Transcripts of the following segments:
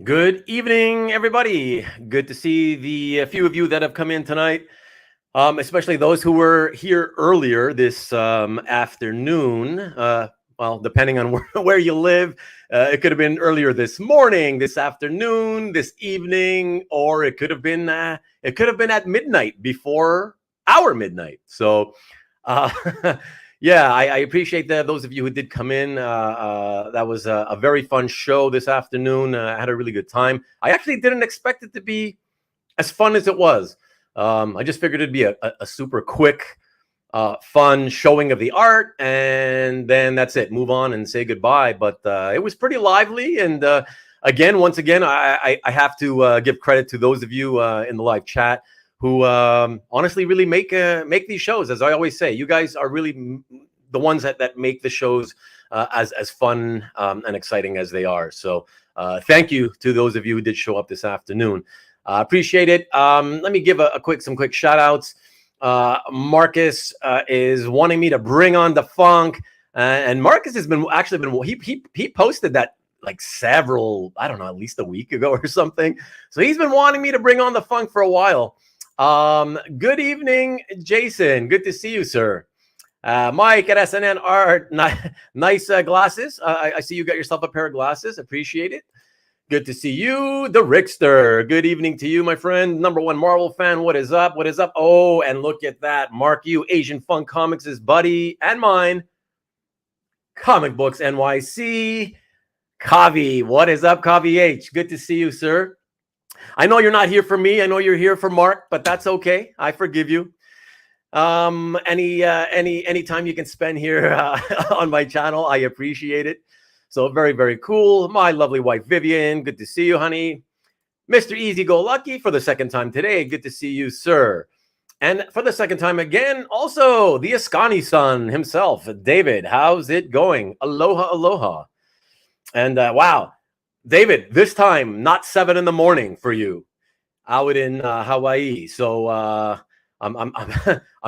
Good evening, everybody. Good to see the few of you that have come in tonight, especially those who were here earlier this afternoon. Well, depending on where you live, it could have been earlier this morning, this afternoon, this evening, or it could have been at midnight before our midnight. So, uh, yeah, I appreciate those of you who did come in. That was a very fun show this afternoon. I had a really good time. I actually didn't expect it to be as fun as it was. I just figured it'd be a super quick, fun showing of the art, and then that's it. Move on and say goodbye. But it was pretty lively. And once again, I have to give credit to those of you in the live chat who honestly really make these shows. As I always say, you guys are really the ones that make the shows as fun and exciting as they are. So thank you to those of you who did show up this afternoon. Appreciate it. Let me give some quick shout outs. Marcus is wanting me to bring on the funk, and Marcus has been he posted that like several, I don't know, at least a week ago or something. So he's been wanting me to bring on the funk for a while. Good evening, Jason. Good to see you, sir. Mike at SNN Art, nice glasses. I see you got yourself a pair of glasses. Appreciate it. Good to see you, the Rickster. Good evening to you, my friend. #1 Marvel fan. What is up? What is up? Oh, and look at that. Mark you, AZNFUNK Comics' buddy and mine. Comic Books NYC. Kavi. What is up, Kavi H? Good to see you, sir. I know you're not here for me. I know you're here for Mark, but that's okay. I forgive you. Any time you can spend here on my channel, I appreciate it. So very, very cool. My lovely wife, Vivian. Good to see you, honey. Mr. Easy Go Lucky for the second time today. Good to see you, sir. And for the second time again, also the Ascani son himself, David. How's it going? Aloha, aloha. And wow. David, this time, not 7 in the morning for you out in Hawaii. So I'm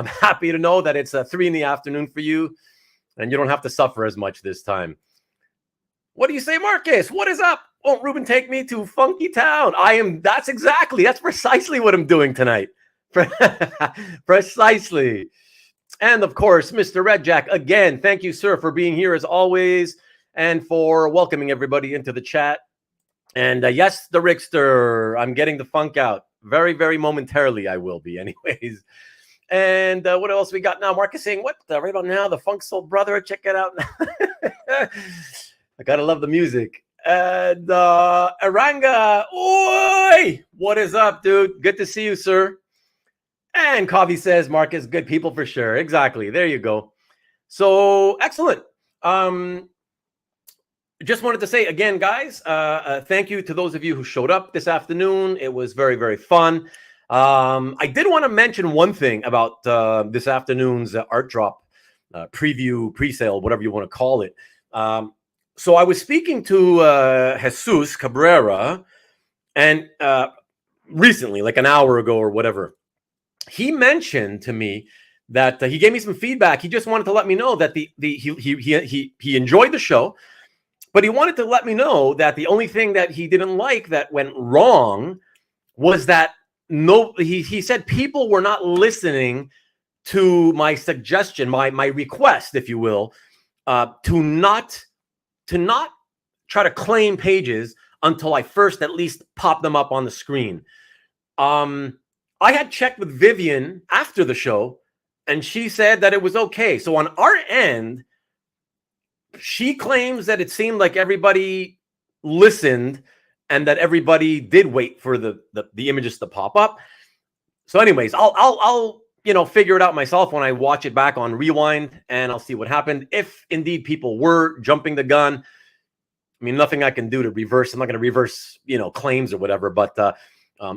happy to know that it's 3 in the afternoon for you and you don't have to suffer as much this time. What do you say, Marcus? What is up? Won't Ruben take me to Funky Town? That's precisely what I'm doing tonight. Precisely. And of course, Mr. Red Jack, again, thank you, sir, for being here as always and for welcoming everybody into the chat. And yes, the Rickster, I'm getting the funk out very, very momentarily. I will be anyways. And what else we got now? Marcus saying, what? Right about now, the Funk Soul Brother. Check it out. I got to love the music. And Aranga, oi! What is up, dude? Good to see you, sir. And Kavi says, Marcus, good people for sure. Exactly. There you go. So, excellent. Just wanted to say again, guys, thank you to those of you who showed up this afternoon. It was very, very fun. I did want to mention one thing about this afternoon's art drop preview, pre-sale, whatever you want to call it. So I was speaking to Jesus Cabrera, and recently, like an hour ago or whatever, he mentioned to me that he gave me some feedback. He just wanted to let me know that he enjoyed the show. But he wanted to let me know that the only thing that he didn't like that went wrong was that he said people were not listening to my suggestion, my request, if you will, to not try to claim pages until I first at least pop them up on the screen. I had checked with Vivian after the show, and she said that it was okay. So on our end, she claims that it seemed like everybody listened and that everybody did wait for the images to pop up. So anyways, I'll figure it out myself when I watch it back on Rewind, and I'll see what happened. If indeed people were jumping the gun, I mean, nothing I can do to reverse. I'm not going to reverse, claims or whatever. But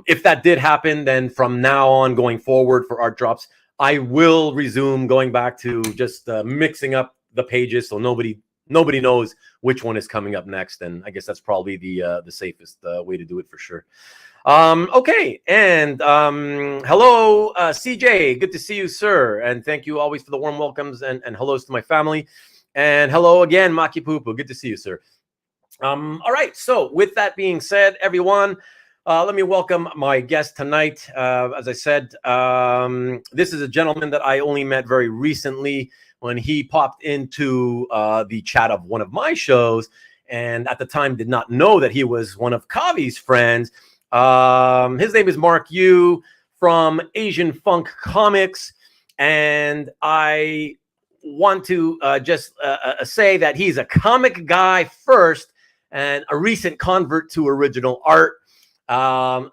if that did happen, then from now on going forward for art drops, I will resume going back to just mixing up the pages so nobody knows which one is coming up next. And I guess that's probably the safest way to do it for sure. Okay. And hello, CJ. Good to see you, sir. And thank you always for the warm welcomes and hellos to my family. And hello again, Maki Pupu. Good to see you, sir. All right. So with that being said, everyone, let me welcome my guest tonight. As I said, this is a gentleman that I only met very recently when he popped into the chat of one of my shows, and at the time did not know that he was one of Kavi's friends. His name is Mark Yu from AZNFUNK Comics, and I want to just say that he's a comic guy first and a recent convert to original art.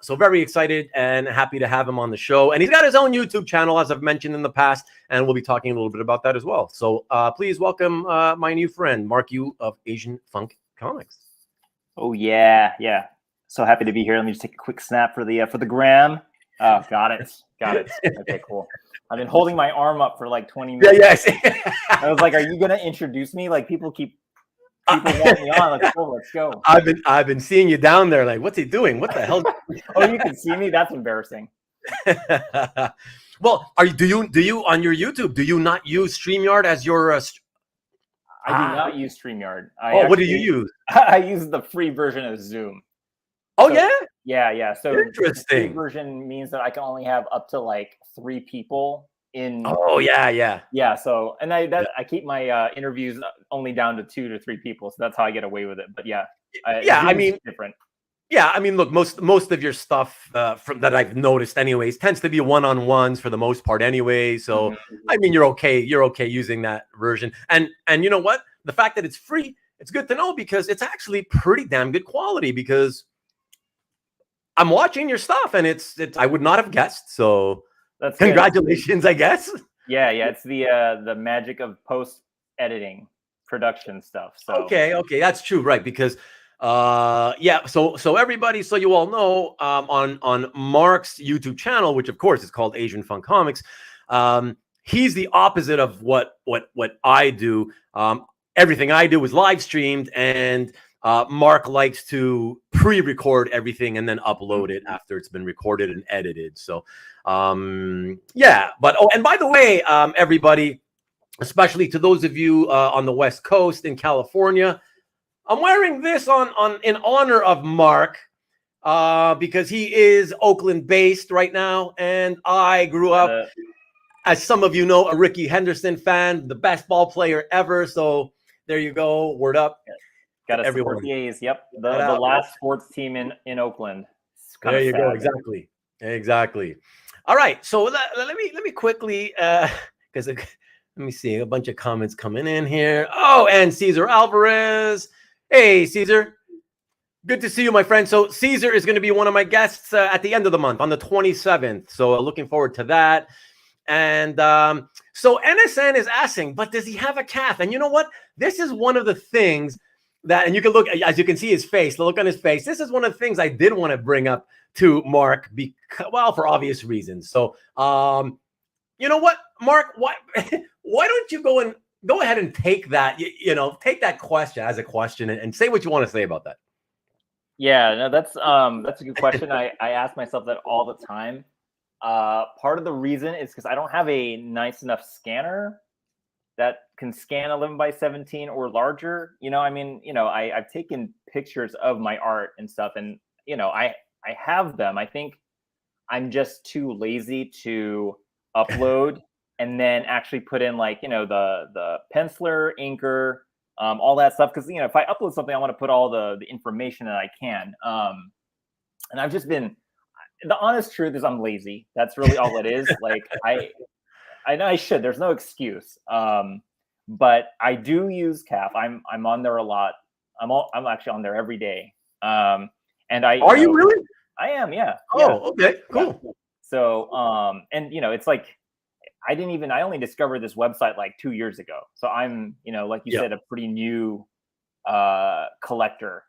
So very excited and happy to have him on the show. And he's got his own YouTube channel, as I've mentioned in the past, and we'll be talking a little bit about that as well. So please welcome my new friend, Mark Yu of AZNFUNK Comics. Oh, yeah. So happy to be here. Let me just take a quick snap for the gram. Oh, got it. Okay, cool. I've been holding my arm up for like 20 minutes. Yeah. I was like, are you going to introduce me? Like people want me on. Let's go. I've been seeing you down there. Like, what's he doing? What the hell? Oh, you can see me? That's embarrassing. Well, do you on your YouTube? Do you not use StreamYard as your? I do not use StreamYard. What do you use? I use the free version of Zoom. Oh, so, yeah. Yeah. So interesting. The free version means that I can only have up to like 3 people in. Oh, yeah. Yeah. So, and I keep my interviews only down to 2 to 3 people. So that's how I get away with it. But yeah. I mean, different. Yeah, I mean, look, most of your stuff from that I've noticed, anyways, tends to be one-on-ones for the most part, anyway. So, I mean, you're okay using that version, and you know what? The fact that it's free, it's good to know because it's actually pretty damn good quality. Because I'm watching your stuff, and it's I would not have guessed. So, that's congratulations, good. I guess. Yeah, it's the magic of post editing production stuff. So okay, that's true, right? Because. So everybody, so you all know, on Mark's YouTube channel, which of course is called AZNFUNK Comics, he's the opposite of what I do. Everything I do is live streamed, and Mark likes to pre-record everything and then upload it after it's been recorded and edited. So yeah, but and by the way, everybody, especially to those of you on the West Coast in California, I'm wearing this in honor of Mark because he is Oakland based right now, and I grew up, as some of you know, a Ricky Henderson fan, the best ball player ever. So there you go, word up. Got to support the A's. Yep, the last sports team in Oakland. There you go, exactly. All right, so let me quickly because let me see a bunch of comments coming in here. Oh, and Cesar Alvarez. Hey, Caesar. Good to see you, my friend. So Caesar is going to be one of my guests at the end of the month on the 27th. So looking forward to that. And so NSN is asking, but does he have a calf? And you know what? This is one of the things that, and you can look, as you can see his face, the look on his face. This is one of the things I did want to bring up to Mark, because, well, for obvious reasons. So, you know what, Mark, why don't you go ahead and take that, take that question as a question and say what you want to say about that. Yeah, no, that's a good question. I ask myself that all the time. Part of the reason is because I don't have a nice enough scanner that can scan 11x17 or larger. I've taken pictures of my art and stuff, and I have them. I think I'm just too lazy to upload and then actually put in the penciler, inker, all that stuff. Because if I upload something, I want to put all the information that I can. And I've just been, the honest truth is I'm lazy. That's really all it is. I know I should. There's no excuse. But I do use CAF. I'm on there a lot. I'm actually on there every day. And are you really? I am. Yeah. Oh, okay, cool. Yeah. So and it's like I only discovered this website like 2 years ago. So I'm, like you said, a pretty new collector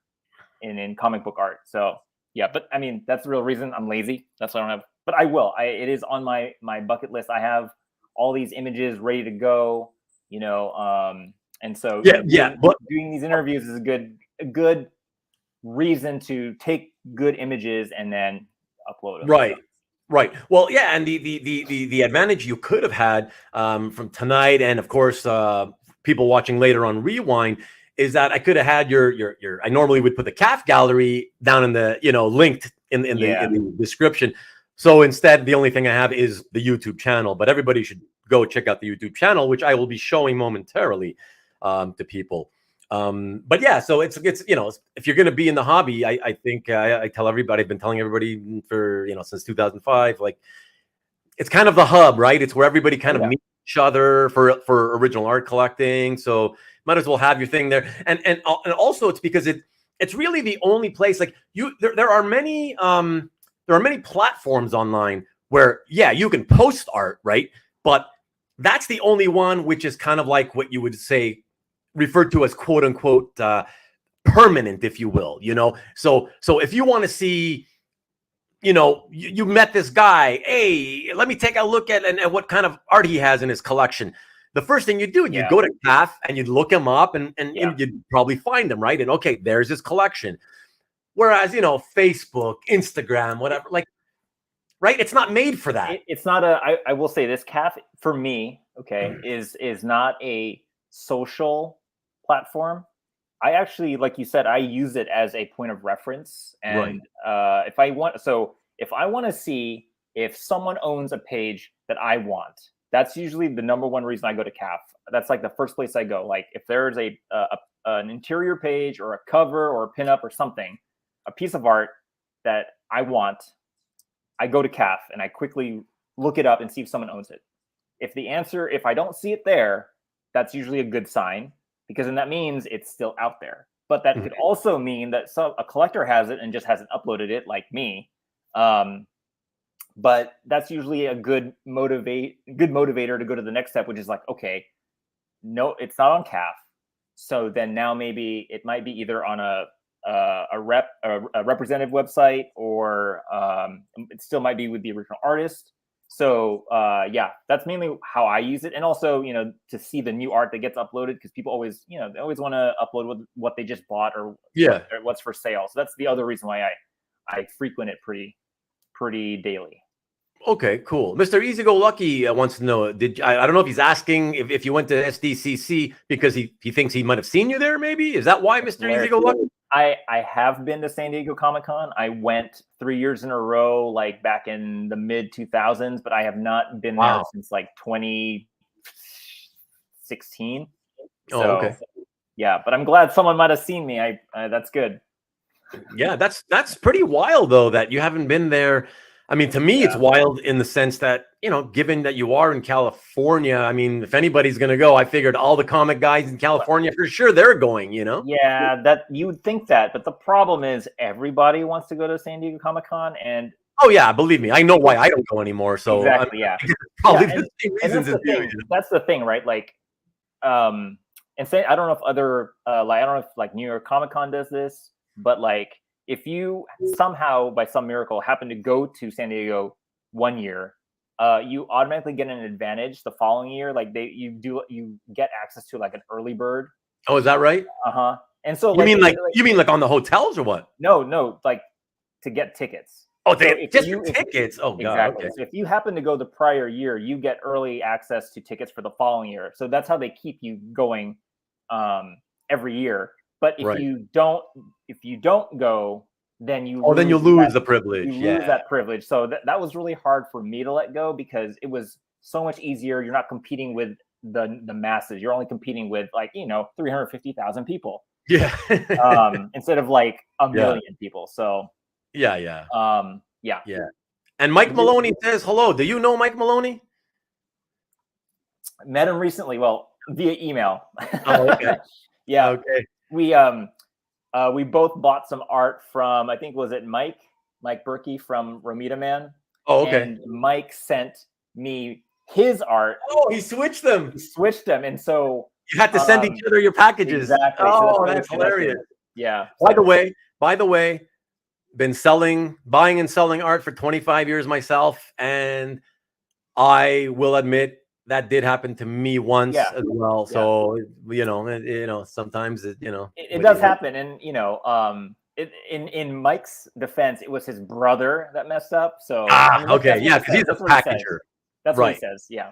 in comic book art. So yeah, but I mean, that's the real reason. I'm lazy. That's why I don't have, but I will. It is on my bucket list. I have all these images ready to go, and so doing these interviews is a good reason to take good images and then upload them. Right. Well, yeah, and the advantage you could have had from tonight, and of course, people watching later on Rewind, is that I could have had your I normally would put the calf gallery down in the, linked in the description. So instead, the only thing I have is the YouTube channel, but everybody should go check out the YouTube channel, which I will be showing momentarily to people. But yeah, so it's if you're going to be in the hobby, I think I tell everybody, I've been telling everybody for, since 2005, like it's kind of the hub, right? It's where everybody kind of meets each other for original art collecting. So might as well have your thing there. And also it's because it's really the only place, like there are many platforms online where, you can post art, right? But that's the only one which is kind of like what you would say, referred to as quote unquote permanent, if you will, So if you want to see, you met this guy, hey, let me take a look at what kind of art he has in his collection. The first thing you do, you go to CAF and you'd look him up and you'd probably find him, right? And okay, there's his collection. Whereas, Facebook, Instagram, whatever, like, right? It's not made for that. It's not I will say this, CAF for me, okay, is not a social platform. I actually, like you said, I use it as a point of reference. And if I want to see if someone owns a page that I want, that's usually the number one reason I go to CAF. That's like the first place I go. Like if there's an interior page or a cover or a pinup or something, a piece of art that I want, I go to CAF and I quickly look it up and see if someone owns it. If I don't see it there, that's usually a good sign, because then that means it's still out there. But that could also mean that a collector has it and just hasn't uploaded it, like me. But that's usually a good motivator to go to the next step, which is like, okay, no, it's not on CAF. So then now maybe it might be either on a representative website, or it still might be with the original artist. So that's mainly how I use it. And also, to see the new art that gets uploaded, because people always, they always want to upload what they just bought or what's for sale. So that's the other reason why I frequent it pretty daily. Okay, cool. Mr. Easy Go Lucky wants to know, I don't know if he's asking if you went to SDCC because he thinks he might have seen you there, maybe? Is that why, Mr. Easy Go Lucky? I have been to San Diego Comic-Con. I went 3 years in a row, like back in the mid 2000s, but I have not been there since like 2016. So, okay. Yeah, but I'm glad someone might have seen me. That's good. Yeah, that's pretty wild though that you haven't been there. I mean, to me, it's wild in the sense that, given that you are in California, I mean, if anybody's going to go, I figured all the comic guys in California, for sure, they're going, Yeah, that you would think that. But the problem is everybody wants to go to San Diego Comic-Con. And oh, yeah, believe me, I know why I don't go anymore. So exactly, probably the same reasons as you. That's the thing, right? Like, and say, I don't know if other, I don't know if like New York Comic-Con does this, but like, if you somehow, by some miracle, happen to go to San Diego one year, you automatically get an advantage the following year. Like you get access to like an early bird. Oh, is that right? And so you mean like on the hotels or what? No, like to get tickets. Oh, tickets. Oh, God. Exactly. Okay. So if you happen to go the prior year, you get early access to tickets for the following year. So that's how they keep you going every year. But if you don't go, then you lose the privilege. You lose that privilege. So that was really hard for me to let go, because it was so much easier. You're not competing with the masses. You're only competing with 350,000 people. Yeah. Instead of like a million people. So yeah. And Mike Maloney says hello. Do you know Mike Maloney? Met him recently. Well, via email. Oh, okay. Yeah. Okay. We both bought some art from, I think, was it Mike Berkey from Romita Man? Oh, okay. And Mike sent me his art. Oh, he switched them. And so you had to send each other your packages. Exactly. Oh, so that's hilarious. Yeah. By the way, been buying and selling art for 25 years myself, and I will admit that did happen to me once as well. So sometimes it does happen, and in Mike's defense, it was his brother that messed up. So okay, because he's a packager. That's what he says. Yeah.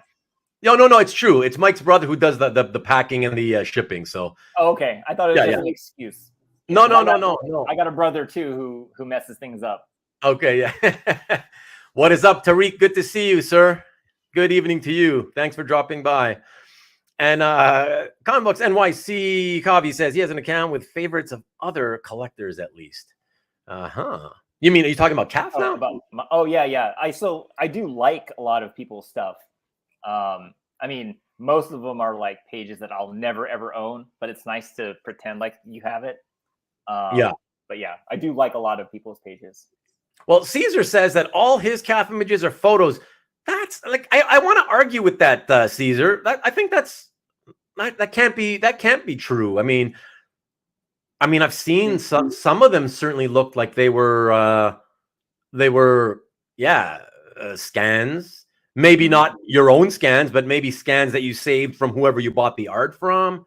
No, it's true. It's Mike's brother who does the packing and the shipping. So Oh, okay, I thought it was just an excuse. No. I got a brother too who messes things up. Okay, yeah. What is up, Tariq? Good to see you, sir. Good evening to you. Thanks for dropping by. And Comic Books NYC Kavi says he has an account with favorites of other collectors at least. You mean, are you talking about CAF now? Yeah. I do like a lot of people's stuff. I mean, most of them are like pages that I'll never ever own, but it's nice to pretend like you have it. Yeah. But yeah, I do like a lot of people's pages. Well, Caesar says that all his CAF images are photos. That's like I want to argue with that, Caesar. I think that can't be true. I mean, I've seen some of them certainly looked like they were scans. Maybe not your own scans, but maybe scans that you saved from whoever you bought the art from.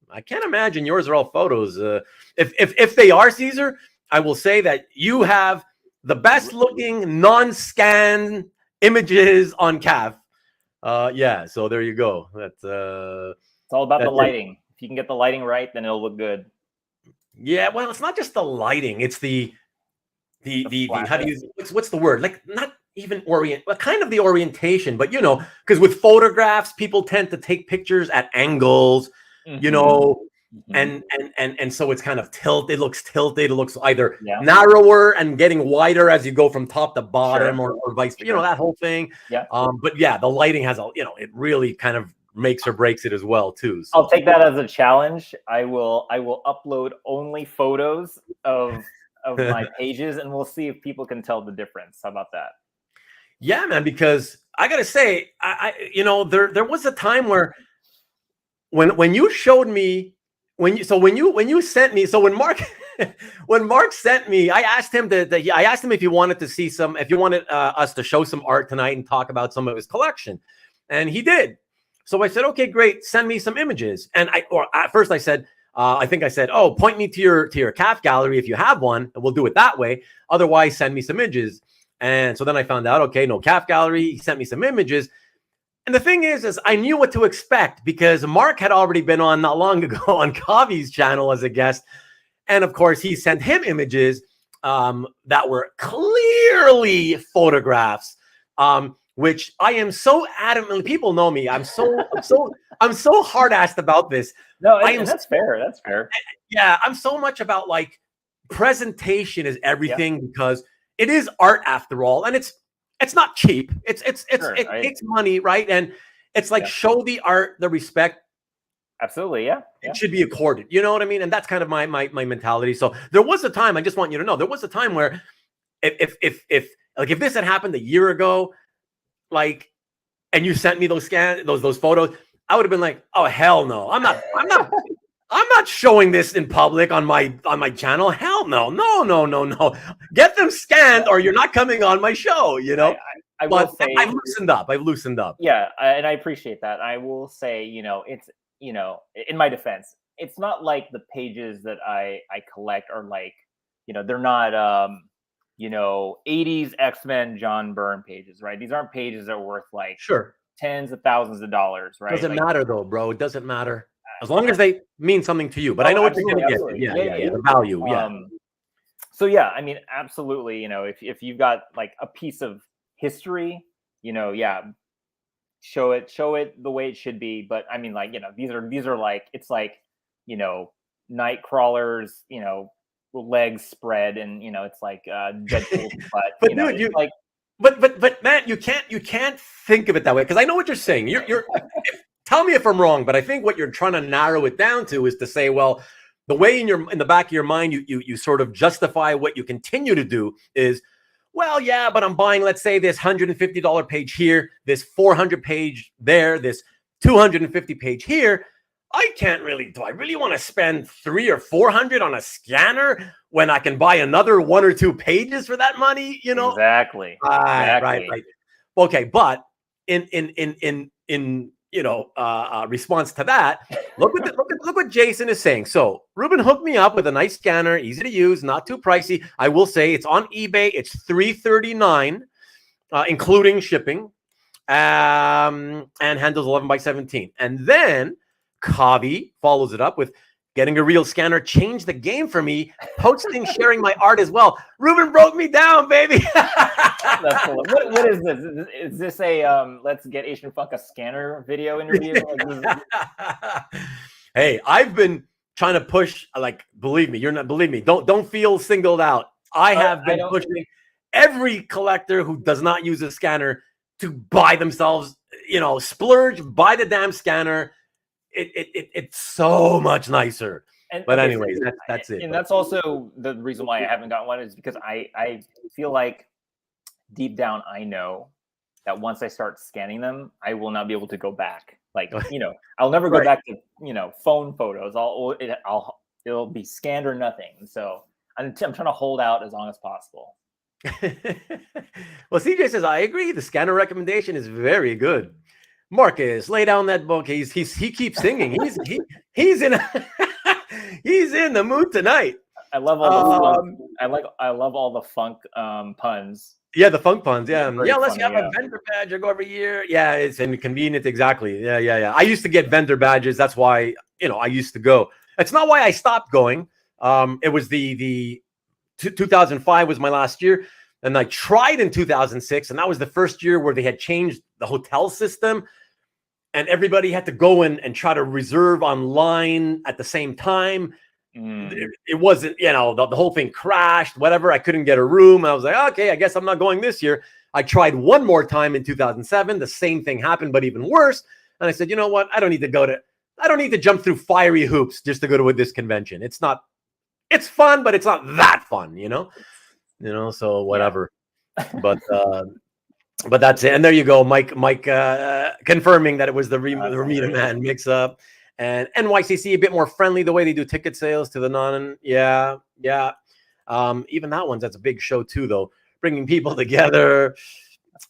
I can't imagine yours are all photos. If they are, Caesar, I will say that you have the best looking non-scan images on CAF. So there you go. That's it's all about the lighting. If you can get the lighting right, then it'll look good. Yeah, well, it's not just the lighting, it's the how do you what's the word? Like, not even kind of the orientation, but because with photographs, people tend to take pictures at angles, and so it's kind of tilted. It looks tilted. It looks either narrower and getting wider as you go from top to bottom, or vice, that whole thing. Yeah. But yeah, the lighting has it really kind of makes or breaks it as well too. So. I'll take that as a challenge. I will upload only photos of my pages, and we'll see if people can tell the difference. How about that? Yeah, man, because I gotta say, there was a time where when you showed me when you sent me, so when Mark sent me, I asked him if he wanted to see us to show some art tonight and talk about some of his collection, and he did. So I said, okay, great, send me some images. And at first I said, oh, point me to your CAF gallery if you have one, and we'll do it that way. Otherwise, send me some images. And so then I found out, okay, no CAF gallery. He sent me some images. And the thing is I knew what to expect because Mark had already been on not long ago on Kavi's channel as a guest. And of course, he sent him images that were clearly photographs, which I am so adamantly, people know me. I'm so hard-assed about this. No, that's fair. That's fair. Yeah, I'm so much about like presentation is everything because it is art after all, and it's not cheap. It takes money, right? And it's like show the art the respect. Absolutely, yeah. It should be accorded. You know what I mean? And that's kind of my mentality. So there was a time, I just want you to know, there was a time where if this had happened a year ago, like, and you sent me those photos, I would have been like, oh hell no, I'm not showing this in public on my channel. Hell no. Get them scanned or you're not coming on my show, I will say I've loosened up. Yeah, and I appreciate that. I will say, it's in my defense, it's not like the pages that I collect are like, they're not 80s X-Men John Byrne pages, right? These aren't pages that are worth like tens of thousands of dollars, right? Doesn't matter though, bro. It doesn't matter. As long as they mean something to you. But I know what you're going to get. Yeah, the value. So yeah, I mean, absolutely. If you've got like a piece of history, show it the way it should be. But I mean, like, these are like, it's like, night crawlers, legs spread, and it's like Deadpool. But dude, like, but man, you can't think of it that way because I know what you're saying. You're tell me if I'm wrong, but I think what you're trying to narrow it down to is to say, well, the way in the back of your mind you sort of justify what you continue to do is, well, yeah, but I'm buying, let's say, this $150 page here, this 400 page there, this 250 page here. Do I really want to spend $300 or $400 on a scanner when I can buy another 1 or 2 pages for that money? Exactly. Right. Okay, but in response to that, look what Jason is saying. So Ruben hooked me up with a nice scanner, easy to use, not too pricey. I will say it's on eBay. It's $339, including shipping. and handles 11 by 17. And then Kavi follows it up with getting a real scanner changed the game for me, posting, sharing my art as well. Ruben broke me down, baby. That's cool. What is this? Is this a let's get AZNFUNK a scanner video interview? Hey, I've been trying to push, like, believe me, don't feel singled out. I have been pushing every collector who does not use a scanner to buy themselves, splurge, buy the damn scanner. It's so much nicer. But anyways, that's it. And that's also the reason why I haven't gotten one, is because I feel like deep down I know that once I start scanning them, I will not be able to go back. Like, I'll never go back to phone photos. It'll be scanned or nothing. So I'm trying to hold out as long as possible. Well, CJ says I agree. The scanner recommendation is very good. Marcus, lay down that book. He keeps singing. He's in he's in the mood tonight. I love all the I love all the funk puns. Yeah, the funk puns. Yeah, unless funny, you have a vendor badge or go every year. Yeah, it's inconvenient. Exactly. Yeah. I used to get vendor badges. That's why I used to go. It's not why I stopped going. It was the 2005 was my last year, and I tried in 2006, and that was the first year where they had changed the hotel system, and everybody had to go in and try to reserve online at the same time. It wasn't, the whole thing crashed, whatever. I couldn't get a room. I was like, okay, I guess I'm not going this year. I tried one more time in 2007. The same thing happened, but even worse. And I said, you know what? I don't need to jump through fiery hoops just to go to this convention. It's fun, but it's not that fun, so whatever. Yeah. But that's it. And there you go. Mike confirming that it was the Ramita Man mix up. And NYCC a bit more friendly the way they do ticket sales to the non. Yeah. Even that's a big show too, though, bringing people together.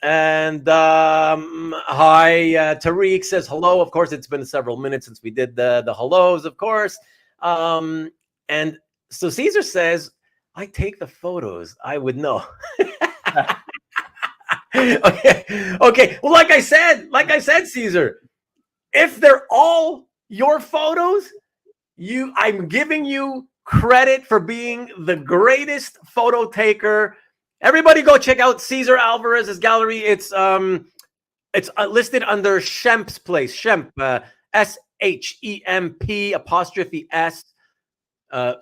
And hi, Tariq says hello. Of course, it's been several minutes since we did the hellos, of course. And so Caesar says, I take the photos. I would know. Okay. Well, like I said, Caesar, if they're all your photos, I'm giving you credit for being the greatest photo taker. Everybody go check out Cesar Alvarez's gallery. It's listed under Shemp's Place. Shemp, SHEMP''S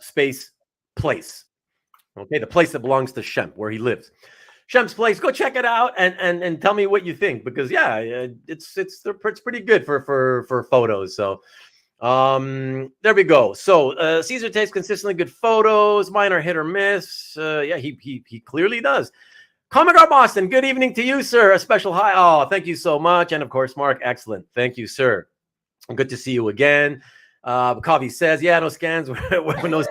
space place. Okay, the place that belongs to Shemp, where he lives. Shemp's Place. Go check it out and tell me what you think, because it's pretty good for photos. So there we go. So Caesar takes consistently good photos. Mine are hit or miss. He clearly does. Comic Art Boston, good evening to you, sir. A special hi. Oh, thank you so much. And of course, Mark, excellent. Thank you, sir. Good to see you again. Kavi says, no scans. No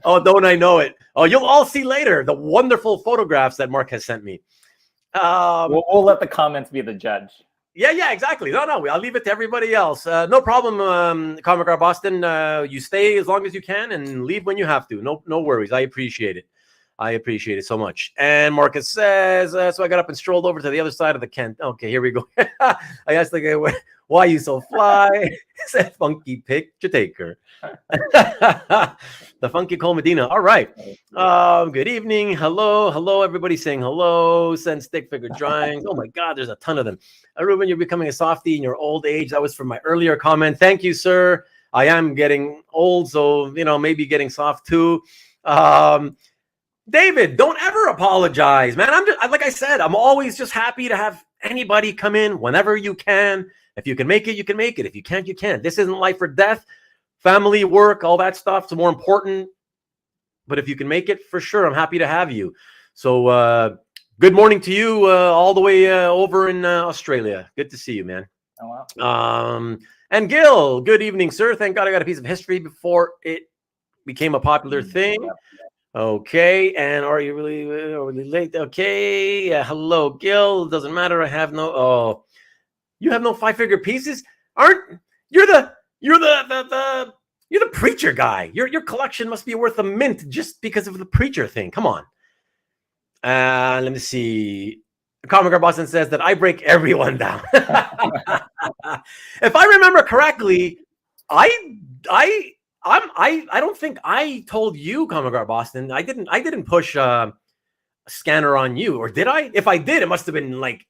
oh, don't I know it? Oh, you'll all see later the wonderful photographs that Mark has sent me. We'll let the comments be the judge. Yeah, exactly. No, I'll leave it to everybody else. No problem, Comic Art Boston. You stay as long as you can and leave when you have to. No worries. I appreciate it. So much. And Marcus says, so I got up and strolled over to the other side of the Kent. Okay, here we go. I asked the guy, why are you so fly? Said funky picture taker. The funky Cole Medina. All right. Good evening. Hello. Everybody saying hello. Send stick figure drawings. Oh my God, there's a ton of them. Ruben, you're becoming a softie in your old age. That was from my earlier comment. Thank you, sir. I am getting old, so maybe getting soft too. David, don't ever apologize, man. Like I said, I'm always just happy to have anybody come in whenever you can. If you can make it, you can make it. If you can't, you can't. This isn't life or death. Family, work, all that stuff is more important. But if you can make it, for sure, I'm happy to have you. So good morning to you all the way over in Australia. Good to see you, man. Oh, wow. And Gil, good evening, sir. Thank God I got a piece of history before it became a popular thing. Okay, and are you really late? Okay, hello, Gil. Doesn't matter. I have no. Oh, you have no 5-figure pieces. You're the preacher guy. Your collection must be worth a mint just because of the preacher thing. Come on. Let me see. Comic Art Boston says that I break everyone down. If I remember correctly, I don't think I told you, Comic Art Boston. I didn't push a scanner on you, or did I? If I did, it must have been like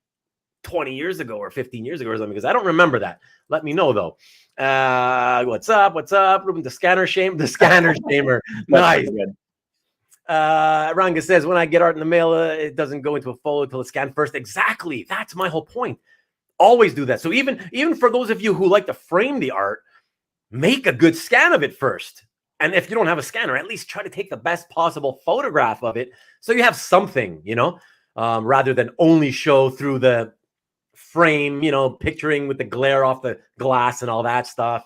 20 years ago or 15 years ago or something, because I don't remember that. Let me know though. What's up? Rubén, the scanner shamer. Nice. Ranga says, when I get art in the mail, it doesn't go into a folder until it's scanned first. Exactly. That's my whole point. Always do that. So even for those of you who like to frame the art, make a good scan of it first. And if you don't have a scanner, at least try to take the best possible photograph of it, so you have something, rather than only show through the frame, picturing with the glare off the glass and all that stuff,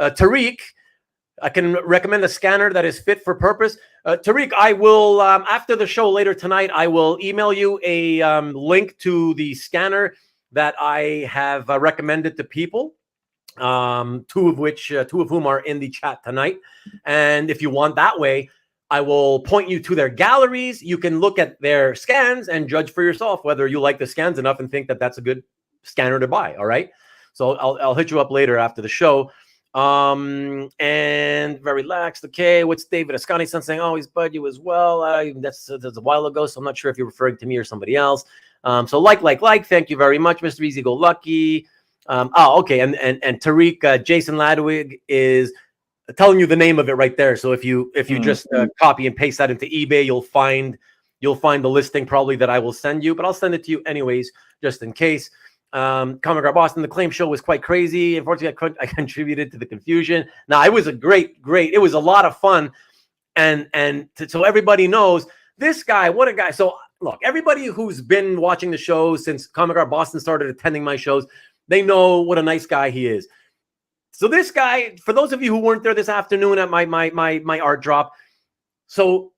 Tariq, I can recommend a scanner that is fit for purpose. Tariq, I will, after the show later tonight, I will email you a link to the scanner that I have recommended to people, two of whom are in the chat tonight. And if you want that way, I will point you to their galleries. You can look at their scans and judge for yourself whether you like the scans enough and think that that's a good scanner to buy. All right. So I'll hit you up later after the show. And very relaxed. Okay. What's David Ascani-san saying? Oh, he's bud you as well. That's a while ago. So I'm not sure if you're referring to me or somebody else. So like. Thank you very much, Mr. Easy Go Lucky. Okay. And Tariq, Jason Ladwig is telling you the name of it right there. So if you just copy and paste that into eBay, you'll find the listing probably that I will send you, but I'll send it to you anyways, just in case. Comic Art Boston, the claim show was quite crazy. Unfortunately, I contributed to the confusion. Now, it was a great, it was a lot of fun. So everybody knows this guy, what a guy. So look, everybody who's been watching the show since Comic Art Boston started attending my shows, they know what a nice guy he is. So this guy, for those of you who weren't there this afternoon at my art drop, so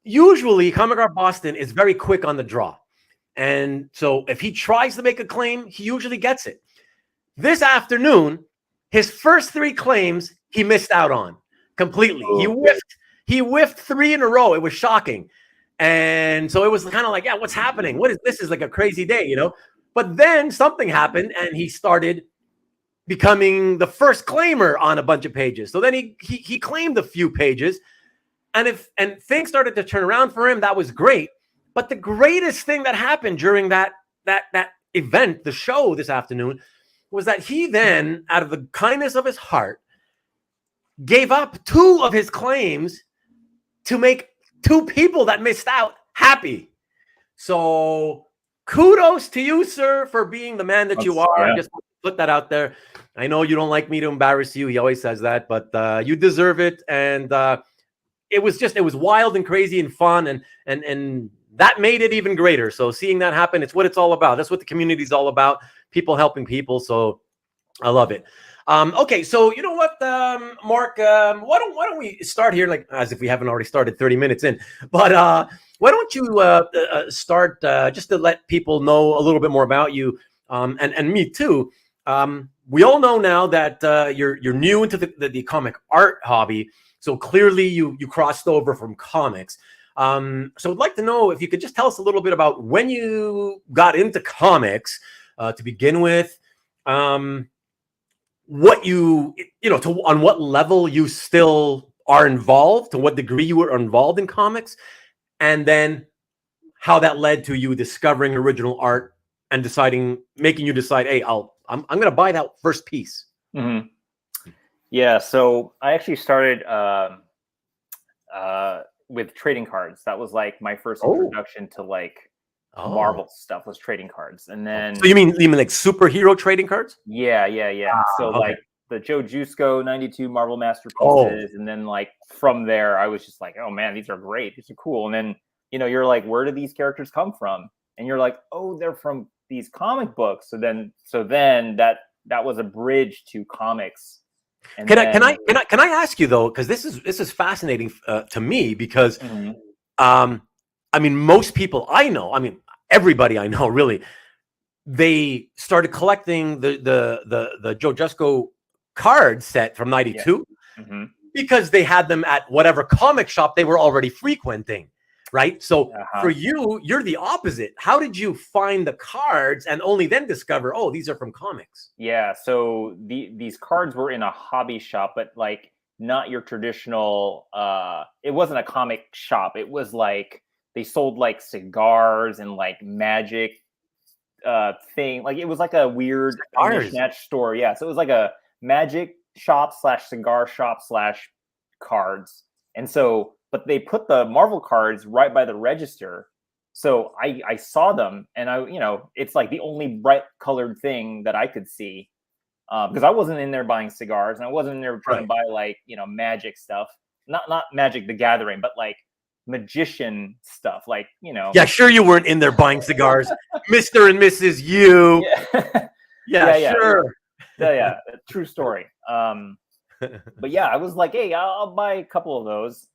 usually Comic Art Boston is very quick on the draw. And so if he tries to make a claim, he usually gets it. This afternoon, his first 3 claims he missed out on completely. He whiffed 3 in a row. It was shocking. And so it was kind of like, yeah, what's happening? This is like a crazy day, But then something happened and he started becoming the first claimer on a bunch of pages. So then he claimed a few pages, and things started to turn around for him. That was great. But the greatest thing that happened during that event, the show this afternoon, was that he then, out of the kindness of his heart, gave up 2 of his claims to make 2 people that missed out happy. So kudos to you, sir, for being the man that you are. Yeah. Just put that out there. I know you don't like me to embarrass you. He always says that, but you deserve it. And it was wild and crazy and fun, and that made it even greater. So seeing that happen, it's what it's all about. That's what the community is all about. People helping people. So I love it. Okay, so you know what, Mark? Why don't we start here, like as if we haven't already started 30 minutes in? But why don't you start just to let people know a little bit more about you, and me too. We all know now that you're new into the comic art hobby. So clearly you crossed over from comics. So I'd like to know if you could just tell us a little bit about when you got into comics to begin with. What on what level you still are involved, to what degree you were involved in comics, and then how that led to you discovering original art and making you decide, hey, I'm going to buy that first piece. Mm-hmm. Yeah. So I actually started with trading cards. That was like my first introduction to Marvel stuff, was trading cards. And then, so you mean like superhero trading cards? Yeah. So like the Joe Jusko 92 Marvel Masterpieces, and then from there I was just like, oh man, these are great, these are cool. And then you're like, where do these characters come from? And you're like, oh, they're from these comic books. So then that was a bridge to comics. And can I ask you though, because this is fascinating to me, because I mean, most people I know, everybody I know really, they started collecting the Joe Jusko card set from 92 because they had them at whatever comic shop they were already frequenting. right? So Uh-huh. for you, you're the opposite. How did you find the cards and only then discover, oh, these are from comics? Yeah, so these cards were in a hobby shop, but like not your traditional it wasn't a comic shop. It was like they sold like cigars and like magic thing. Like it was like a weird Cigars. mishmash store. Yeah, so it was like a magic shop slash cigar shop slash cards. And so, but they put the Marvel cards right by the register. So I saw them, and it's like the only bright colored thing that I could see, because I wasn't in there buying cigars, and I wasn't in there trying to buy like magic stuff. Not Magic the Gathering, but like magician stuff, like Yeah, sure, you weren't in there buying cigars, Mr. and Mrs. You. Yeah. Yeah, sure. Yeah, true story. But yeah, I was like, hey, I'll buy a couple of those.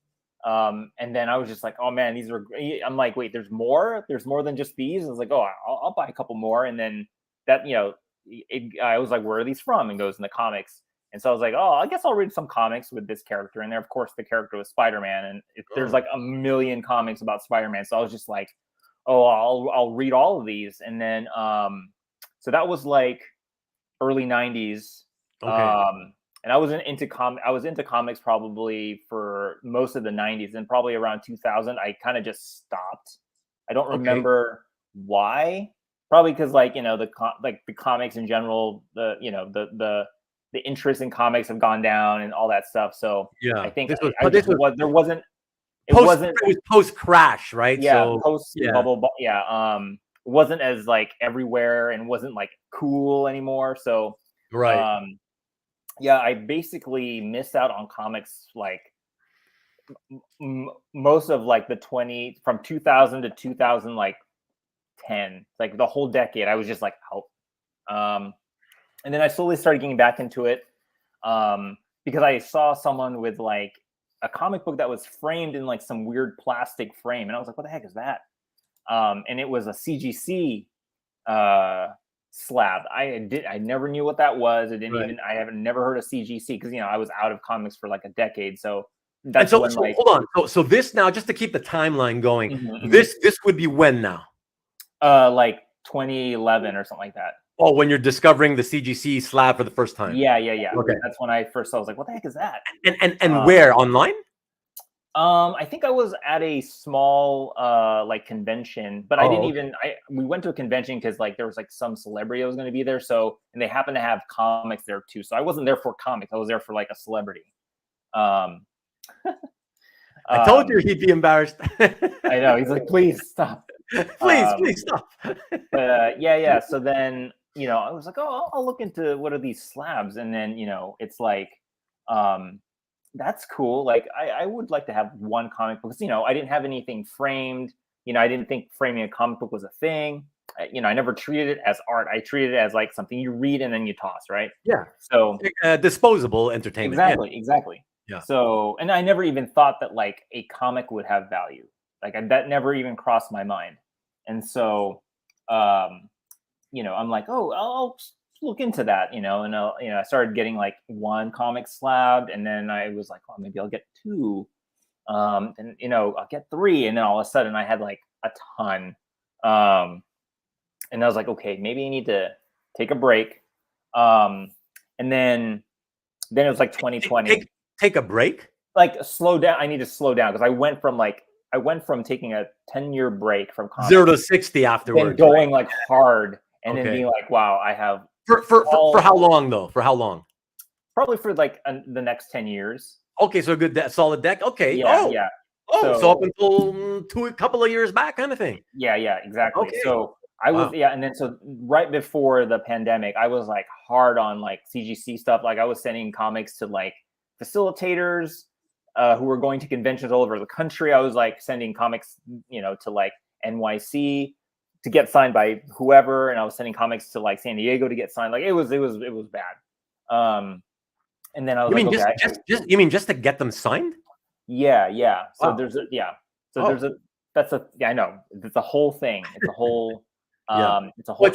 And then I was just like, oh man, these are great. I'm like, wait, there's more than just these. I was like, oh, I'll buy a couple more. And then that, I was like, where are these from? And goes in the comics. And so I was like, oh, I guess I'll read some comics with this character in there. Of course, the character was Spider-Man, and there's like a million comics about Spider-Man. So I was just like, oh, I'll read all of these. And then, so that was like early 90s. Okay. And I was into comics probably for most of the 90s, and probably around 2000 I kind of just stopped. I don't remember why. Probably because the comics in general, the interest in comics have gone down and all that stuff. So yeah, I think it was post crash, right? Yeah, So, post bubble. Yeah, it wasn't as like everywhere and wasn't like cool anymore. So yeah, I basically missed out on comics like most of like from 2000 to 2000 like 10, like the whole decade. I was just like, help. And then I slowly started getting back into it because I saw someone with like a comic book that was framed in like some weird plastic frame, and I was like, what the heck is that? And it was a CGC slab. I never knew what that was. I haven't never heard of CGC because I was out of comics for like a decade. So that's hold on. So this now, just to keep the timeline going, this would be when now? Like 2011 or something like that. Oh, when you're discovering the CGC slab for the first time. Yeah. Okay. That's when I first saw. I was like, what the heck is that? And where? Online? I think I was at a small like convention, but I didn't even. We went to a convention because like there was like some celebrity that was going to be there, and they happened to have comics there too. So I wasn't there for comics; I was there for like a celebrity. I told you he'd be embarrassed. I know. He's like, please stop. Please stop. But yeah. So then I was like, oh, I'll look into what are these slabs, and then it's like, that's cool. Like I would like to have one comic book because I didn't have anything framed. I didn't think framing a comic book was a thing. I never treated it as art. I treated it as like something you read and then you toss, right? Yeah. So disposable entertainment. Exactly. Yeah. So, and I never even thought that like a comic would have value. Like that never even crossed my mind. And so, I'm like, oh, I'll look into that, and I started getting like one comic slabbed, and then I was like, oh, maybe I'll get two, and I'll get three, and then all of a sudden I had like a ton, and I was like, okay, maybe I need to take a break, and then it was like 2020. Take a break? Like slow down. I need to slow down because I went from taking a 10-year break from comics, 0 to 60 afterwards, then going like hard, and then being like, wow, I have for how long though? For how long? Probably for like the next 10 years. Okay, so a good solid deck. Okay. Yeah. So up until a couple of years back, kind of thing. Yeah, exactly. Okay. So I was and then so right before the pandemic, I was like hard on like CGC stuff. Like I was sending comics to like facilitators who were going to conventions all over the country. I was like sending comics, to like NYC to get signed by whoever, and I was sending comics to like San Diego to get signed. Like it was bad. And then I was you mean just to get them signed? Yeah. So I know it's a whole thing. It's a whole it's a whole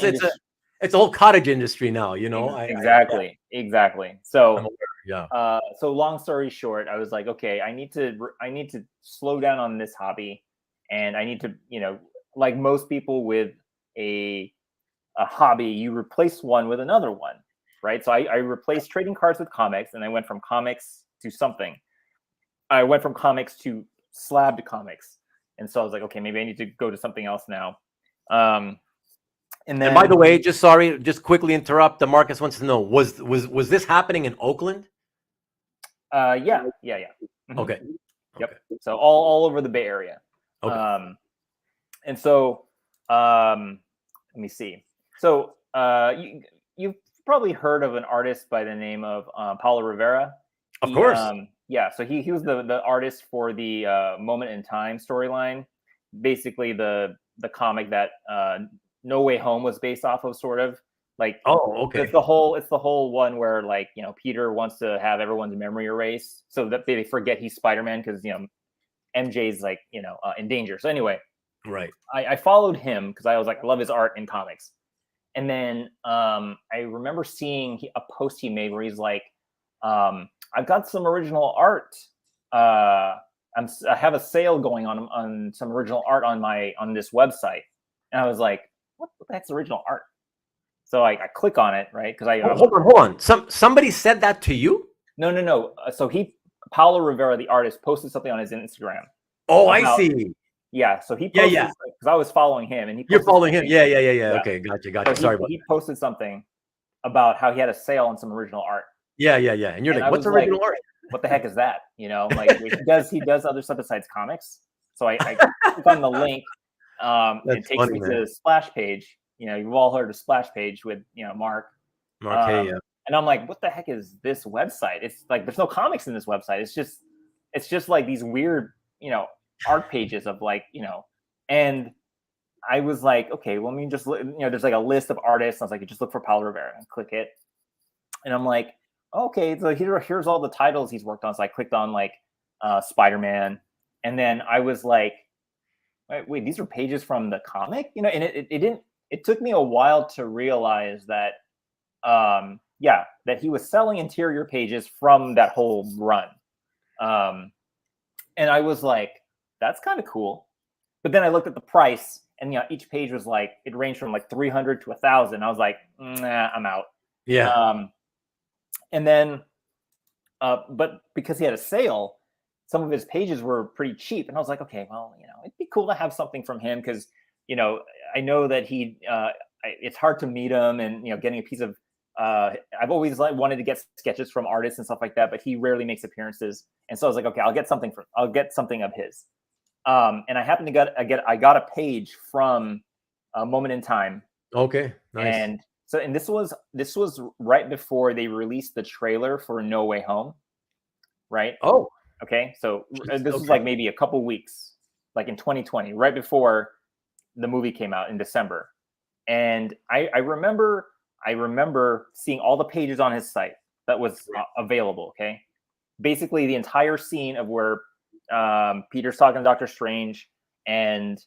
it's a whole cottage industry now, Exactly. So so long story short, I was like, okay, I need to slow down on this hobby and I need to, like most people with a hobby, you replace one with another one, right? So I replaced trading cards with comics, and I went from comics to something. I went from comics to slab to comics, and so I was like, okay, maybe I need to go to something else now. And by the way, just quickly interrupt. Marcus wants to know, was this happening in Oakland? Yeah. Mm-hmm. Okay. Yep. So all over the Bay Area. Okay. And so let me see. So you've probably heard of an artist by the name of Paulo Rivera. Of course. Yeah. So he was the artist for the Moment in Time storyline, basically the comic that No Way Home was based off of, sort of. Like, okay. It's the whole one where, like, Peter wants to have everyone's memory erased so that they forget he's Spider-Man, because MJ's like in danger. So anyway, right. I followed him because I was like, I love his art in comics. And then I remember seeing a post he made where he's like, I've got some original art. I have a sale going on some original art on this website. And I was like, what the heck's original art? So I click on it, right? Because hold on. Somebody said that to you? No. So Paulo Rivera, the artist, posted something on his Instagram. Oh, I see. Yeah. So he posted, because I was following him, and you're following him. Yeah. Okay, gotcha. So he posted something about how he had a sale on some original art. Yeah. And you're like, what's original art? What the heck is that? Like, he does other stuff besides comics. So I click on the link. It takes me to the splash page. You've all heard of splash page with Mark. Hey, yeah. And I'm like, what the heck is this website? It's like, there's no comics in this website. It's just like these weird, art pages of, like, and I was like, okay, well, I mean, just look, there's like a list of artists. I was like, you just look for Paulo Rivera and click it. And I'm like, okay, so here's all the titles he's worked on. So I clicked on, like, Spider-Man. And then I was like, wait, these are pages from the comic? And it took me a while to realize that, that he was selling interior pages from that whole run. And I was like, that's kind of cool. But then I looked at the price, and each page was like, it ranged from like 300 to 1,000. I was like, nah, I'm out. Yeah. And then, but because he had a sale, some of his pages were pretty cheap. And I was like, okay, well, it'd be cool to have something from him, because, I know that it's hard to meet him, and, getting a piece of, I've always wanted to get sketches from artists and stuff like that, but he rarely makes appearances. And so I was like, okay, I'll get something of his. And I happened to I got a page from A Moment in Time. Okay, nice. And this was right before they released the trailer for No Way Home, right? Oh, okay. So this was like maybe a couple weeks, like in 2020, right before the movie came out in December. And I remember seeing all the pages on his site that was available. Okay, basically the entire scene of where Peter's talking to Doctor Strange, and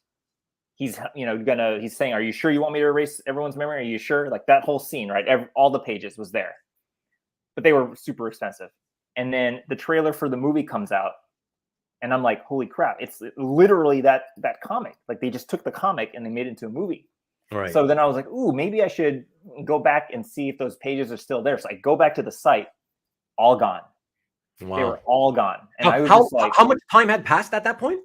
he's he's saying, "Are you sure you want me to erase everyone's memory? Are you sure?" Like, that whole scene, right? All the pages was there, but they were super expensive. And then the trailer for the movie comes out, and I'm like, holy crap, it's literally that comic. Like, they just took the comic and they made it into a movie. Right. So then I was like, ooh, maybe I should go back and see if those pages are still there. So I go back to the site, all gone. Wow. They were all gone. And I was just like, how much time had passed at that point?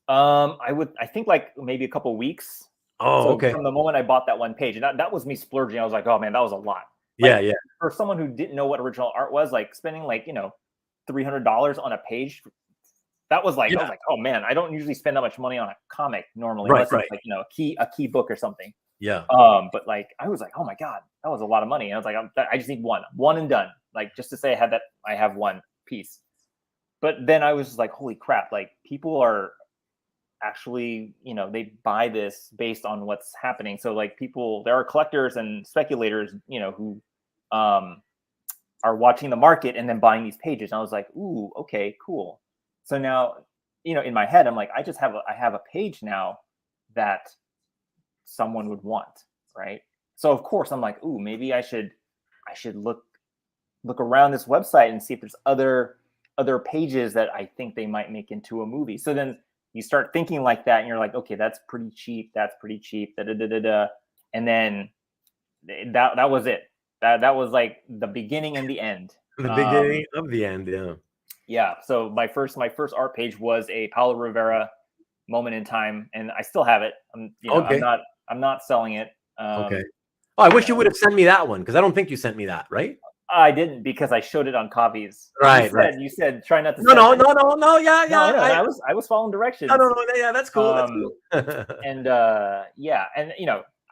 I think like maybe a couple weeks. Oh, so okay. From the moment I bought that one page, and that was me splurging. I was like, oh man, that was a lot. Like, yeah. For someone who didn't know what original art was, like spending like, $300 on a page, that was like, I was like, oh man, I don't usually spend that much money on a comic normally, unless it's like, a key book or something. Yeah. But like, I was like, oh my God, that was a lot of money. And I was like, I just need one and done. Like, just to say I have one piece. But then I was just like, holy crap, like, people are actually, they buy this based on what's happening. So like, there are collectors and speculators, who are watching the market and then buying these pages. And I was like, ooh, okay, cool. So now, in my head, I'm like, I have a page now that someone would want, right? So of course I'm like, ooh, maybe I should look around this website and see if there's other pages that I think they might make into a movie. So then you start thinking like that, and you're like, okay, that's pretty cheap. That's pretty cheap. Da, da, da, da, da. And then that was it. That was like the beginning and the end. The beginning of the end, yeah. Yeah. So my first art page was a Paulo Rivera moment in time, and I still have it. I'm not selling it. Okay. Oh, I wish you would have sent me that one, because I don't think you sent me that, right? I didn't, because I showed it on copies. Right, You said try not to. No. Yeah. No, I was following directions. No. Yeah, that's cool. That's cool. And yeah, and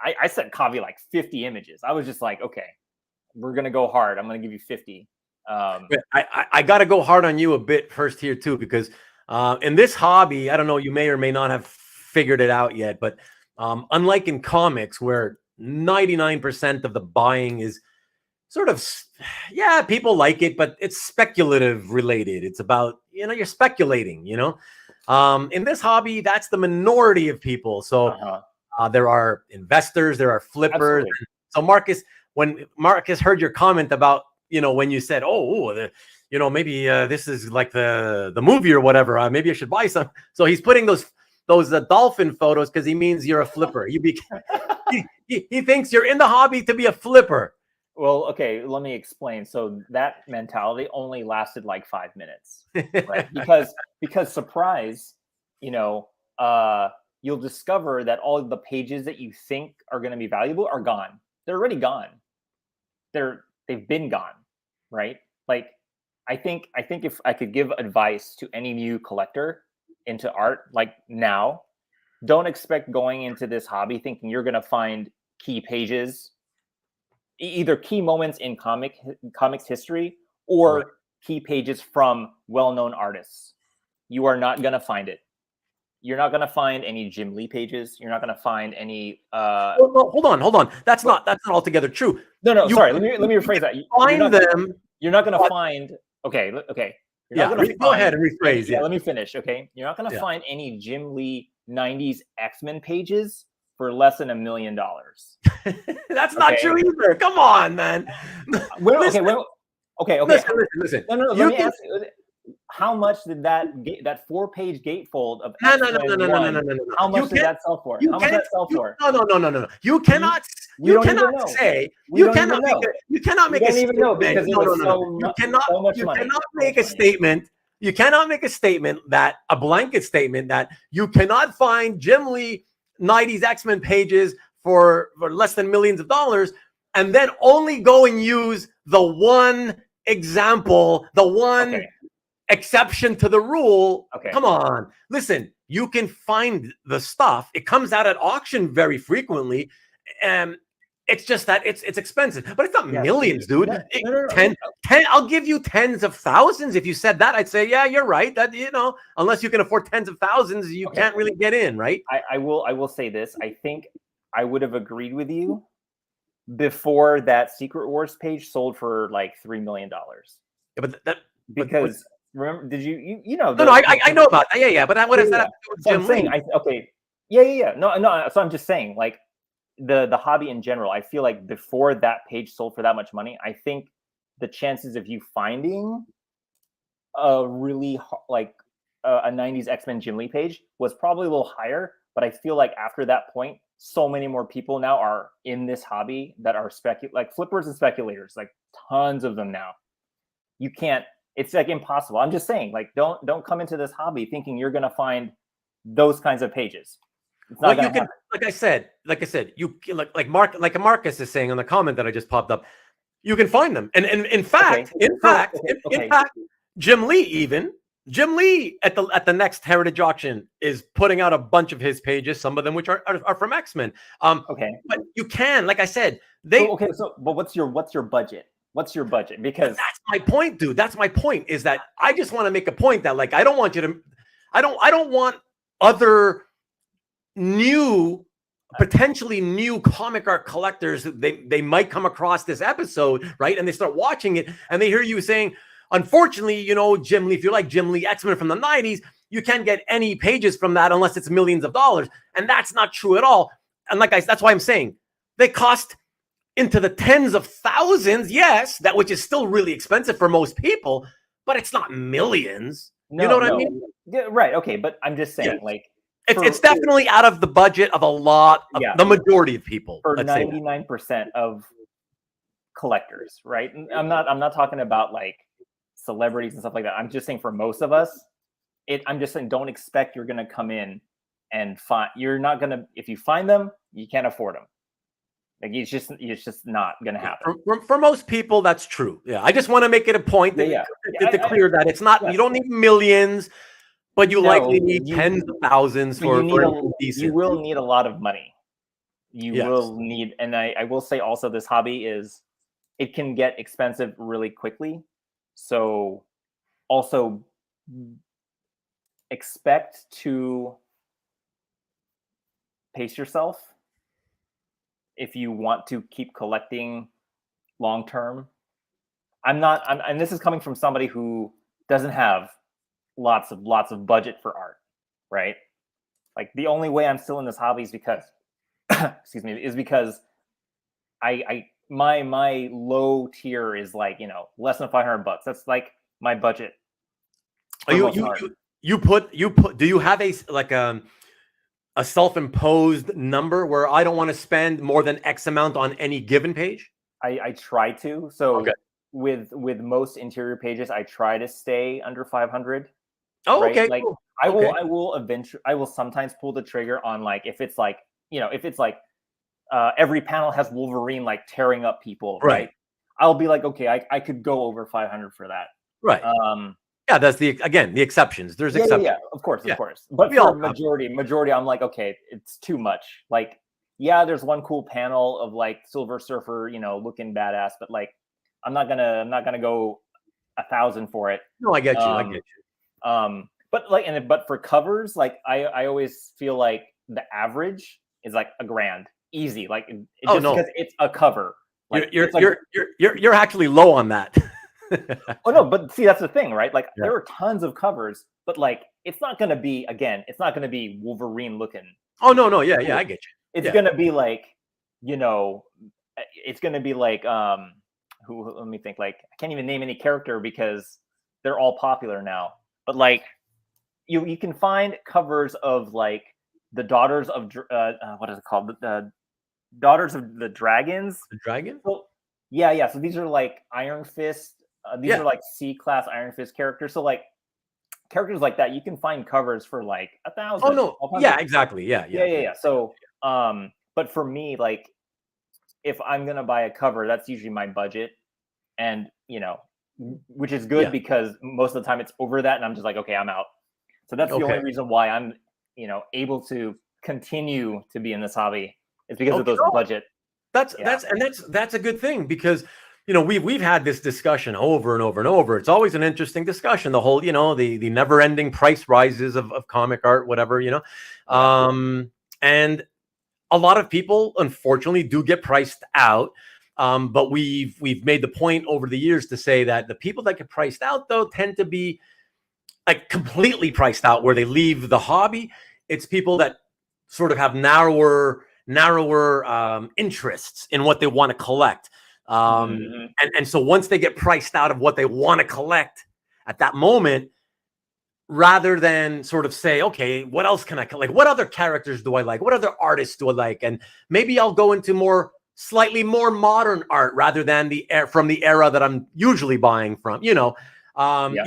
I sent Kavi like 50 images. I was just like, okay, we're gonna go hard. I'm gonna give you 50. I got to go hard on you a bit first here too, because in this hobby, I don't know, you may or may not have figured it out yet, but unlike in comics, where 99% of the buying is sort of, yeah, people like it, but it's speculative related. It's about, you're speculating, in this hobby, that's the minority of people. So there are investors, there are flippers. So Marcus, when Marcus heard your comment about, when you said, maybe this is like the movie or whatever, maybe I should buy some. So he's putting those dolphin photos because he means you're a flipper. He thinks you're in the hobby to be a flipper. Well, okay, let me explain. So that mentality only lasted like 5 minutes, right? because surprise, you'll discover that all of the pages that you think are going to be valuable are gone. They're already gone. They've been gone, right? Like, I think if I could give advice to any new collector into art, like now, don't expect going into this hobby thinking you're going to find key pages, either key moments in comics history or key pages from well-known artists. You are not going to find it. You're not going to find any Jim Lee pages. You're not going to find any. Hold on. That's not altogether true. No. Sorry. Let me rephrase that. You're not going to find. Okay. Go ahead and rephrase. Yeah. Let me finish. Okay. You're not going to find any Jim Lee 90s X-Men pages for less than $1 million. That's not true either. Come on, man. Okay. Listen. No. Let me ask you. How much did that 4-page gatefold of no. How much did that sell for? How much did that sell for? No. You cannot say. You cannot make a statement. You cannot make a statement that a blanket statement that you cannot find Jim Lee 90s X-Men pages for less than millions of dollars, and then only go and use the one example, the one exception to the rule. Come on, listen, you can find the stuff. It comes out at auction very frequently, and it's just that it's expensive, but it's not millions, dude. No. 10, I'll give you tens of thousands. If you said that, I'd say, yeah, you're right. That, unless you can afford tens of thousands, you can't really get in, right? I will say this. I think I would have agreed with you before that Secret Wars page sold for like $3 million. Because remember, did you know? No, I know about that. Yeah. But what does that have to do with Jim Lee? Yeah. No. So I'm just saying, like, the hobby in general, I feel like before that page sold for that much money, I think the chances of you finding a really a 90s X-Men Jim Lee page was probably a little higher. But I feel like after that point, so many more people now are in this hobby that are like flippers and speculators, like tons of them now. You can't. It's like impossible. I'm just saying, like, don't come into this hobby thinking you're gonna find those kinds of pages. It's not gonna happen. Like I said, you like Marcus is saying on the comment that I just popped up, you can find them. And in fact, Jim Lee at the next Heritage auction is putting out a bunch of his pages, some of them which are from X-Men. But you can, like I said, but what's your budget? What's your budget? Because that's my point, dude. That's my point, is that I just want to make a point that, like, I don't want other potentially new comic art collectors. They might come across this episode, right? And they start watching it and they hear you saying, unfortunately, Jim Lee, if you like Jim Lee X-Men from the 90s, you can't get any pages from that unless it's millions of dollars. And that's not true at all. And that's why I'm saying they cost into the tens of thousands. Yes, which is still really expensive for most people, but it's not millions. No, You know what no. I mean? Yeah, right. Okay, but I'm just saying, Yeah. like, It's definitely out of the budget of a lot of the majority of people. for Let's say 99% of collectors, right? And I'm not talking about like celebrities and stuff like that. I'm just saying for most of us, I'm just saying don't expect you're gonna come in and find you're not gonna if you find them, you can't afford them. Like it's just not gonna happen. for most people, that's true. Yeah, I just want to make it a point that to clear that it's not. You don't need millions, but you likely need tens of thousands for decent. You will need a lot of money. You Yes. will need, and I will say also this hobby is it can get expensive really quickly. So also expect to pace yourself if you want to keep collecting long term. And this is coming from somebody who doesn't have lots of budget for art, right? Like the only way I'm still in this hobby is because excuse me, is because my low tier is like, less than $500. That's like my budget. You put do you have a self-imposed number where I don't want to spend more than X amount on any given page? I try to. So with most interior pages, I try to stay under 500. Oh, right? okay. Like cool. I will sometimes pull the trigger on like if it's like every panel has Wolverine like tearing up people, right? I'll be like, okay, I could go over 500 for that. Right. Yeah, that's the exceptions. There's exceptions. Yeah, of course. But for majority, I'm like, okay, it's too much. Like, yeah, there's one cool panel of like Silver Surfer, looking badass, but like, I'm not gonna go 1,000 for it. No, I get you. But for covers, like I always feel like the average is like $1,000, easy. Like because it's a cover. Like you're actually low on that. Oh no, but see that's the thing, right? Like there are tons of covers, but like it's not gonna be Wolverine looking. Oh no, I get you. It's gonna be like, it's gonna be like who let me think, like I can't even name any character because they're all popular now. But like you can find covers of like the Daughters of what is it called? The Daughters of the Dragons. The Dragon? So, yeah. So these are like Iron Fist. These are like C-class Iron Fist characters. So like characters like that, you can find covers for like 1,000. Oh no, yeah, exactly, yeah. So, but for me, like, if I'm gonna buy a cover, that's usually my budget, and which is good because most of the time it's over that, and I'm just like, okay, I'm out. So that's the only reason why I'm, able to continue to be in this hobby is because of those budget. That's a good thing because we've had this discussion over and over and over. It's always an interesting discussion. The whole, the never-ending price rises of comic art, whatever, and a lot of people, unfortunately, do get priced out. But we've made the point over the years to say that the people that get priced out, though, tend to be like completely priced out where they leave the hobby. It's people that sort of have narrower interests in what they want to collect. And so once they get priced out of what they want to collect at that moment, rather than sort of say, okay, what else can I collect? What other characters do I like? What other artists do I like? And maybe I'll go into slightly more modern art rather than from the era that I'm usually buying from, You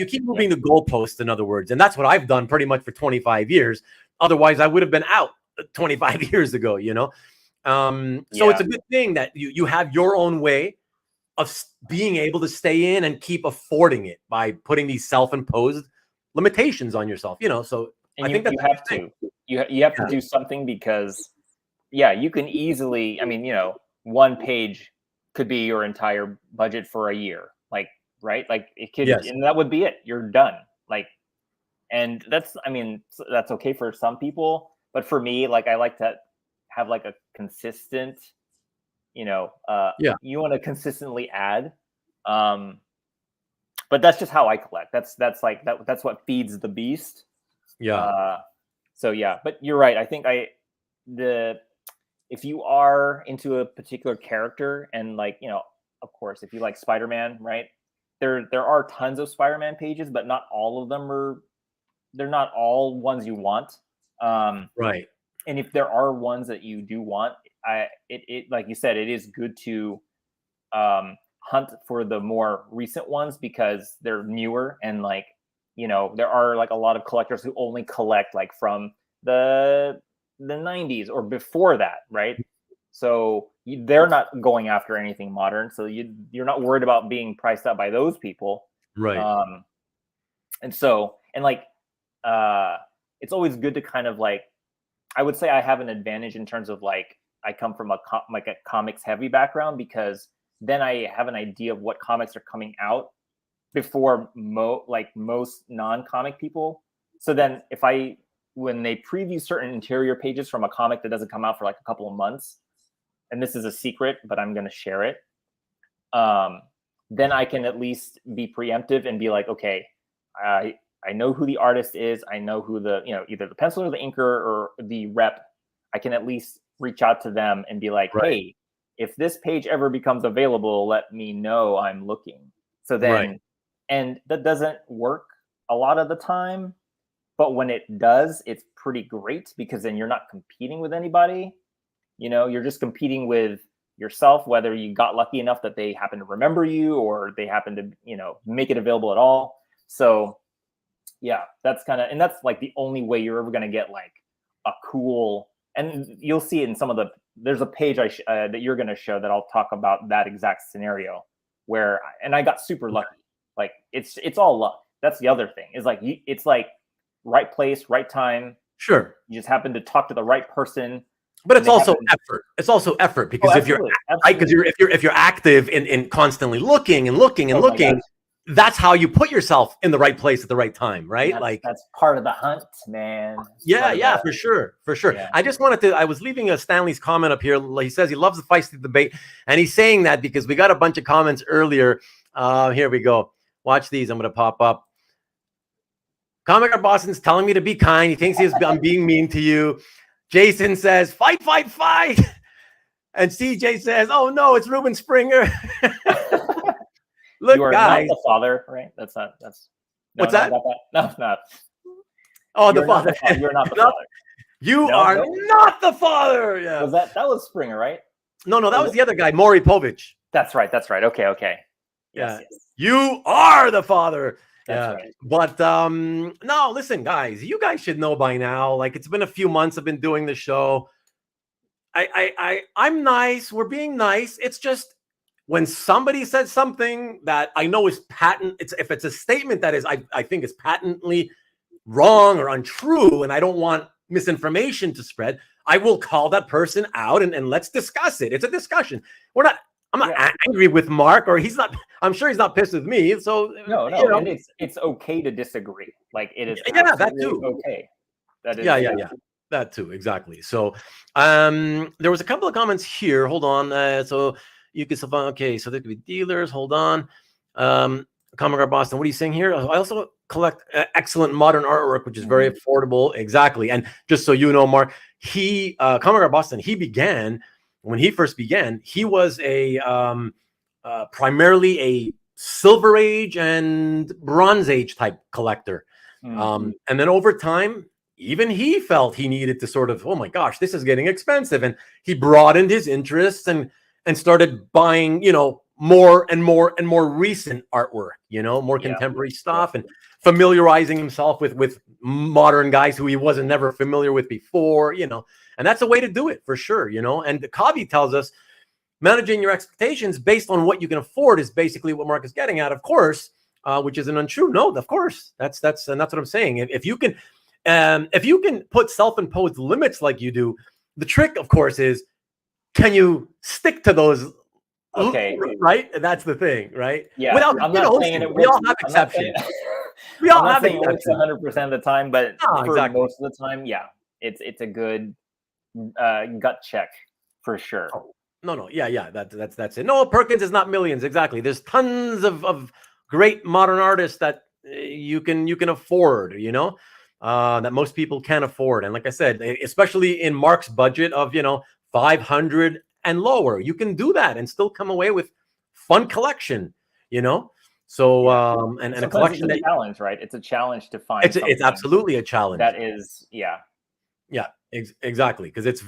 keep moving the goalposts, in other words. And that's what I've done pretty much for 25 years. Otherwise, I would have been out 25 years ago, So it's a good thing that you have your own way of being able to stay in and keep affording it by putting these self-imposed limitations on yourself, So I think that you have to do something because, you can easily. I mean, one page could be your entire budget for a year, like right, like it could, and that would be it. You're done, like, and that's okay for some people, but for me, like I like to have like a consistent, you want to consistently add, but that's just how I collect. That's what feeds the beast. But you're right. I think if you are into a particular character and like, of course, if you like Spider-Man, right? There are tons of Spider-Man pages, but not all of them are they're not all ones you want. Right. And if there are ones that you do want, it like you said, it is good to hunt for the more recent ones because they're newer, and like, you know, there are like a lot of collectors who only collect like from the 90s or before that, right? So they're not going after anything modern, so you're not worried about being priced out by those people, Right. and so, and like it's always good to kind of like, I would say I have an advantage in terms of like, I come from a comics heavy background, because then I have an idea of what comics are coming out before most non-comic people. So then when they preview certain interior pages from a comic that doesn't come out for like a couple of months, and this is a secret, but I'm going to share it, then I can at least be preemptive and be like, okay, I know who the artist is. I know who the, you know, either the penciler or the inker or the rep. I can at least reach out to them and be like, hey, if this page ever becomes available, let me know, I'm looking. So then, and that doesn't work a lot of the time, but when it does, it's pretty great, because then you're not competing with anybody. You know, you're just competing with yourself, whether you got lucky enough that they happen to remember you or they happen to, you know, make it available at all. So yeah, that's kind of, and that's like the only way you're ever going to get like a cool, and you'll see it in some of the, there's a page that you're going to show that I'll talk about that exact scenario where, and I got super lucky. Like it's all luck. That's the other thing, is like, it's like right place, right time. Sure. You just happen to talk to the right person. But it's also effort. It's also effort, because if you're active in constantly looking and looking and looking, that's how you put yourself in the right place at the right time, right? That's part of the hunt, man. Yeah, for sure. Yeah. I just wanted to, I was leaving a Stanley's comment up here. He says he loves the feisty debate, and he's saying that because we got a bunch of comments earlier. Here we go. Watch these. I'm going to pop up. Comic Art Boston's telling me to be kind. He thinks I'm being mean to you. Jason says, fight. And CJ says, oh no, it's Ruben Springer. Look, you are guys. Not the father, right? That's what's that? No, it's not. Oh, the father. You're not the father. You are not the father. Yeah. That was Springer, right? No, that was the other guy, Maury Povich. That's right. Okay. Yes. You are the father. That's right. But no, listen, guys, you guys should know by now. Like, it's been a few months I've been doing the show. I'm nice. We're being nice. It's just when somebody says something that I know is patent, if it's a statement that is I think is patently wrong or untrue, and I don't want misinformation to spread, I will call that person out and let's discuss it. It's a discussion. I'm not angry with Mark, or he's not. I'm sure he's not pissed with me. So no, you know. And it's okay to disagree. Like, it is that too. Okay. That is that too, exactly. So there was a couple of comments here. Hold on. So you can still, okay. So there could be dealers. Hold on. Comic Art Boston. What are you saying here? I also collect excellent modern artwork, which is very affordable. Exactly. And just so you know, Mark, Comic Art Boston, when he first began, he was primarily a Silver Age and Bronze Age type collector. And then over time, even he felt he needed to sort of, oh my gosh, this is getting expensive. And he broadened his interests and started buying, more and more recent artwork, more contemporary stuff, and familiarizing himself with modern guys who he wasn't never familiar with before, and that's a way to do it for sure, and the Kavi tells us managing your expectations based on what you can afford is basically what Mark is getting at, of course, which is an untrue. No, of course, that's what I'm saying. If you can put self-imposed limits like you do, the trick, of course, is can you stick to those? Okay. Right? That's the thing, right? Yeah. Without, I'm not saying it. We all have exceptions. We all have exceptions. 100% of the time, but for most of the time, yeah, it's a good gut check for sure. Oh, no. Yeah. That's it. Noah Perkins is not millions. Exactly. There's tons of great modern artists that you can afford, that most people can't afford. And like I said, especially in Mark's budget of, 500 and lower, you can do that and still come away with fun collection, So and a Sometimes collection it's a that challenge, right? It's a challenge to find it's something absolutely a challenge. that is, yeah. Yeah, exactly, because it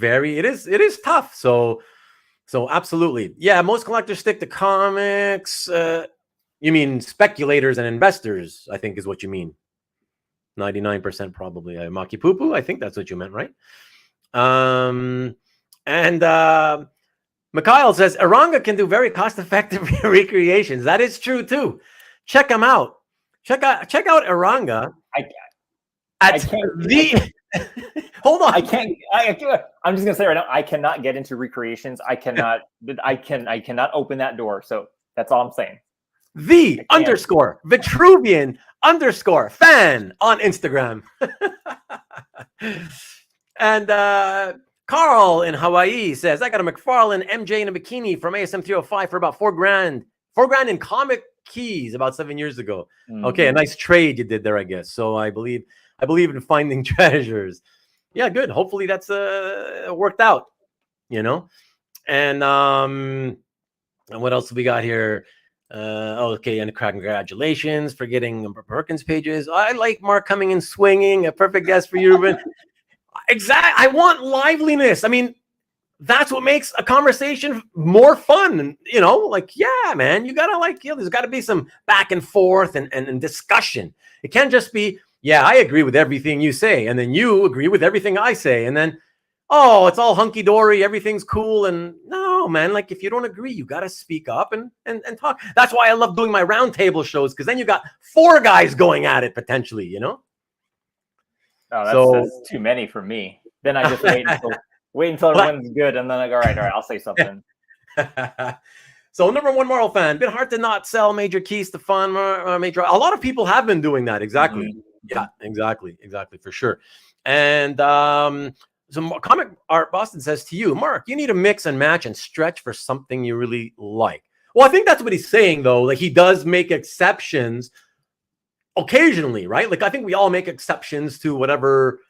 is tough. So absolutely, yeah. Most collectors stick to comics. You mean speculators and investors? I think is what you mean. 99% probably. Maki poo poo. I think that's what you meant, right? And Mikhail says Aranga can do very cost-effective recreations. That is true too. Check them out. Check out Aranga. I can't. Hold on. I can't. I'm just gonna say right now, I cannot get into recreations. I cannot open that door. So that's all I'm saying. _Vitruvian_fan on Instagram. And Carl in Hawaii says, I got a McFarlane MJ in a bikini from ASM 305 for about $4,000. $4,000 in comic keys about 7 years ago. Okay, a nice trade you did there, I guess. So I believe in finding treasures. Yeah, good. Hopefully that's worked out, you know. And what else we got here? Okay, and congratulations for getting Perkins pages. I like Mark coming in swinging. A perfect guest for you, Ruben. Exactly. I want liveliness. I mean, that's what makes a conversation more fun. You know, like, yeah, man, you gotta there's got to be some back and forth and discussion. It can't just be, yeah, I agree with everything you say, and then you agree with everything I say, and then, oh, it's all hunky dory, everything's cool, and no, man, like if you don't agree, you gotta speak up and talk. That's why I love doing my roundtable shows, because then you got 4 guys going at it potentially, you know. Oh, that's too many for me. Then I just wait until everyone's good, and then I go, all right, I'll say something. So number one Marvel fan, bit hard to not sell major keys to fund major. A lot of people have been doing that. Exactly. Yeah, exactly, for sure. And so Comic Art Boston says to you, Mark, you need to mix and match and stretch for something you really like. Well, I think that's what he's saying, though. Like, he does make exceptions occasionally, right? Like, I think we all make exceptions to whatever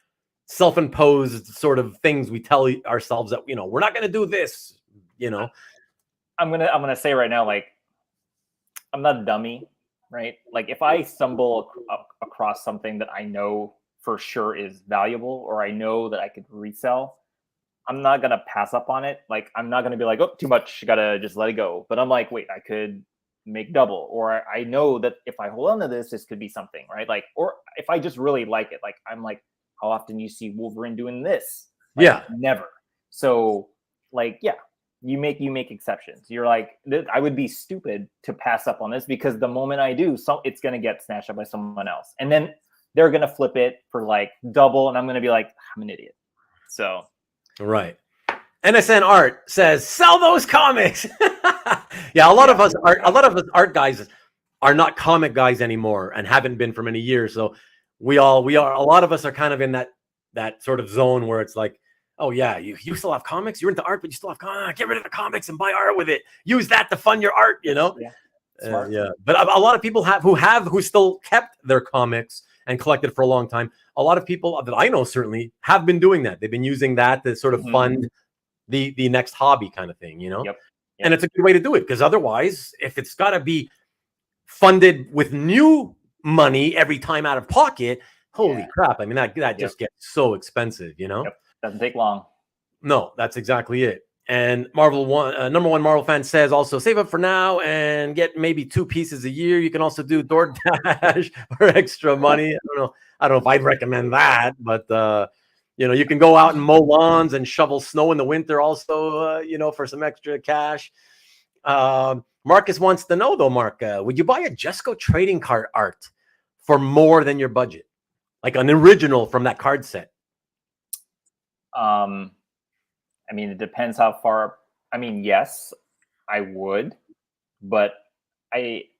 self-imposed sort of things we tell ourselves that, you know, we're not going to do this, you know. I'm gonna say right now, like, I'm not a dummy, right? Like, if I stumble across something that I know for sure is valuable, or I know that I could resell, I'm not gonna pass up on it. Like, I'm not gonna be like, oh, too much, you gotta just let it go. But I'm like, wait, I could make double, or I know that if I hold on to this could be something, right? Like, or if I just really like it, like, I'm like, how often you see Wolverine doing this? Like, yeah, never. So, like, yeah, you make exceptions. You're like, I would be stupid to pass up on this, because the moment I do, it's gonna get snatched up by someone else, and then they're gonna flip it for like double, and I'm gonna be like, I'm an idiot. So, right. NSN Art says, sell those comics. Yeah, a lot of us art guys are not comic guys anymore, and haven't been for many years. So we are, a lot of us are kind of in that sort of zone where it's like, oh yeah, you still have comics, you're into art, but you still have comics. Get rid of the comics and buy art with it. Use that to fund your art, you know? Yeah. Yeah. But a lot of people who still kept their comics and collected for a long time. A lot of people that I know certainly have been doing that. They've been using that to sort of fund the next hobby kind of thing, you know? Yep. And it's a good way to do it, because otherwise, if it's got to be funded with new money every time out of pocket, holy crap. I mean, that just gets so expensive, you know? Yep. Doesn't take long. No, that's exactly it. And number one Marvel fan says also, save up for now and get maybe 2 pieces a year. You can also do DoorDash for extra money. I don't know if I'd recommend that, but you know, you can go out and mow lawns and shovel snow in the winter also, you know, for some extra cash. Marcus wants to know though, Mark, would you buy a Jesco trading card art for more than your budget? Like an original from that card set? I mean, it depends how far. I mean, yes, I would, but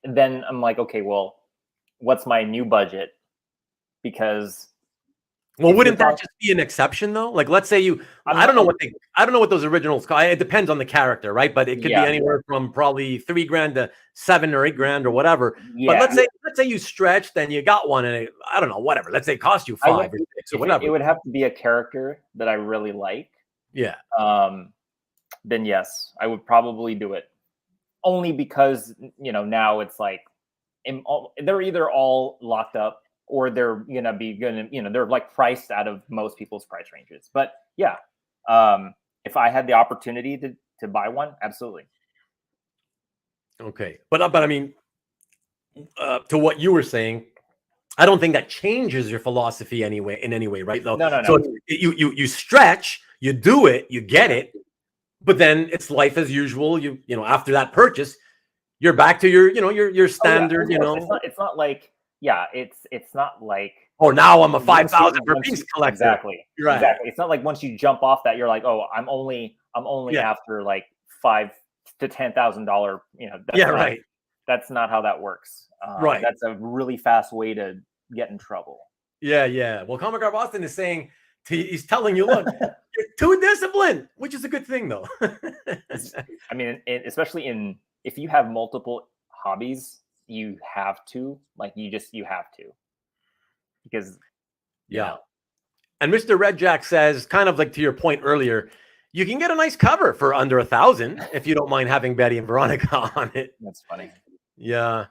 then I'm like, okay, well, what's my new budget? Because, well, wouldn't that just be an exception though? Like, let's say I don't know what those originals cost. It depends on the character, right? But it could be anywhere from probably $3,000 to $7,000 or $8,000 or whatever. Yeah. But let's say you stretched and you got one, and I don't know, whatever. Let's say it cost you 5 or 6 or whatever. It would have to be a character that I really like. Yeah. Then yes, I would probably do it. Only because, you know, now it's like they're either all locked up or they're they're like priced out of most people's price ranges. But yeah, if I had the opportunity to buy one, absolutely. Okay, but I mean, to what you were saying, I don't think that changes your philosophy anyway in any way, right? Though, no. So you stretch, you do it, you get it, but then it's life as usual. You know, after that purchase, you're back to your standard. It's not like it's not like. Oh, now I'm a 5,000 per piece collector. Exactly. Right. Exactly. It's not like once you jump off that, you're like, oh, I'm only after like $5,000 to $10,000. Right. That's not how that works. Right. That's a really fast way to get in trouble. Yeah. Well, Comic Guard Boston is saying, he's telling you, look, you're too disciplined, which is a good thing, though. I mean, especially if you have multiple hobbies, you have to you have to. Because and Mr. Red Jack says, kind of like to your point earlier, you can get a nice cover for under 1,000 if you don't mind having Betty and Veronica on it. That's funny. Yeah,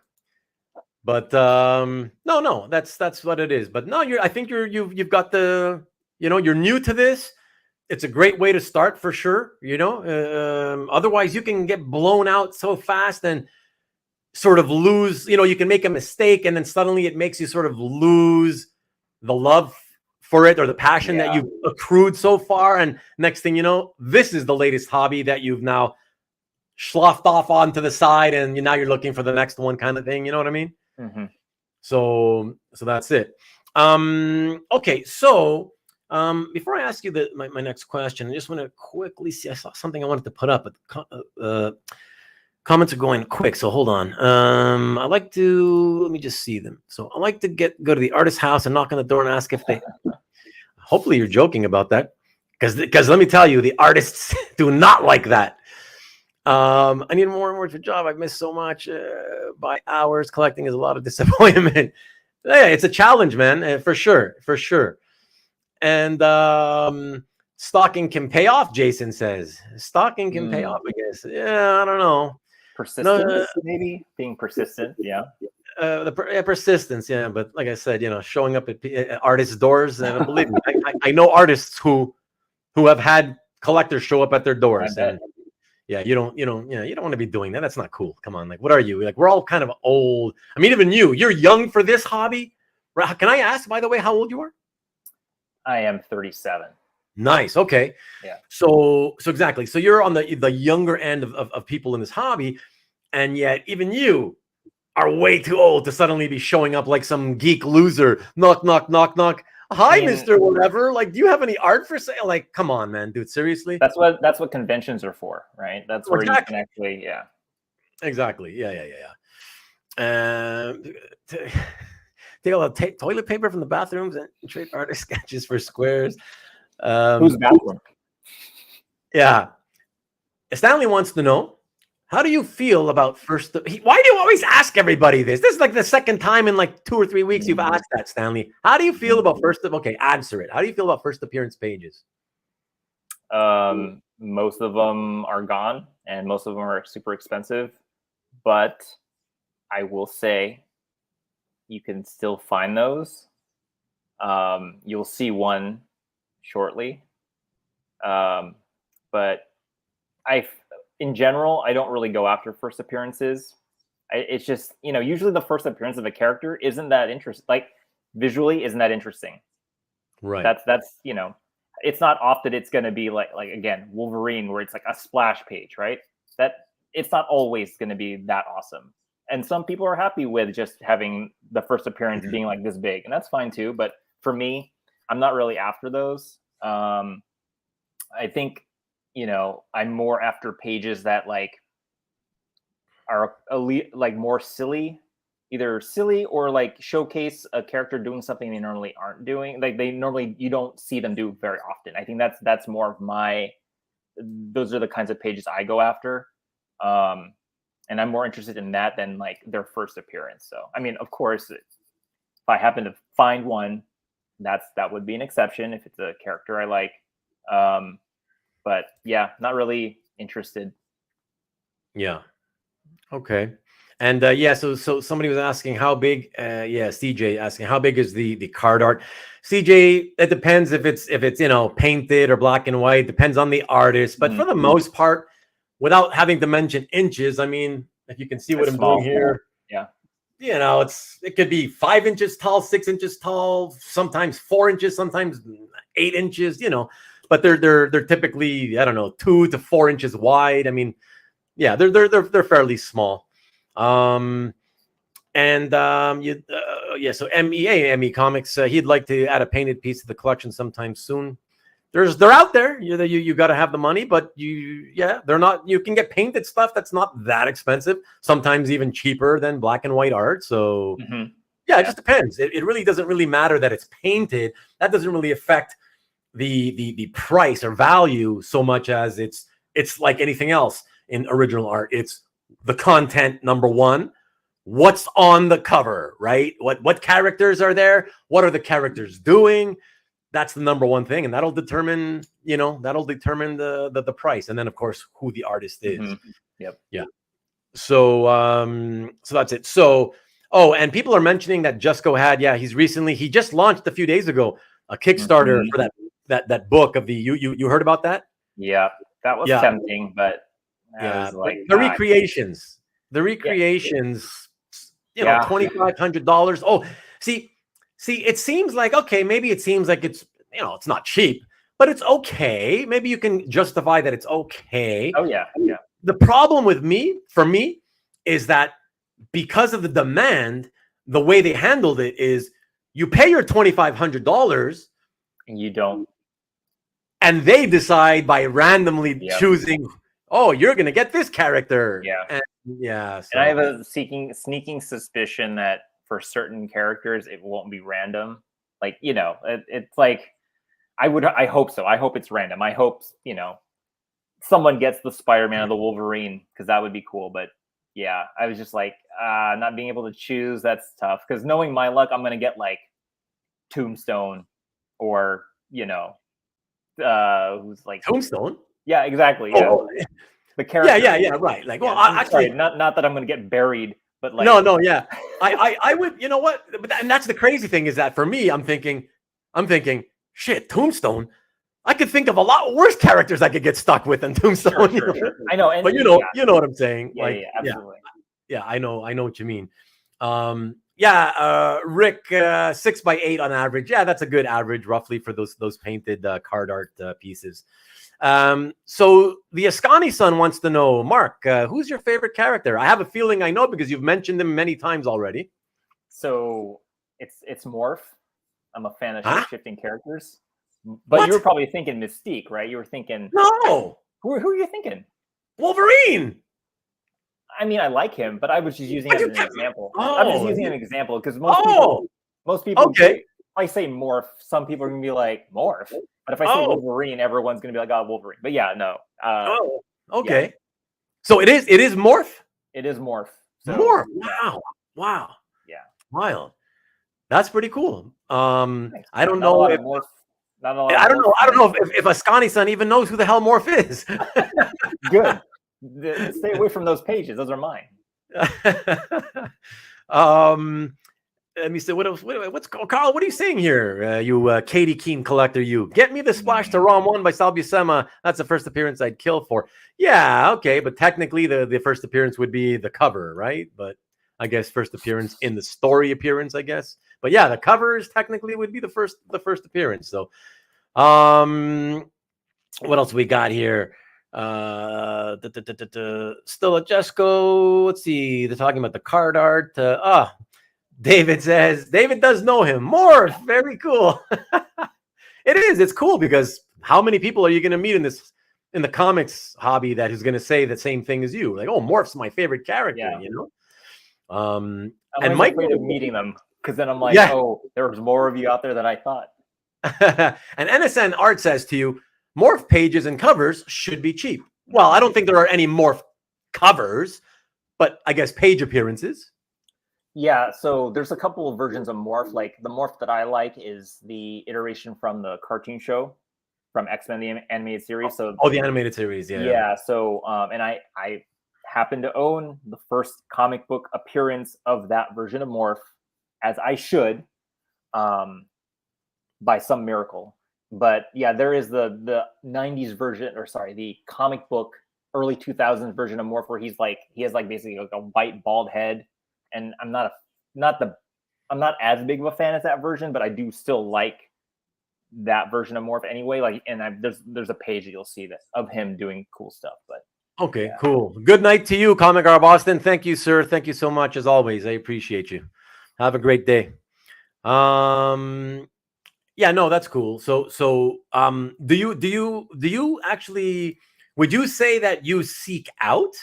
but no, that's what it is. But no, I think you've got the, you're new to this. It's a great way to start for sure. Otherwise you can get blown out so fast and sort of lose, you can make a mistake and then suddenly it makes you sort of lose the love for it or the passion that you've accrued so far. And next thing you know, this is the latest hobby that you've now sloughed off onto the side and now you're looking for the next one kind of thing. You know what I mean? Mm-hmm. So that's it. Okay. So before I ask you my next question, I just want to quickly see, I saw something I wanted to put up, but comments are going quick, so hold on. Let me just see them. So I like to go to the artist's house and knock on the door and ask if they, hopefully you're joking about that, because let me tell you, the artists do not like that. I need more and more for job. I've missed so much by hours. Collecting is a lot of disappointment. Yeah, it's a challenge, man, for sure. And stalking can pay off, Jason says. Stalking can pay off, I guess. Yeah, I don't know. Persistence, maybe being persistent. Yeah. Persistence. Yeah. But like I said, showing up at artists' doors, and believe me, I know artists who have had collectors show up at their doors. And yeah, you don't want to be doing that. That's not cool. Come on. Like, what are you? Like, we're all kind of old. I mean, even you're young for this hobby. Can I ask, by the way, how old you are? I am 37. Nice. Okay. Yeah. So exactly. So you're on the younger end of people in this hobby, and yet even you are way too old to suddenly be showing up like some geek loser. Knock, knock, knock, knock. Hi, Mr. Whatever. Like, do you have any art for sale? Like, come on, man, dude. Seriously. That's what conventions are for, right? That's where you can actually, Exactly. Yeah. Take all the toilet paper from the bathrooms and trade artist sketches for squares. Who's bathroom? Yeah. Stanley wants to know, how do you feel about why do you always ask everybody this? This is like the second time in like 2 or 3 weeks you've asked that, Stanley. How do you feel about answer it. How do you feel about first appearance pages? Most of them are gone and most of them are super expensive, but I will say you can still find those. You'll see one shortly. But in general, I don't really go after first appearances. It's just, usually the first appearance of a character isn't that interesting. Like, visually isn't that interesting. Right. That's it's not often it's going to be like again, Wolverine, where it's like a splash page, right? That it's not always going to be that awesome. And some people are happy with just having the first appearance being like this big, and that's fine too. But for me, I'm not really after those. I think, I'm more after pages that like are like more silly, either silly or like showcase a character doing something they normally aren't doing. Like you don't see them do very often. I think that's more of those are the kinds of pages I go after. And I'm more interested in that than like their first appearance. So, I mean, of course, if I happen to find one, that would be an exception if it's a character I like. But yeah, not really interested. Yeah. Okay. And yeah, so somebody was asking how big. Yeah, CJ asking how big is the card art. CJ, it depends if it's painted or black and white. Depends on the artist, but for the most part, without having to mention inches, I mean, if you can see what I'm doing here, yeah, it could be 5 inches tall, 6 inches tall, sometimes 4 inches, sometimes 8 inches. But they're typically, I don't know, 2 to 4 inches wide. I mean, yeah, they're fairly small. So ME Comics, he'd like to add a painted piece to the collection sometime soon. They're out there. You got to have the money, but they're not. You can get painted stuff that's not that expensive. Sometimes even cheaper than black and white art. So it just depends. It really doesn't really matter that it's painted. That doesn't really affect the price or value so much as it's like anything else in original art. It's the content, number one. What's on the cover, right? What characters are there? What are the characters doing? That's the number one thing, and that'll determine the price, and then of course who the artist is. Yep. Yeah. So that's it. So and people are mentioning that Jusco had he just launched a few days ago a Kickstarter for that book of the you heard about that? Yeah, that was tempting, but like the recreations. $2,500. Oh, see, it seems like maybe it seems like it's it's not cheap, but it's okay. Maybe you can justify that it's okay. Oh yeah. The problem for me, is that because of the demand, the way they handled it is you pay your $2,500 and you don't, and they decide by randomly choosing, oh, you're gonna get this character. Yeah. So. And I have a sneaking suspicion that for certain characters it won't be random. Like, it's like I hope so. I hope it's random. I hope someone gets the Spider-Man or the Wolverine, because that would be cool. But yeah, I was just like, not being able to choose, that's tough. Because knowing my luck, I'm gonna get like Tombstone or who's like Tombstone. Yeah, exactly. Yeah. Oh. The character. Yeah, right. Like, well, actually, not that I'm going to get buried, but like, no, yeah. I would, what? And that's the crazy thing, is that for me, I'm thinking, shit, Tombstone. I could think of a lot worse characters I could get stuck with than Tombstone. Sure. I know, but you know what I'm saying. Yeah, absolutely. Yeah, I know what you mean. Rick, 6x8 on average. Yeah, that's a good average, roughly, for those painted card art pieces. So the Ascani son wants to know, Mark, who's your favorite character? I have a feeling I know, because you've mentioned him many times already. So it's Morph. I'm a fan of shifting characters. But What? you were probably thinking Mystique, right? You were thinking No. Who are you thinking? Wolverine. I mean, I like him, but I was just using it as an example. Oh. I'm just using an example because most people, okay. If I say Morph, some people are gonna be like Morph. But if I say Wolverine, everyone's gonna be like, oh, Wolverine. But yeah, no. Okay. Yeah. So it is Morph? It is Morph. So, Morph. Yeah. Wow. Yeah. Wild. That's pretty cool. I don't know if Morph. I don't know if Ascani-san even knows who the hell Morph is. Good. Stay away from those pages. Those are mine. Let me see what else. What's Carl? What are you saying here? You Katie Keene collector. You get me the Splash to ROM 1 by Sal Buscema. That's the first appearance I'd kill for. Yeah, okay, but technically the first appearance would be the cover, right? But I guess first appearance in the story appearance, I guess. But yeah, the covers technically would be the first appearance. So, what else we got here? Still at Jesco. Let's see. They're talking about the card art. David says David does know him. Morph, very cool. It is. It's cool because how many people are you going to meet in the comics hobby that is going to say the same thing as you? Like, oh, Morph's my favorite character. I'm and Mike afraid of meeting them, because then I'm like, oh, there's more of you out there than I thought. And NSN Art says to you, Morph pages and covers should be cheap. Well, I don't think there are any Morph covers, but I guess page appearances. Yeah, so there's a couple of versions of Morph. Like the Morph that I like is the iteration from the cartoon show, from X-Men the animated series. So the animated series, yeah. Yeah. So and I happen to own the first comic book appearance of that version of Morph, as I should, by some miracle. But yeah, there is the 90s version, or sorry, the comic book early 2000s version of Morph, where he has like basically like a white bald head, and I'm not as big of a fan as that version, but I do still like that version of Morph anyway. Like, and there's a page that you'll see that of him doing cool stuff. But Okay, yeah. cool. Good night to you, Comic Garb Boston. Thank you, sir. Thank you so much as always. I appreciate you. Have a great day. Yeah, no, that's cool. So do you actually, would you say that you seek out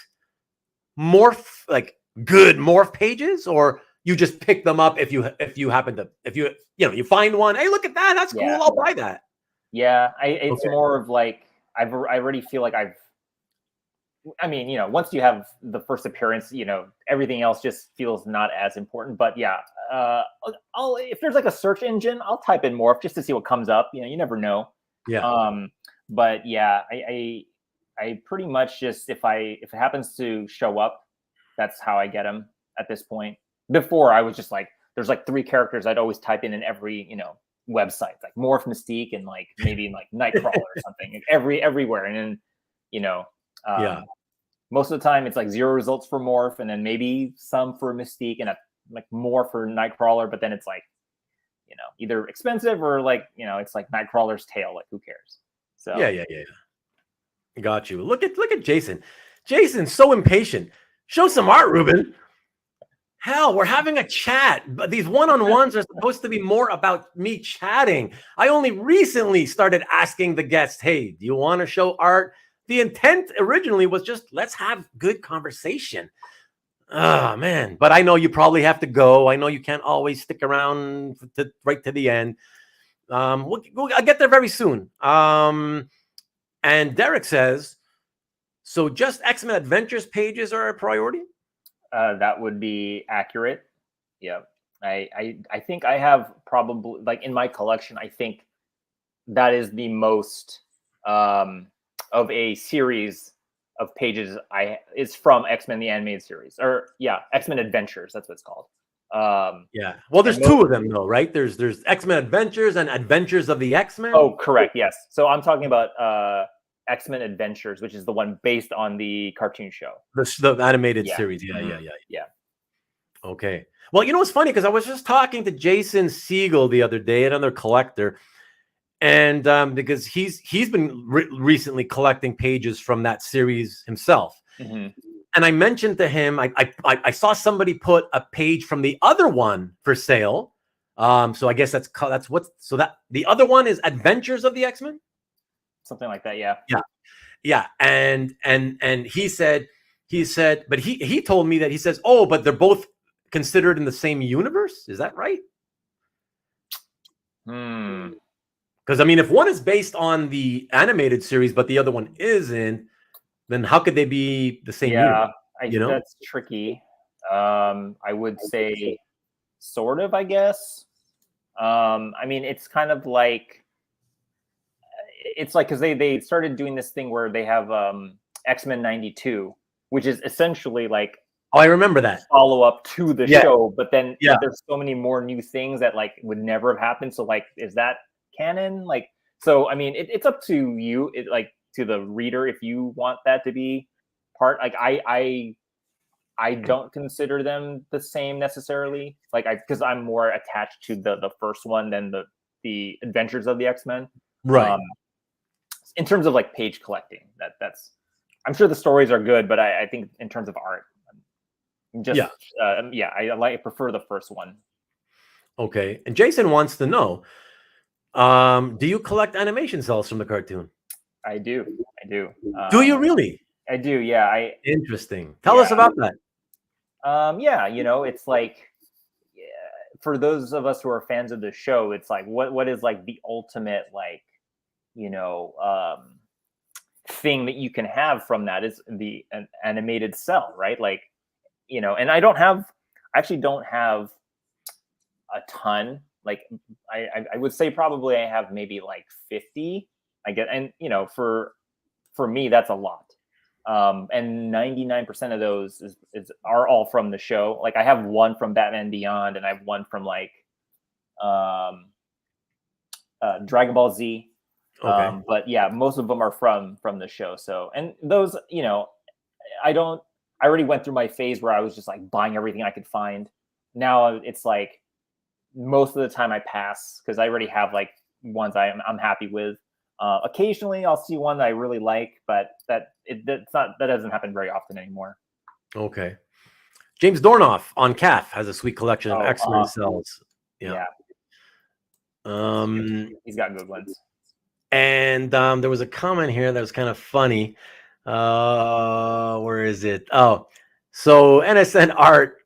morph, like good morph pages, or you just pick them up if you happen to, if you you find one, hey, look at that, that's cool, I'll buy that. Yeah, it's more of like I already feel like I mean, once you have the first appearance, everything else just feels not as important. But yeah, if there's like a search engine, I'll type in Morph just to see what comes up. You never know. Yeah. But yeah, I pretty much just if it happens to show up, that's how I get them at this point. Before I was just like, there's like 3 characters I'd always type in every website, like Morph, Mystique, and like maybe like Nightcrawler or something, everywhere, and then yeah. Most of the time, it's like 0 results for Morph, and then maybe some for Mystique, and like more for Nightcrawler. But then it's like, either expensive or like it's like Nightcrawler's tail. Like, who cares? So yeah. Got you. Look at Jason. Jason's so impatient. Show some art, Ruben. Hell, we're having a chat, but these one-on-ones are supposed to be more about me chatting. I only recently started asking the guests, hey, do you want to show art? The intent originally was just, let's have good conversation. Oh, man. But I know you probably have to go. I know you can't always stick around right to the end. I'll get there very soon. And Derek says, so just X-Men Adventures pages are a priority? That would be accurate. Yeah. I think I have probably, like, in my collection, I think that is the most of a series of pages is from X-Men the Animated Series, or X-Men Adventures, that's what it's called. Yeah, well, there's 2 of them though, right? There's X-Men Adventures and Adventures of the X-Men. Oh, correct, yes. So I'm talking about X-Men Adventures, which is the one based on the cartoon show, the animated series. Yeah. Okay, well, what's funny, because I was just talking to Jason Siegel the other day, another collector. And because he's been recently collecting pages from that series himself. Mm-hmm. And I mentioned to him, I saw somebody put a page from the other one for sale. So I guess that's what. So that the other one is Adventures of the X-Men, something like that. Yeah. And he said, but he told me that he says, oh, but they're both considered in the same universe. Is that right? Because I mean, if one is based on the animated series, but the other one isn't, then how could they be the same universe? That's tricky. I would say sort of, I guess. I mean, it's kind of like, it's like, because they started doing this thing where they have X-Men 92, which is essentially like, oh, I remember that follow up to the show, but then there's so many more new things that like would never have happened. So like, is that canon? Like, so I mean, it's up to you, to the reader, if you want that to be part. Like, I don't consider them the same necessarily, like, because I'm more attached to the first one than the Adventures of the X-Men, right? In terms of like page collecting, that's I'm sure the stories are good, but I think in terms of art, I prefer the first one. Okay, and Jason wants to know, do you collect animation cells from the cartoon? I do. Do you really? I do, yeah. Interesting. Tell us about that. It's like, for those of us who are fans of the show, it's like, what is like the ultimate, like, thing that you can have from that is an animated cell, right? Like, and I actually don't have a ton. Like, I would say probably I have maybe like 50. I get, and for me, that's a lot. And 99% of those are all from the show. Like I have one from Batman Beyond, and I have one from like Dragon Ball Z. Okay. But yeah, most of them are from the show. So, and those, I already went through my phase where I was just like buying everything I could find. Now it's like most of the time I pass because I already have like ones I'm happy with. Occasionally I'll see one that I really like, but that doesn't happen very often anymore. Okay. James Dornoff on CAF has a sweet collection of X-Men cells. Yeah. He's got good ones. And there was a comment here that was kind of funny. Where is it? Oh, so NSN Art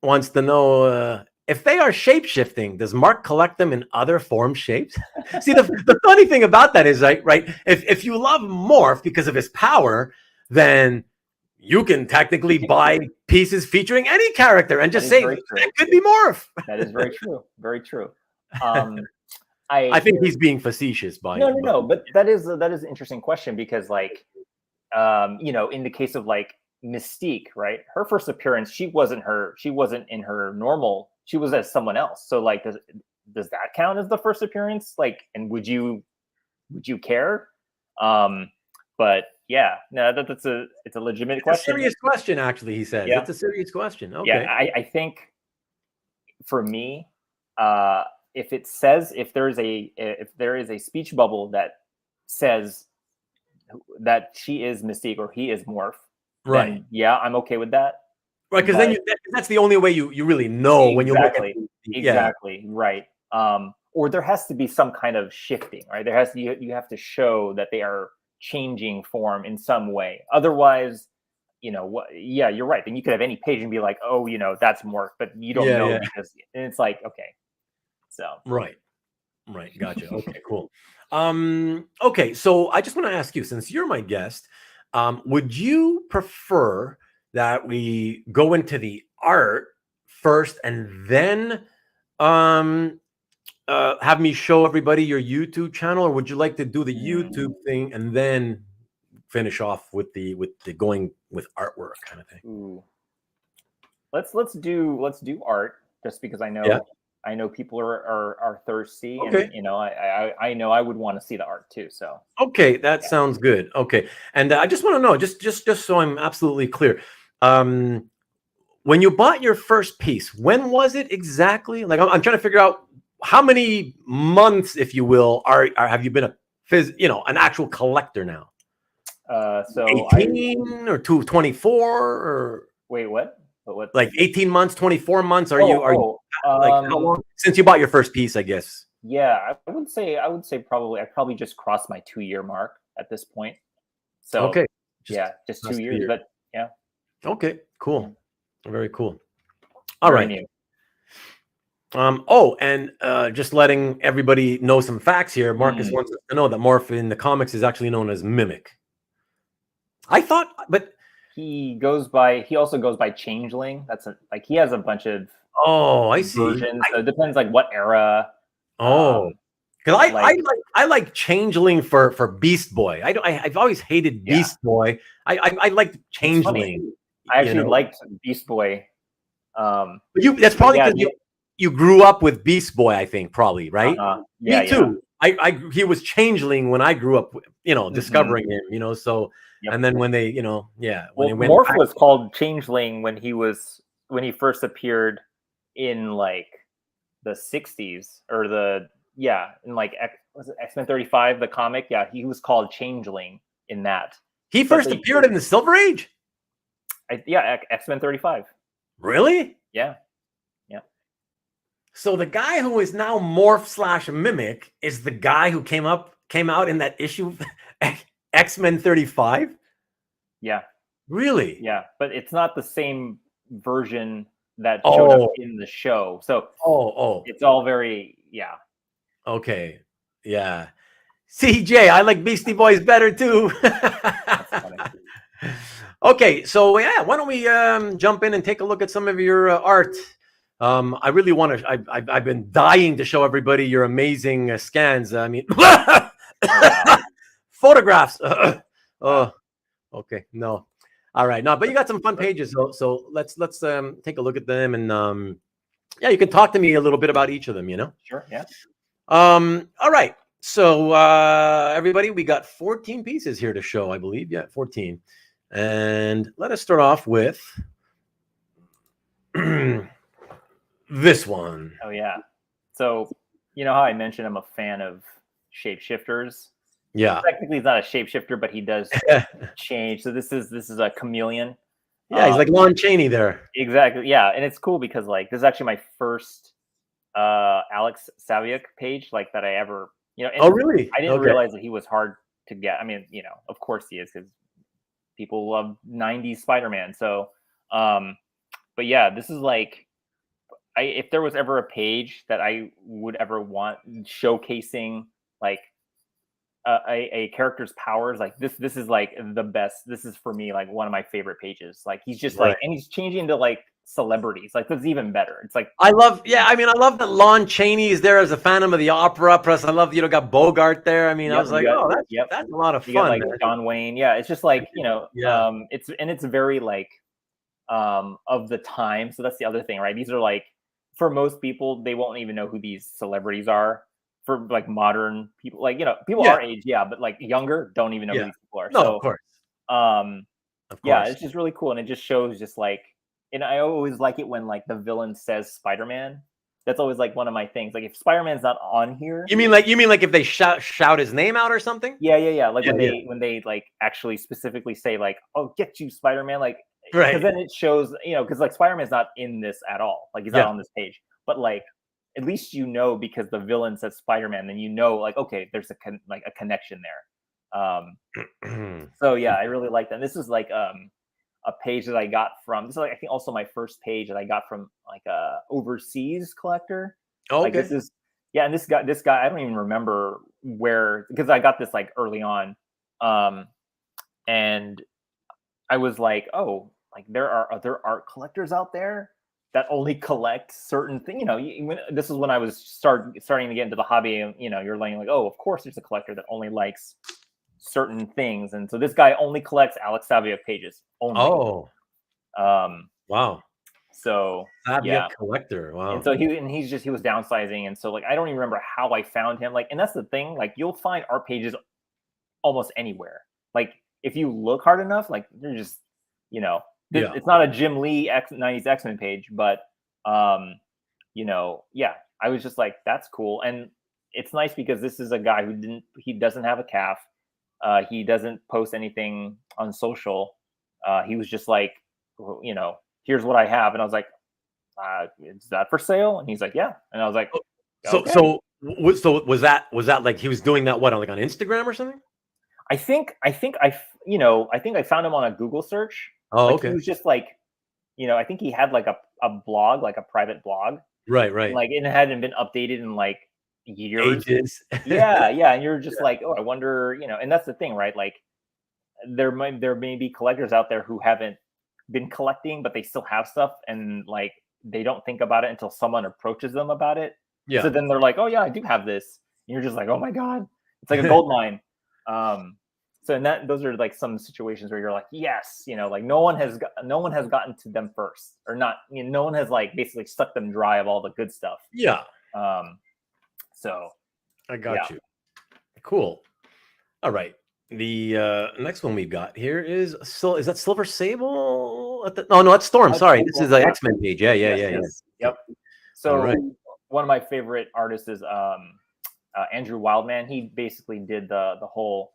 wants to know if they are shape-shifting, does Mark collect them in other form shapes? See, the funny thing about that is, right? If you love Morph because of his power, then you can technically buy pieces featuring any character and just say that could be Morph. That is very true. Very true. I think he's being facetious by no, but that is an interesting question because like in the case of like Mystique, right? Her first appearance, she wasn't in her normal, she was as someone else. So like does that count as the first appearance? Like, and would you care? But yeah, no, it's a legitimate question. A serious question, actually, he says. Yeah. It's a serious question. Okay. Yeah, I think for me, if there is a speech bubble that says that she is Mystique or he is Morph, right? Then, yeah, I'm okay with that. Right, because then that's the only way you really know when you look at exactly right. Or there has to be some kind of shifting, right? You have to show that they are changing form in some way. Otherwise, yeah, you're right. Then you could have any page and be like, oh, that's Morph, but you don't know because and it's like, okay. So right, gotcha. Okay, cool. Okay, so I just want to ask you, since you're my guest, would you prefer that we go into the art first and then have me show everybody your YouTube channel, or would you like to do the YouTube thing and then finish off with the going with artwork kind of thing? Ooh. Let's do art, just because I know people are thirsty, okay. And I know I would want to see the art too. So okay, that sounds good. Okay, and I just want to know, just so I'm absolutely clear, when you bought your first piece, when was it exactly? Like I'm trying to figure out how many months, if you will, have you been an actual collector now? So 18 or 24 or wait, what? What? Like 18 months, 24 months? Are you like how long since you bought your first piece, I guess? Yeah, I would say I probably just crossed my 2-year mark at this point. So okay, just 2 years, but yeah. Okay, cool, very cool. All right. New. And just letting everybody know some facts here. Marcus wants us to know that Morph in the comics is actually known as Mimic. I thought, but he also goes by Changeling. He has a bunch of I see versions. So it depends like what era. Because I like Changeling for Beast Boy. I've always hated Beast Boy. I liked Changeling. I actually liked Beast Boy. But that's probably because you grew up with Beast Boy, I think, probably, right? Me too. Yeah. He was Changeling when I grew up, discovering him, so and then when they, Morph was called Changeling when he first appeared in like the 60s or in like was it X-Men 35, the comic? Yeah, he was called Changeling in that. He first appeared in the Silver Age? X-Men 35. Really? Yeah. So the guy who is now Morph/Mimic is the guy who came out in that issue X-Men 35? Yeah. Really? Yeah, but it's not the same version that showed up in the show. So it's all very okay. Yeah. CJ, I like Beastie Boys better too. Okay, so why don't we jump in and take a look at some of your art? I really want to. I've been dying to show everybody your amazing scans. I mean, photographs. Okay, Okay. No. All right. No, but you got some fun pages. So let's take a look at them, and yeah, you can talk to me a little bit about each of them. Sure. Yeah. All right. So everybody, we got 14 pieces here to show, I believe. Yeah, 14. And let us start off with this one. Oh yeah. So you know how I mentioned I'm a fan of shapeshifters. Yeah. Technically, he's not a shapeshifter, but he does change. So this is a chameleon. Yeah, he's like Lon Chaney there. Exactly. Yeah, and it's cool because like this is actually my first Alex Saviuk page like that I ever Oh really? I didn't realize that he was hard to get. I mean, of course he is because people love 90s Spider-Man. So but yeah, this is like if there was ever a page that I would ever want showcasing like a character's powers, like this is like the best. This is for me like one of my favorite pages. Like he's just like, and he's changing into like celebrities. Like that's even better. It's like I love that Lon Chaney is there as a Phantom of the Opera. Plus, I love got Bogart there. I mean, I was like, that's a lot of fun. You got, like man. John Wayne. Yeah, it's just like Yeah. It's very like of the time. So that's the other thing, right? These are like for most people, they won't even know who these celebrities are. For like modern people, like people our age, but like younger don't even know who these people are. No, so, of course. Yeah, it's just really cool, and it just shows just like, and I always like it when like the villain says Spider-Man. That's always like one of my things. Like if Spider-Man's not on here, you mean like if they shout his name out or something? Yeah. Like when they like actually specifically say like, "Oh, get you, Spider-Man!" Like, because then it shows, because like Spider-Man's not in this at all. Like he's not on this page, but like. At least because the villain says Spider-Man, then like, okay, there's a connection there. So yeah, I really like that. This is like a page that I got from. This is like I think also my first page that I got from like a overseas collector. Okay. Like this is and this guy I don't even remember where, because I got this like early on, and I was like, oh, like there are other art collectors out there that only collect certain things. This is when I was starting to get into the hobby, and you're like, oh, of course there's a collector that only likes certain things, and so this guy only collects Alex Saviuk pages only. Oh, wow. So Saviuk collector. Wow. And so he was downsizing, and so like I don't even remember how I found him. Like, and that's the thing. Like you'll find art pages almost anywhere. Like if you look hard enough, like they're just it's not a Jim Lee 90s X-Men page, but I was just like, that's cool. And it's nice because this is a guy he doesn't have a calf. He doesn't post anything on social. He was just like, here's what I have. And I was like, is that for sale? And he's like, yeah. And I was like, okay. So was that like he was doing that on Instagram or something? I think I found him on a Google search. Oh, like, okay. He was just like, I think he had like a blog, like a private blog. Right. Like it hadn't been updated in like years. Ages. Yeah. And you're just like, oh, I wonder, and that's the thing, right? Like there may be collectors out there who haven't been collecting, but they still have stuff, and like they don't think about it until someone approaches them about it. Yeah. So then they're like, oh yeah, I do have this. And you're just like, oh my God, it's like a gold mine. So those are like some situations where you're like, yes, like no one has gotten to them first, or not, no one has like basically sucked them dry of all the good stuff. Yeah. So I got you. Cool. All right. The next one we've got here is that Silver Sable? No, that's Storm. Sorry, this is an X-Men page. Yeah. Yep. So one of my favorite artists is Andrew Wildman. He basically did the whole.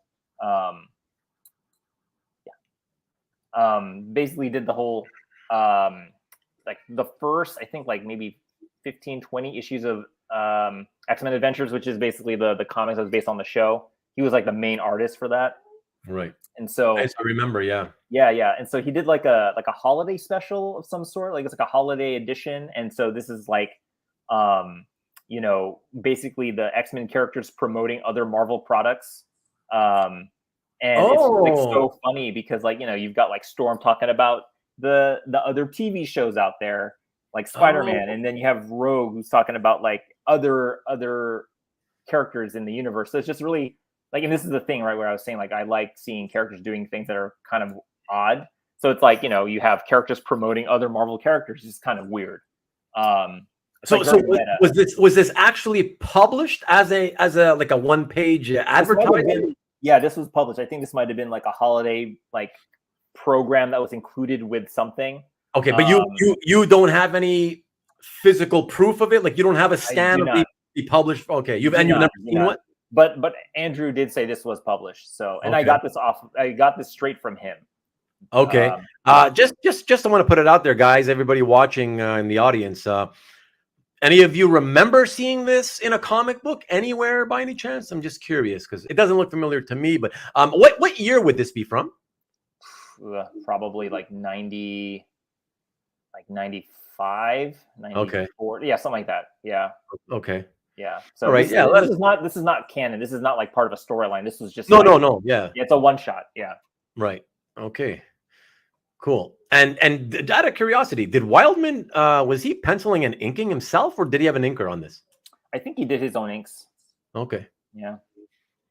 Basically did the whole like the first, I think like maybe 15-20 issues of X-Men Adventures, which is basically the comics that was based on the show. He was like the main artist for that. Right. And so I remember, yeah. And so he did like a holiday special of some sort, like it's like a holiday edition. And so this is like basically the X-Men characters promoting other Marvel products. And it's like so funny because like, you've got like Storm talking about the other TV shows out there, like Spider-Man, and then you have Rogue who's talking about like other characters in the universe. So it's just really like, and this is the thing, right, where I was saying, like, I like seeing characters doing things that are kind of odd. So it's like, you have characters promoting other Marvel characters. It's kind of weird. It's So, like so very meta. was this actually published as a like a one-page advertisement? Yeah, this was published. I think this might have been like a holiday like program that was included with something. Okay, but you don't have any physical proof of it? Like you don't have a scan of the published? Okay, you've never seen one? But Andrew did say this was published. So, and I got this straight from him. Okay. Just I want to put it out there, guys, everybody watching in the audience. Any of you remember seeing this in a comic book anywhere by any chance? I'm just curious because it doesn't look familiar to me. But what year would this be from? Probably like 90, like 95, 94. Yeah, something like that. Yeah. Okay. Yeah. So all right. this is not canon. This is not like part of a storyline. This was just no. Yeah. It's a one shot. Yeah. Right. Okay. Cool. And out of curiosity, did Wildman was he penciling and inking himself, or did he have an inker on this? I think he did his own inks. Okay. Yeah.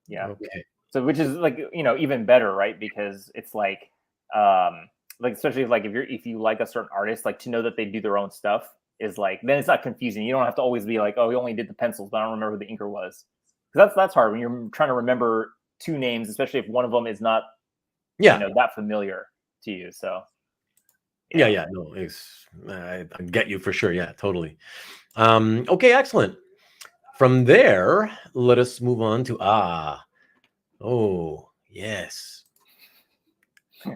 Yeah. Okay. So which is like even better, right? Because it's like especially like if you like a certain artist, like to know that they do their own stuff is like then it's not confusing. You don't have to always be like, oh, he only did the pencils, but I don't remember who the inker was. Because that's hard when you're trying to remember two names, especially if one of them is not that familiar to you. So yeah, no, I get you for sure. Yeah, totally. Okay, excellent. From there, let us move on to oh yes,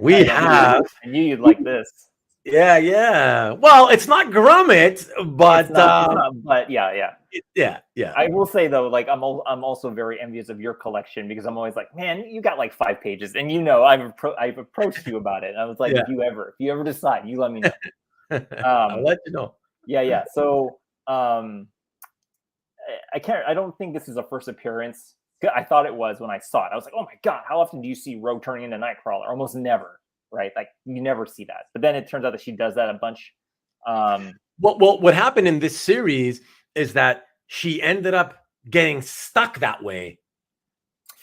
we have. I knew you'd like this. Yeah. Well, it's not Gromit, but it's not, but yeah. Yeah. I will say though, like I'm also very envious of your collection because I'm always like, man, you got like 5 pages, and I've approached you about it. And I was like, if you ever decide, you let me know. I'll let you know. Yeah. So I don't think this is a first appearance. I thought it was when I saw it. I was like, oh my god, how often do you see Rogue turning into Nightcrawler? Almost never. Right, like you never see that, but then it turns out that she does that a bunch. What happened in this series is that she ended up getting stuck that way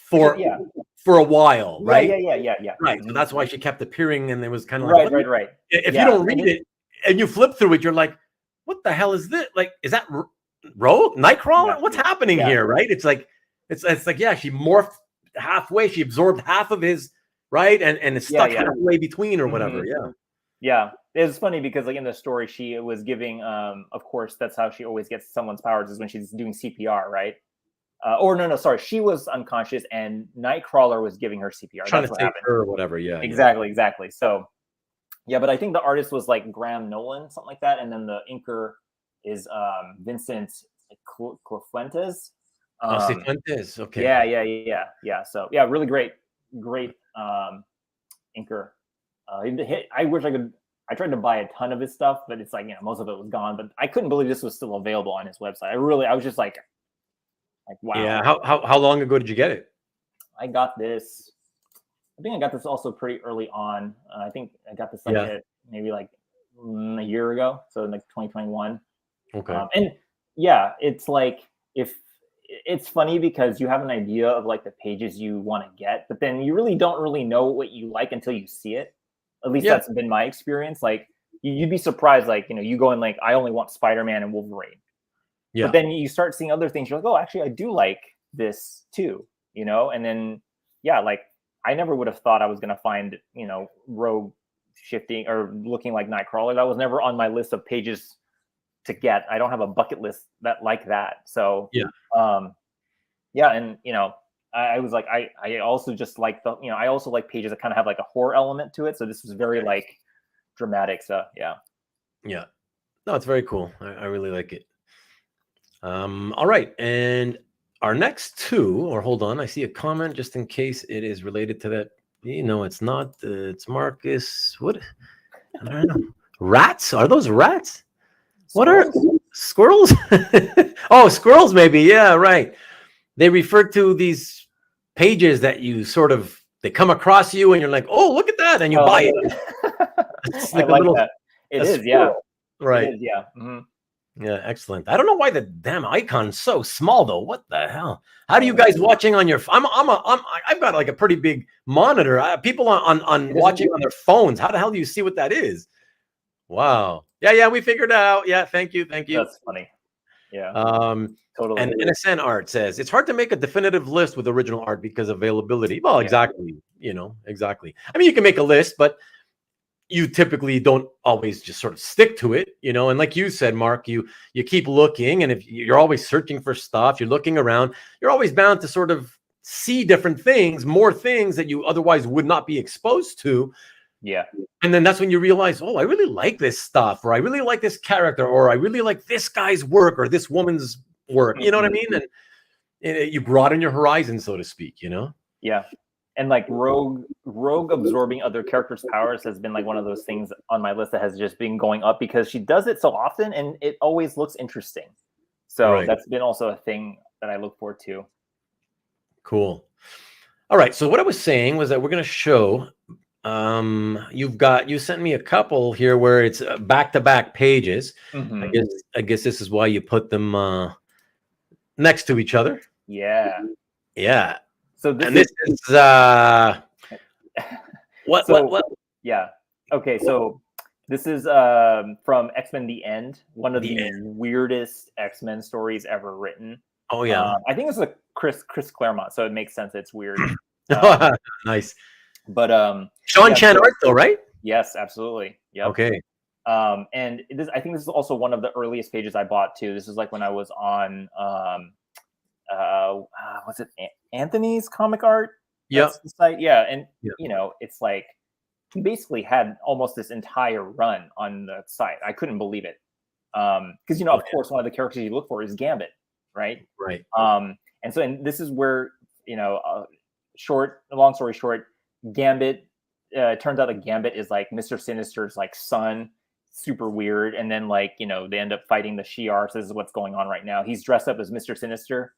for a while, right? Yeah. Right, so that's why she kept appearing, and it was kind of like right. If you don't read it and you flip through it, you're like, what the hell is this? Like, is that Rogue Nightcrawler? Yeah. What's happening here? Right? It's like she morphed halfway. She absorbed half of his. Right, and it's stuck halfway between or whatever. Yeah. It's funny because like in the story, she was giving. Of course, that's how she always gets someone's powers is when she's doing CPR, right? Sorry, she was unconscious and Nightcrawler was giving her CPR. Trying to save her or whatever. Yeah, exactly. So, yeah, but I think the artist was like Graham Nolan, something like that, and then the inker is Vincent Cifuentes. Cifuentes. Okay. Yeah. So yeah, really great inker. I wish I tried to buy a ton of his stuff, but it's like most of it was gone. But I couldn't believe this was still available on his website. I was just like wow. Yeah. How long ago did you get it? I think I got this also pretty early on. I think I got this maybe like a year ago, so like 2021. Okay. And yeah, it's like it's funny because you have an idea of like the pages you want to get, but then you really don't really know what you like until you see it. At least that's been my experience. Like you'd be surprised, like, you go in like, I only want Spider-Man and Wolverine. Yeah. But then you start seeing other things. You're like, oh, actually I do like this too, and then, like I never would have thought I was going to find, Rogue shifting or looking like Nightcrawler. That was never on my list of pages to get. I don't have a bucket list like that. So and I was like, I also just like I also like pages that kind of have like a horror element to it. So this was very like dramatic. So yeah. No, it's very cool. I really like it. All right, and our next two, or hold on, I see a comment just in case it is related to that. It's not. It's Marcus. What? I don't know. Rats? Are those rats? What are squirrels? Oh, squirrels, maybe. Yeah, right. They refer to these pages that you they come across you and you're like, oh, look at that. And you buy it. It's like I like that. It is, squirrel. Right. It is, yeah. Mm-hmm. Yeah, excellent. I don't know why the damn icon's so small though. What the hell? How do you guys watching on your? I've got like a pretty big monitor. People on watching on their phones. How the hell do you see what that is? Wow. Yeah, we figured it out. Yeah, thank you. That's funny. Yeah. Totally. And NSN Art says it's hard to make a definitive list with original art because availability. Well, exactly. Exactly. I mean, you can make a list, but you typically don't always just sort of stick to it, and like you said, Mark, you keep looking, and if you're always searching for stuff, you're looking around, you're always bound to sort of see different things, more things that you otherwise would not be exposed to. Yeah. And then that's when you realize, oh, I really like this stuff, or I really like this character, or I really like this guy's work or this woman's work. You know what I mean? And you broaden your horizon, so to speak, Yeah. And like Rogue absorbing other characters' powers has been like one of those things on my list that has just been going up because she does it so often and it always looks interesting. So that's been also a thing that I look forward to. Cool. All right. So what I was saying was that we're going to show, you sent me a couple here where it's back-to-back pages. I guess this is why you put them next to each other. Yeah. Yeah. So this is what? Yeah. Okay. So this is from X-Men: The End, one of the weirdest X-Men stories ever written. Oh yeah. I think this is a Chris Claremont, so it makes sense. It's weird. Nice. But Sean Chan art though, right? Yes, absolutely. Yeah. Okay. And I think this is also one of the earliest pages I bought too. This is like when I was on was it Anthony's Comic Art? Yeah. The site. Yeah. And it's like he basically had almost this entire run on the site. I couldn't believe it. Because of course one of the characters you look for is Gambit, right? Right. And this is where, long story short, Gambit, turns out that Gambit is like Mr. Sinister's like son, super weird. And then like, they end up fighting the Shi'ar. So this is what's going on right now. He's dressed up as Mr. Sinister.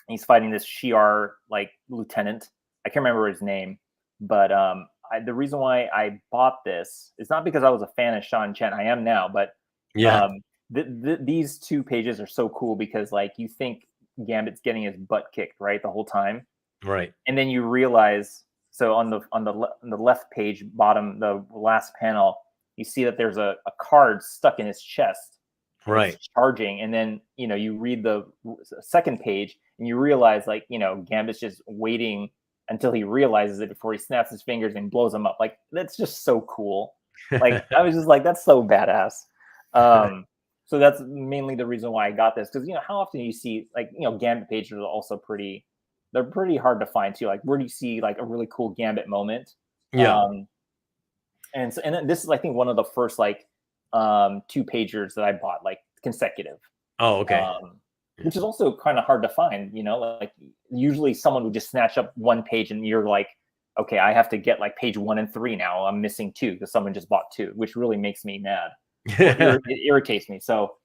He's fighting this Shi'ar like lieutenant. I can't remember his name, but the reason why I bought this is not because I was a fan of Sean Chen. I am now, but these two pages are so cool because like you think Gambit's getting his butt kicked right the whole time, right? And then you realize, so on the left page bottom, the last panel, you see that there's a card stuck in his chest. Right. Charging. And then, you read the second page and you realize like, Gambit's just waiting until he realizes it before he snaps his fingers and blows them up. Like, that's just so cool. Like, I was just like, that's so badass. So that's mainly the reason why I got this. Cause how often you see like, Gambit pages are also they're pretty hard to find too. Like, where do you see like a really cool Gambit moment? Yeah. And this is, I think, one of the first like, 2 pagers that I bought like consecutive. Oh, okay. Which is also kind of hard to find, like usually someone would just snatch up one page and you're like, okay, I have to get like page 1 and 3 now. I'm missing 2 because someone just bought 2, which really makes me mad. It irritates me. So,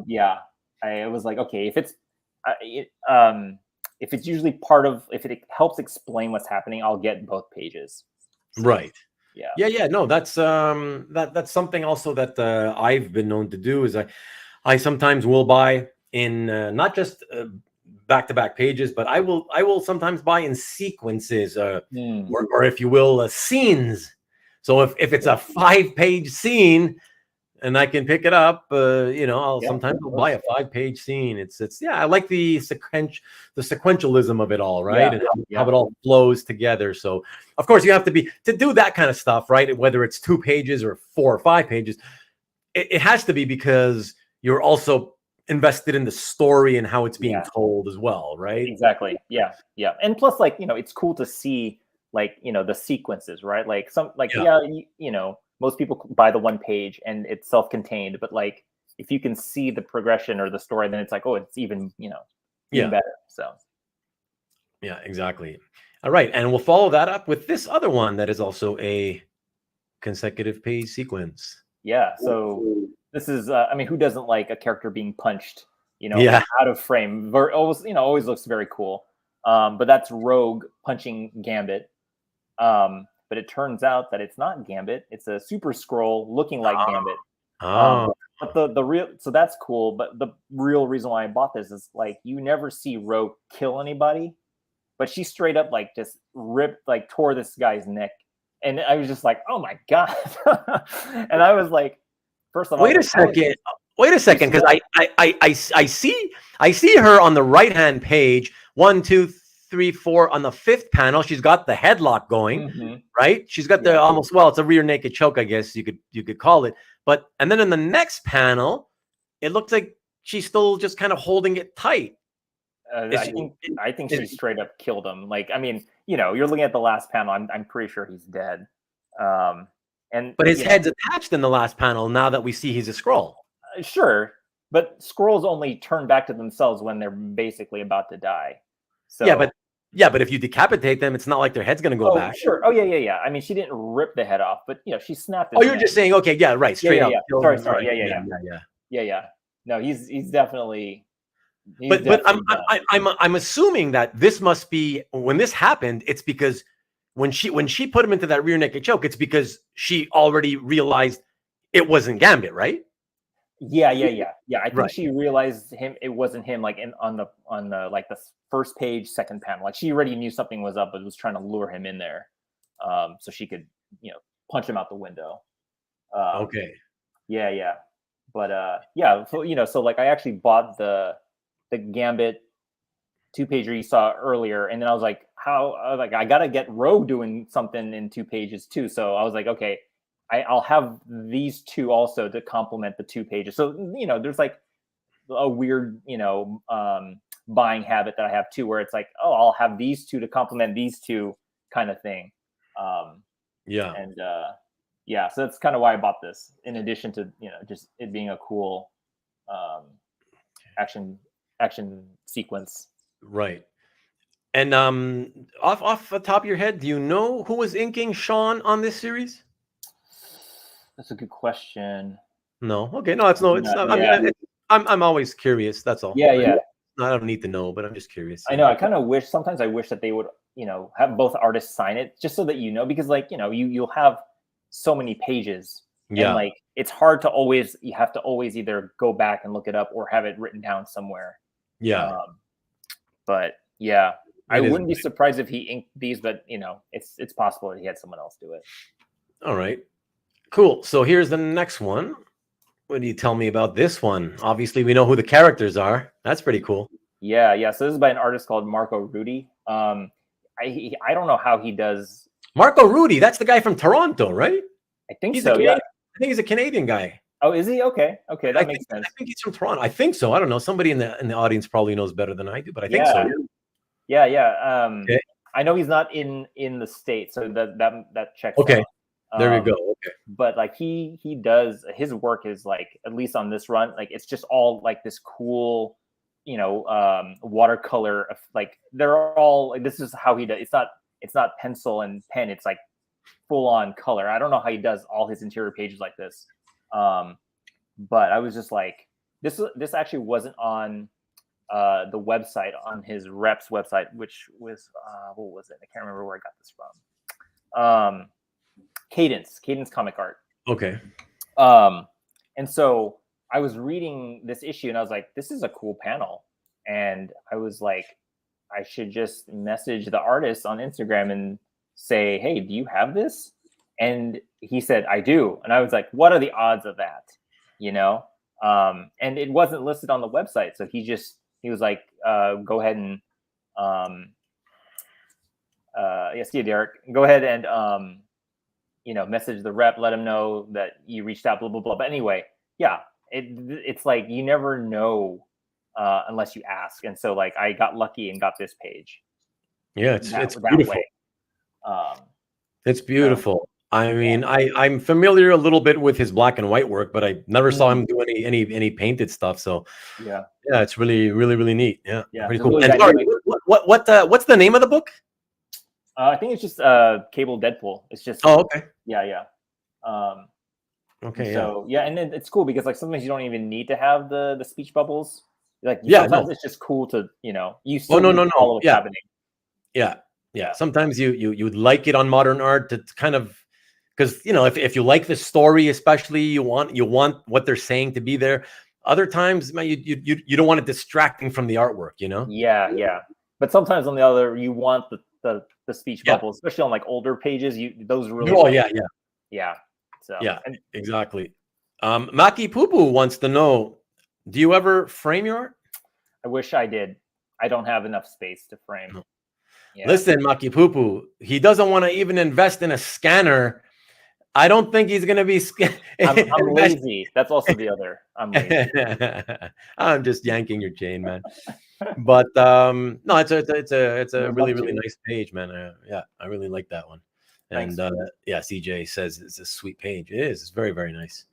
yeah, I was like, okay, if it's usually if it helps explain what's happening, I'll get both pages. So, right. Yeah. No, that's that's something also that I've been known to do is I sometimes will buy in not just back-to-back pages, but I will sometimes buy in sequences or if you will, scenes. So if it's a 5-page scene and I can pick it up, I'll sometimes buy a 5-page scene. It's I like the sequentialism of it all, right? And how it all flows together. So of course you have to do that kind of stuff, right? Whether it's 2 pages or 4 or 5 pages, it has to be because you're also invested in the story and how it's being told as well, right? Exactly. Yeah. And plus, like, it's cool to see like, the sequences, right? Like most people buy the 1 page and it's self-contained, but like if you can see the progression or the story, then it's like, oh, it's even better. So yeah, exactly. All right, and we'll follow that up with this other one that is also a consecutive page sequence. Yeah. So this is, who doesn't like a character being punched, out of frame? Always looks very cool. But that's Rogue punching Gambit. But it turns out that it's not Gambit. It's a Super Skrull looking like Gambit. But the real, so that's cool. But the real reason why I bought this is like you never see Rogue kill anybody, but she straight up like just ripped, like tore this guy's neck, and I was just like, oh my god. And I was like, first of all, Wait a second. Wait a second, because I see her on the right hand page. 1, 2, 3, 4 on the 5th panel. She's got the headlock going, right? She's got the almost, well, it's a rear naked choke, I guess you could call it. But and then in the next panel, it looks like she's still just kind of holding it tight. I think she straight up killed him. Like, I mean, you know, you're looking at the last panel. I'm pretty sure he's dead. But his head's attached in the last panel. Now that we see he's a scroll. Sure, but scrolls only turn back to themselves when they're basically about to die. So yeah, but if you decapitate them, it's not like their head's going to go back. Sure. Oh yeah. I mean, she didn't rip the head off, but you know, she snapped it. Oh, you're just saying, okay, yeah, right, straight up. Yeah. Sorry. Yeah. No, he's definitely. But I'm assuming that this must be when this happened. It's because when she put him into that rear naked choke, it's because she already realized it wasn't Gambit, right? Yeah. I think she realized it wasn't him. Like on the like the first page, second panel, like she already knew something was up, but was trying to lure him in there, so she could punch him out the window. Okay. Yeah. But so like I actually bought the Gambit 2-pager you saw earlier, and then I was like, I gotta get Rogue doing something in 2 pages too. So I was like, okay. I'll have these 2 also to complement the 2 pages. So, there's like a weird, buying habit that I have too, where it's like, oh, I'll have these 2 to complement these 2 kind of thing. So that's kind of why I bought this, in addition to, just it being a cool action sequence. Right. And off the top of your head, do you know who was inking Sean on this series? That's a good question. No. Okay. No, it's not. I mean, I'm always curious. That's all. Yeah. I don't need to know, but I'm just curious. I know. I kind of wish sometimes that they would, have both artists sign it, just so that because like you'll have so many pages, and like it's hard to always. You have to always either go back and look it up or have it written down somewhere. Yeah. But yeah, I wouldn't be surprised if he inked these, but it's possible that he had someone else do it. All right. Cool. So here's the next one. What do you tell me about this one? Obviously, we know who the characters are. That's pretty cool. Yeah. So this is by an artist called Marco Rudy. I don't know how he does. Marco Rudy. That's the guy from Toronto, right? I think so. Yeah. I think he's a Canadian guy. Oh, is he? Okay. That makes sense. I think he's from Toronto. I think so. I don't know. Somebody in the audience probably knows better than I do, but I think so. Yeah. Okay. I know he's not in the States, so that checks. Okay. Out. There you go. Okay. But like he does, his work is like, at least on this run, like it's just all like this cool, watercolor. Like they're all like, this is how he does. It's not pencil and pen. It's like full on color. I don't know how he does all his interior pages like this. But I was just like, this actually wasn't on the website, on his rep's website, which was what was it? I can't remember where I got this from. Cadence Comic Art. Okay. And so I was reading this issue and I was like, this is a cool panel. And I was like, I should just message the artist on Instagram and say, hey, do you have this? And he said, I do. And I was like, what are the odds of that? And it wasn't listed on the website. So he was like, go ahead and see you, Derek. Go ahead and message the rep, let him know that you reached out, blah, blah, blah. But anyway, yeah, it's like, you never know unless you ask. And so like, I got lucky and got this page. Yeah, it's beautiful. It's beautiful. I mean, I'm familiar a little bit with his black and white work, but I never saw him do any painted stuff. So yeah, it's really, really, really neat. Yeah. Pretty cool. Really, and sorry, what's the name of the book? I think it's just Cable Deadpool. It's just okay. Yeah. Okay. So and then it's cool because like sometimes you don't even need to have the speech bubbles. Like sometimes it's just cool to you still follow what's happening. Yeah. Sometimes you'd like it on modern art to kind of because if you like the story, especially you want what they're saying to be there. Other times, man, you don't want it distracting from the artwork, Yeah. But sometimes on the other, you want the speech Yeah. bubble, especially on like older pages. Those really. Oh, yeah. So yeah, exactly. Maki Poo wants to know, do you ever frame your art? I wish I did. I don't have enough space to frame. No. Yeah. Listen, Maki Poo, he doesn't want to even invest in a scanner. I don't think he's going to be. I'm lazy. That's also the other. I'm lazy. I'm just yanking your chain, man. But no, it's a really nice page, man. Yeah, I really like that one. And yeah, CJ says it's a sweet page. It is. It's very, very nice.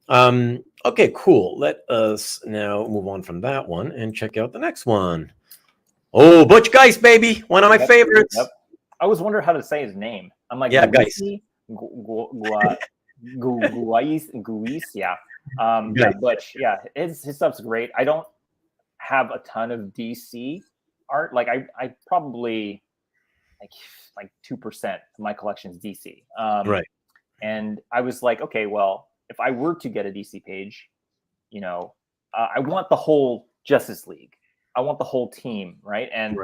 Okay, cool. Let us now move on from that one and check out the next one. Oh, Butch Geist, baby, one of my favorites. Yep. I always wonder how to say his name. I'm like, yeah, Geist. Guis, yeah. Yeah, Butch. Yeah, his stuff's great. I don't have a ton of DC art. Like I probably like 2% of my collection is DC. Right. And I was like, okay, well, if I were to get a DC page, I want the whole Justice League. I want the whole team, right? And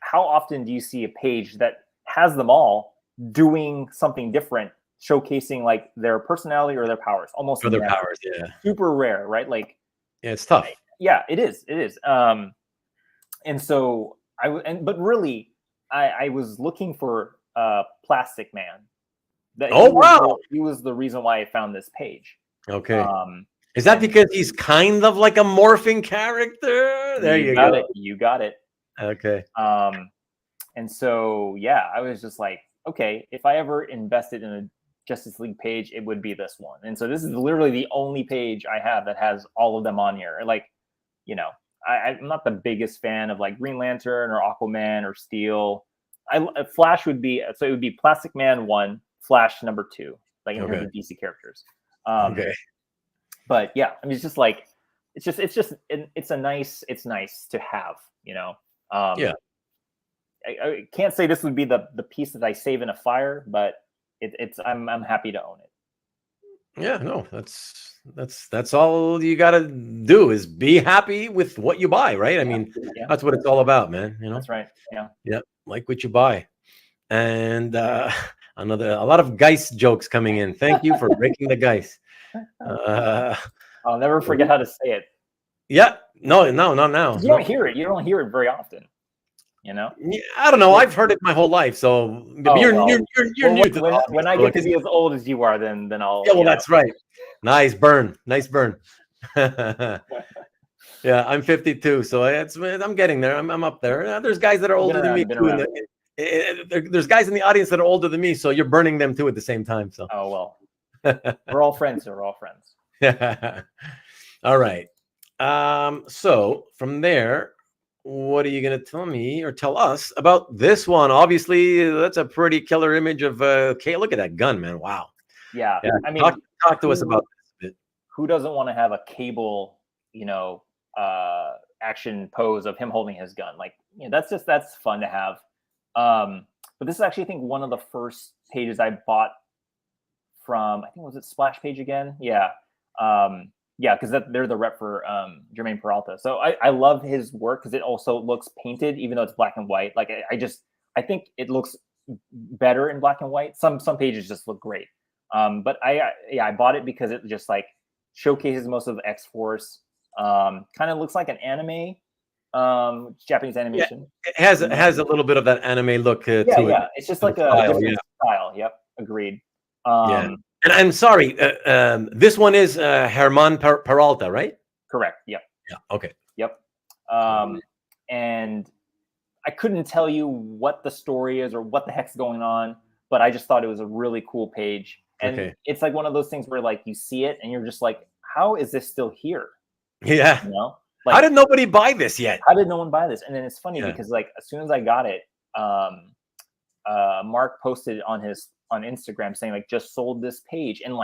how often do you see a page that has them all doing something different, showcasing like their personality or their powers? Almost their powers, yeah. Super rare, right? Like, yeah, it's tough. Yeah, it is. It is. And so but really, I was looking for Plastic Man. He was the reason why I found this page. Okay. Is that because he's kind of like a morphing character? There you go. You got it. Okay. And so yeah, I was just like, okay, if I ever invested in a Justice League page, it would be this one. And so this is literally the only page I have that has all of them on here. Like, I'm not the biggest fan of like Green Lantern or Aquaman or Steel. Flash would be, so it would be Plastic Man 1, Flash number 2, like in terms of DC characters. Okay. But yeah, I mean, it's just like, it's nice to have, yeah. I can't say this would be the piece that I save in a fire, but I'm happy to own it. Yeah, no, that's all you got to do is be happy with what you buy, right? I mean, that's what it's all about, man. That's right. Yeah. Yeah, like what you buy. And a lot of Geist jokes coming in. Thank you for breaking the Geist. I'll never forget how to say it. Yeah, no, not now. You don't hear it. You don't hear it very often. Yeah, I don't know. I've heard it my whole life, so you're new to that. When I get to be as old as you are, then I'll. Yeah, well, that's right. Nice burn. Yeah, I'm 52, so I'm getting there. I'm up there. There's guys that are older than me too. There's guys in the audience that are older than me, so you're burning them too at the same time. So. Oh well, we're all friends. We're all friends. All right. So from there, what are you going to tell me or tell us about this one? Obviously, that's a pretty killer image of Kay. Look at that gun, man. Wow. Yeah. I mean, talk to us about this a bit. Who doesn't want to have a Cable, action pose of him holding his gun? Like, that's fun to have. But this is actually, I think, one of the first pages I bought from, I think, was it Splash Page again? Yeah. Yeah, because they're the rep for Jermaine Peralta. So I love his work because it also looks painted, even though it's black and white. Like I think it looks better in black and white. Some pages just look great. But I bought it because it just like showcases most of the X-Force. Kind of looks like an anime, Japanese animation. Yeah, it has a little bit of that anime look to it. Yeah, it's just like a different style. Yep, agreed. Yeah. And I'm sorry, this one is Germán Peralta, right? Correct. Yep. Yeah. Okay. Yep. And I couldn't tell you what the story is or what the heck's going on, but I just thought it was a really cool page. And it's like one of those things where like you see it and you're just like, how is this still here? Yeah. Like, how did nobody buy this yet? How did no one buy this? And then it's funny because like as soon as I got it, Mark posted on Instagram saying like just sold this page, and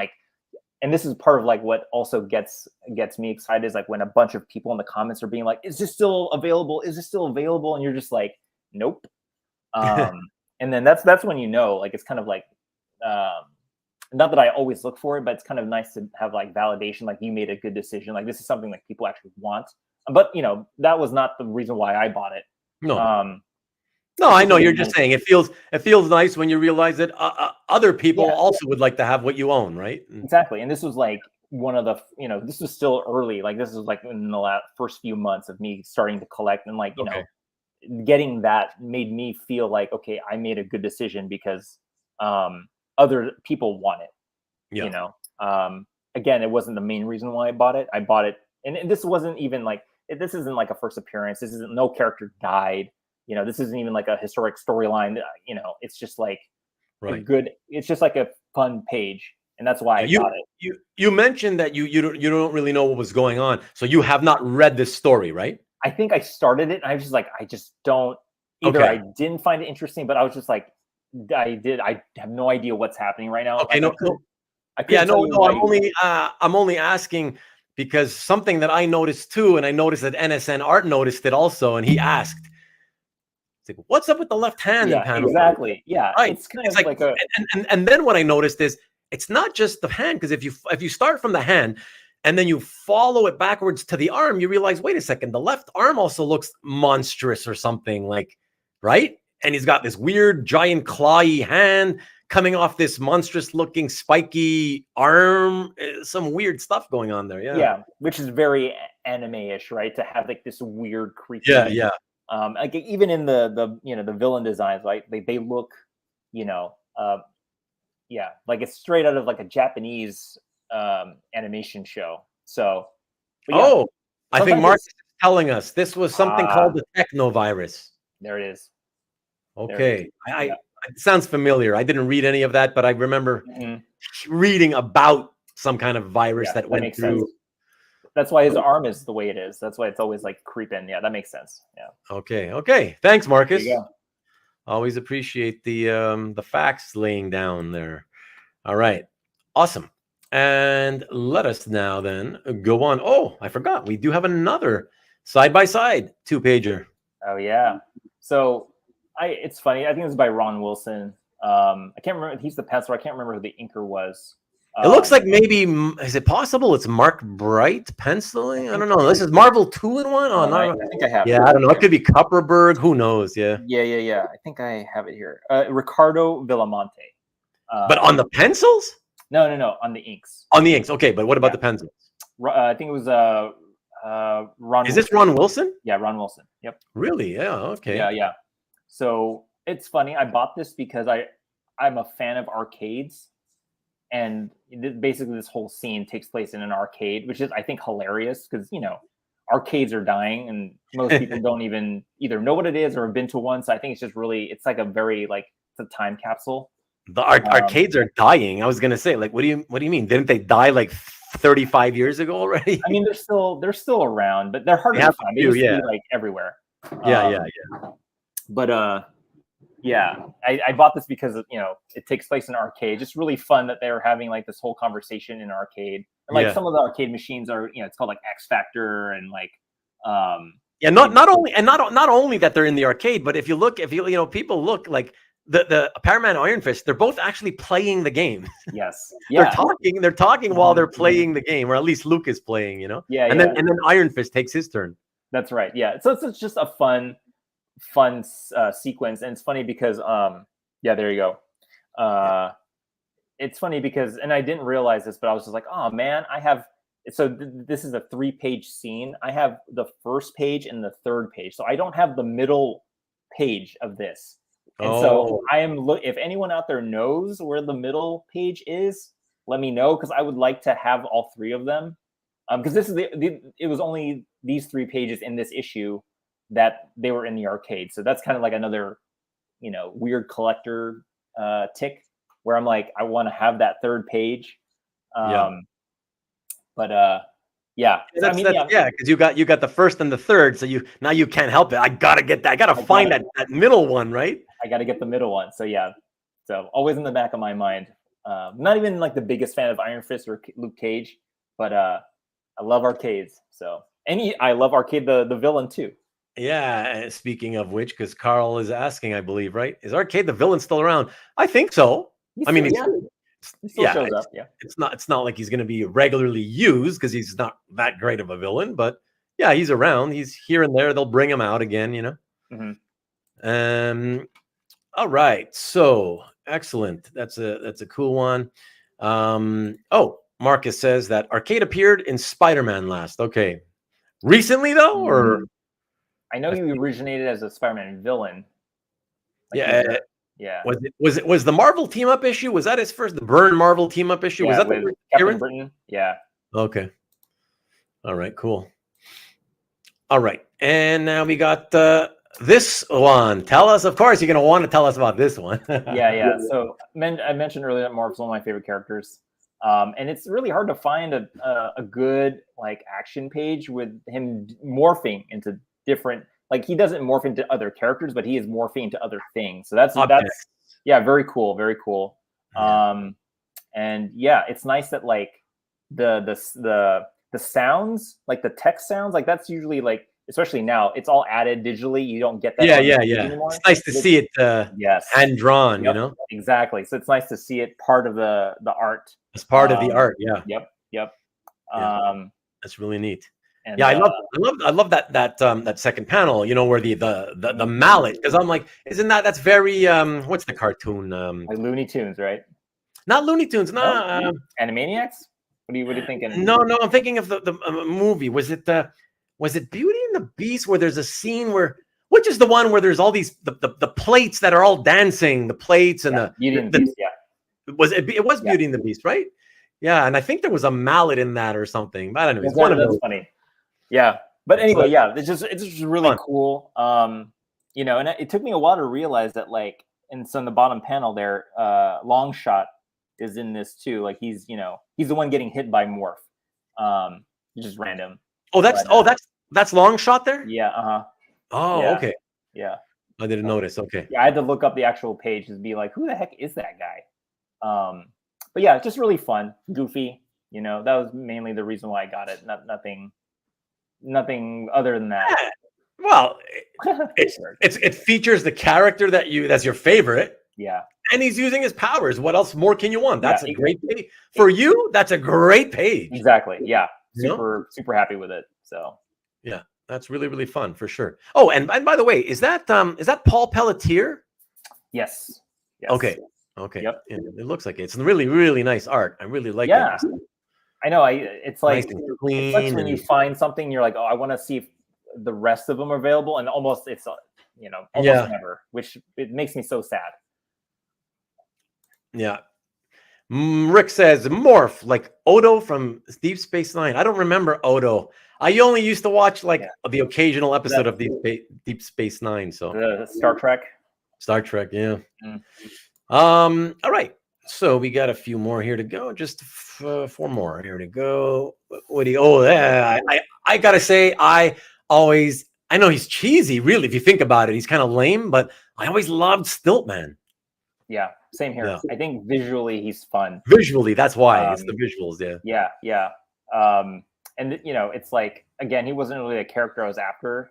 this is part of like what also gets me excited is like when a bunch of people in the comments are being like, is this still available? And you're just like, nope. And then that's when like it's kind of like not that I always look for it, but it's kind of nice to have like validation, like you made a good decision, like this is something like people actually want. But you know, that was not the reason why I bought it. No. It's I just know really you're just nice. saying it feels nice when you realize that other people Yeah. also would like to have what you own, right? Exactly. And this was like one of the, you know, this was still early. Like this was like in the first few months of me starting to collect, and like, you Okay. know, getting that made me feel like, okay, I made a good decision because other people want it, Yeah. you know. Again, it wasn't the main reason why I bought it. I bought it, and this wasn't even like, this isn't like a first appearance. This isn't, no character died. You know, this isn't even like a historic storyline. You know, it's just like a Right. good, it's just like a fun page. And that's why I got it. You mentioned that you don't really know what was going on, so you have not read this story, right? I think I started it and I was just like, I just don't, either Okay. I didn't find it interesting, but I was just like, I have no idea what's happening right now. Okay, Like, no. I couldn't tell you why. I'm only asking because something that I noticed too, and I noticed that NSN Art noticed it also, and he asked, it's like, "What's up with the left hand in Yeah, panel?" exactly. Yeah, Right. it's kind It's of like, like a, and then what I noticed is it's not just the hand, because if you start from the hand and then you follow it backwards to the arm, you realize, wait a second, the left arm also looks monstrous or something, like, right? And he's got this weird giant clawy hand coming off this monstrous looking spiky arm. Some weird stuff going on there. Yeah. yeah, which is very anime-ish, right? To have like this weird creepy, Yeah. like even in the you know, the villain designs, right? They look, you know, yeah, like it's straight out of like a Japanese animation show. So, but yeah, Oh, I think sometimes Mark it's, is telling us this was something called the technovirus. there it is. There it is. Okay. Yeah. It sounds familiar. I didn't read any of that, but I remember Mhm. reading about some kind of virus Yeah, that that went makes sense. through. That's why his arm is the way it is. That's why it's always like creeping. Yeah, that makes sense. Yeah. Okay. Thanks, There Marcus. you go. Always appreciate the facts laying down there. All right. Awesome. And let us now then go on. Oh, I forgot. We do have another side-by-side two-pager. Oh yeah. So it's funny. I think it's by Ron Wilson. I can't remember. He's the penciler. I can't remember who the inker was. It looks like maybe, is it possible it's Mark Bright penciling? I don't know. This is Marvel 2-in-1? Oh, I no. think I have. Yeah, I don't know. It could be Kupperberg. Who knows? Yeah. Yeah. I think I have it here. Ricardo Villamonte. But on the pencils? No. On the inks. On the inks. Okay, but what about the pencils? I think it was Ron. Is this Ron Wilson? Yeah, Ron Wilson. Yep. Really? Yeah. Okay. Yeah. So it's funny. I bought this because I'm a fan of arcades, and basically this whole scene takes place in an arcade, which is, I think, hilarious because, you know, arcades are dying and most people don't even either know what it is or have been to one. So I think it's just really, it's like a very, like, it's a time capsule. The arcades are dying. I was gonna say, like, what do you mean? Didn't they die like 35 years ago already? I mean, they're still around, but they're hard to find. They used to be like everywhere. Yeah. But yeah, I bought this because, you know, it takes place in an arcade. Just really fun that they were having like this whole conversation in an arcade. And like some of the arcade machines are, you know, it's called like X Factor and like not only that they're in the arcade, but if you people look like the Paramount Iron Fist, they're both actually playing the game. Yes. Yeah. They're talking while they're playing the game, or at least Luke is playing, you know? Yeah. And then Iron Fist takes his turn. That's right. Yeah. So it's just a fun sequence. And it's funny because yeah, there you go. It's funny because, and I didn't realize this, but I was just like, oh man, this is a 3-page scene. I have the first page and the third page. So I don't have the middle page of this. And so I am if anyone out there knows where the middle page is, let me know, because I would like to have all three of them. Because this is it was only these 3 pages in this issue that they were in the arcade. So that's kind of like another, you know, weird collector tick where I'm like, I want to have that third page. But yeah, because you got the first and the third, so you can't help it. I gotta get that. I gotta find that middle one, right? I gotta get the middle one. So yeah, so always in the back of my mind. Not even like the biggest fan of Iron Fist or Luke Cage, but I love arcades. So I love Arcade the villain too. Yeah. Speaking of which, because Carl is asking, I believe, right? Is Arcade the villain still around? I think so. I mean, He still shows up. Yeah, it's not like he's going to be regularly used because he's not that great of a villain, but yeah, he's around. He's here and there. They'll bring him out again, you know. All right, so excellent. That's a cool one. Oh, Marcus says that Arcade appeared in Spider-Man last. Okay, recently though, or I know he originated as a Spider-Man villain. Like yeah. Yeah. Was the Marvel team up issue? Was that his first? The Byrne Marvel team up issue? Yeah, was that with the Captain Britain? Yeah. Okay. All right. Cool. All right, and now we got this one. Tell us. Of course, you're going to want to tell us about this one. Yeah. So I mentioned earlier that Marvel's one of my favorite characters, and it's really hard to find a good like action page with him morphing into different. Like he doesn't morph into other characters, but he is morphing into other things. So that's yeah, very cool, very cool. And yeah, it's nice that like the sounds, like the text sounds, like that's usually like, especially now, it's all added digitally. You don't get that. Yeah. Anymore. It's nice to see it hand drawn, you know? Exactly. So it's nice to see it part of the art. It's part of the art, yeah. Yep. That's really neat. And, yeah, I love that second panel, you know, where the mallet, because I'm like, isn't that's very what's the cartoon? Like Looney Tunes, right? Not Looney Tunes, no. Animaniacs? What are you thinking? No, I'm thinking of the movie. Was it Beauty and the Beast, where there's a scene which is the one where there's all these the plates that are all dancing, the plates and Beauty and the Beast, yeah. It was Beauty and the Beast, right? Yeah, and I think there was a mallet in that or something. But anyways, one of those. Funny. Yeah, but anyway, yeah, it's just really cool. You know, and it took me a while to realize that, like, in the bottom panel there, Longshot is in this too. Like he's the one getting hit by Morph. Just random. Oh, that's Longshot there? Yeah. Oh, yeah. Okay. Yeah. I didn't notice. Okay. Yeah, I had to look up the actual page to be like, who the heck is that guy? But yeah, just really fun, goofy. You know, that was mainly the reason why I got it. Nothing other than that. Yeah. Well, it features the character that's your favorite. Yeah. And he's using his powers. What else more can you want? That's a great page. For you, that's a great page. Exactly. Yeah. Super happy with it. So yeah, that's really, really fun for sure. Oh, and by the way, is that Paul Pelletier? Yes. Okay. Yep. Yeah, it looks like it. It's really, really nice art. I really like it. I know. It's like nice and clean. It's like when you find something, you're like, oh, I want to see if the rest of them are available, and almost never, which it makes me so sad. Yeah. Rick says Morph like Odo from Deep Space Nine. I don't remember Odo. I only used to watch the occasional episode of Deep Space Nine. So Star Trek. Yeah. All right. So we got a few more here to go. Just 4 more here to go. What do you? Oh, yeah. I gotta say, I know he's cheesy. Really, if you think about it, he's kind of lame. But I always loved Stiltman. Yeah, same here. Yeah. I think visually he's fun. Visually, that's why it's the visuals. Yeah. And it's like, again, he wasn't really a character I was after.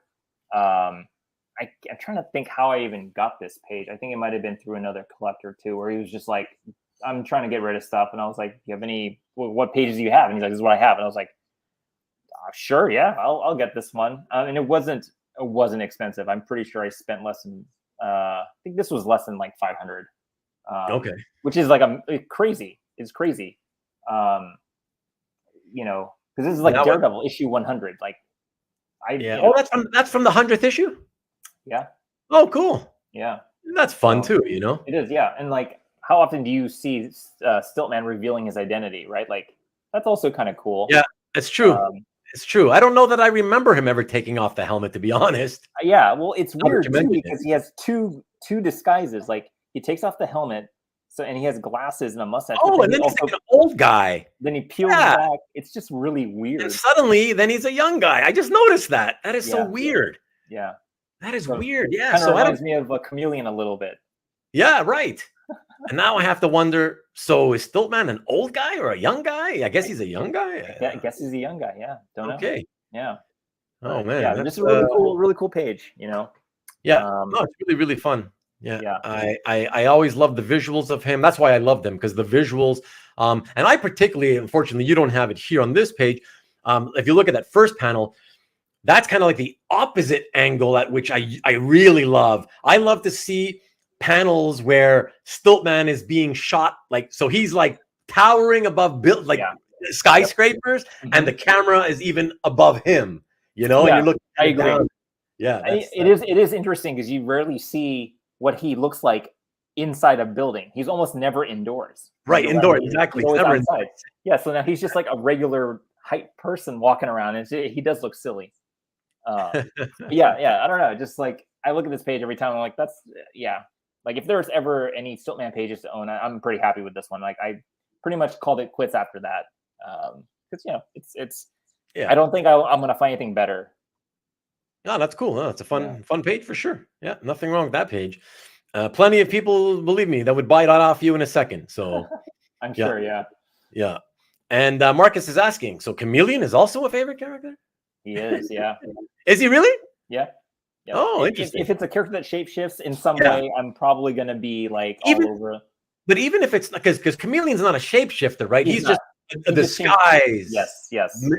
I'm trying to think how I even got this page. I think it might have been through another collector too, where he was just like, I'm trying to get rid of stuff. And I was like, do you have what pages do you have? And he's like, this is what I have. And I was like, sure. Yeah, I'll get this one. And it wasn't expensive. I'm pretty sure I spent less than, I think this was less than like 500. Okay. Which is like crazy. It's crazy. Because this is like Daredevil issue 100. Like, that's from the 100th issue. Yeah. Oh, cool. Yeah. That's fun too. It is. Yeah. And like, how often do you see Stiltman revealing his identity? Right. Like, that's also kind of cool. Yeah, it's true. It's true. I don't know that I remember him ever taking off the helmet, to be honest. Yeah. Well, it's weird too, because he has two disguises. Like, he takes off the helmet, and he has glasses and a mustache. Oh, and then he's like an old guy. Then he peels back. It's just really weird. And suddenly, then he's a young guy. I just noticed that. That is so weird. Yeah. That is weird. Yeah. Kind of reminds me of a chameleon a little bit. Yeah, right. And now I have to wonder, so is Stiltman an old guy or a young guy? I guess he's a young guy. Yeah, I guess he's a young guy. Yeah. Don't know. Okay. Yeah. Oh, man. Yeah, this is a really cool page, Yeah. No, it's really, really fun. Yeah. I always love the visuals of him. That's why I love them, because the visuals. And I particularly, unfortunately, you don't have it here on this page. If you look at that first panel, that's kind of like the opposite angle at which I really love. I love to see panels where Stiltman is being shot, like, so he's like towering above skyscrapers, and the camera is even above him, and you look I agree. down. Yeah, it is interesting because you rarely see what he looks like inside a building. He's almost never indoors. Right, indoors, exactly. He's always outside. Yeah, so now he's just like a regular height person walking around, and he does look silly. Yeah, I don't know. Just like, I look at this page every time, I'm like, that's like, if there's ever any Stiltman pages to own, I'm pretty happy with this one. Like, I pretty much called it quits after that, because it's I don't think I'm gonna find anything better. No, that's cool. It's a fun page for sure. Yeah, nothing wrong with that page. Plenty of people, believe me, that would buy that off you in a second. So I'm sure. Yeah. And Marcus is asking, so Chameleon is also a favorite character? He is. Yeah. Is he really? Yeah. Oh, interesting. If it's a character that shapeshifts in some way, I'm probably gonna be like all over. But even if it's because Chameleon's not a shapeshifter, right? He's just a disguise. Yes.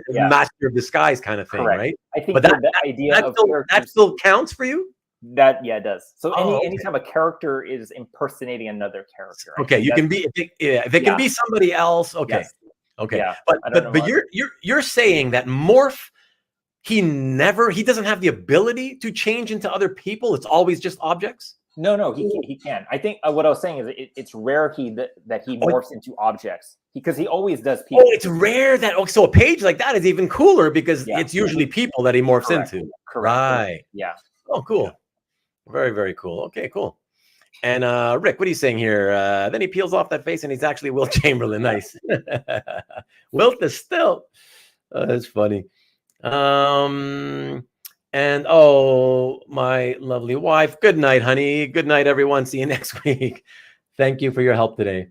Master of disguise kind of thing, correct. Right? I think that still counts for you. It does. So anytime a character is impersonating another character. Okay, you can be if it can be somebody else. Okay, yes. Okay, yeah. but you're saying that Morph, he doesn't have the ability to change into other people. It's always just objects. No, he can. I think what I was saying is it's rare that he morphs into objects, because he always does people. Oh, it's rare that. Oh, so a page like that is even cooler because it's usually people that he morphs into. Correct. Right. Yeah. Oh, cool. Yeah. Very, very cool. Okay, cool. And Rick, what are you saying here? Then he peels off that face and he's actually Wilt Chamberlain. Nice. Wilt the Stilt. That's funny. And my lovely wife. Good night, honey. Good night, everyone. See you next week. Thank you for your help today.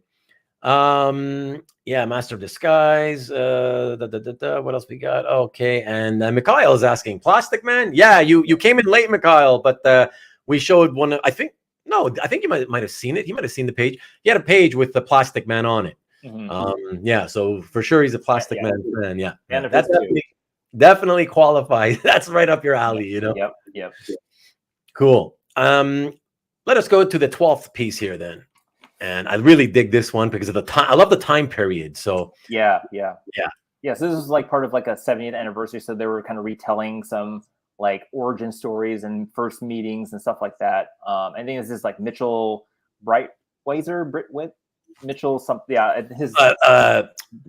Master of Disguise. What else we got? Okay, and Mikhail is asking, Plastic Man? Yeah, you came in late, Mikhail, but we showed one. I think you might have seen it. He might have seen the page. He had a page with the Plastic Man on it. Mm-hmm. So for sure he's a Plastic Man fan. Yeah, and that's definitely qualifies. That's right up your alley, Yep. Cool. Let us go to the 12th piece here then. And I really dig this one because of the time. I love the time period. So yeah. So this is like part of like a 70th anniversary. So they were kind of retelling some like origin stories and first meetings and stuff like that. I think this is like Mitchell Mitchell something. Yeah, his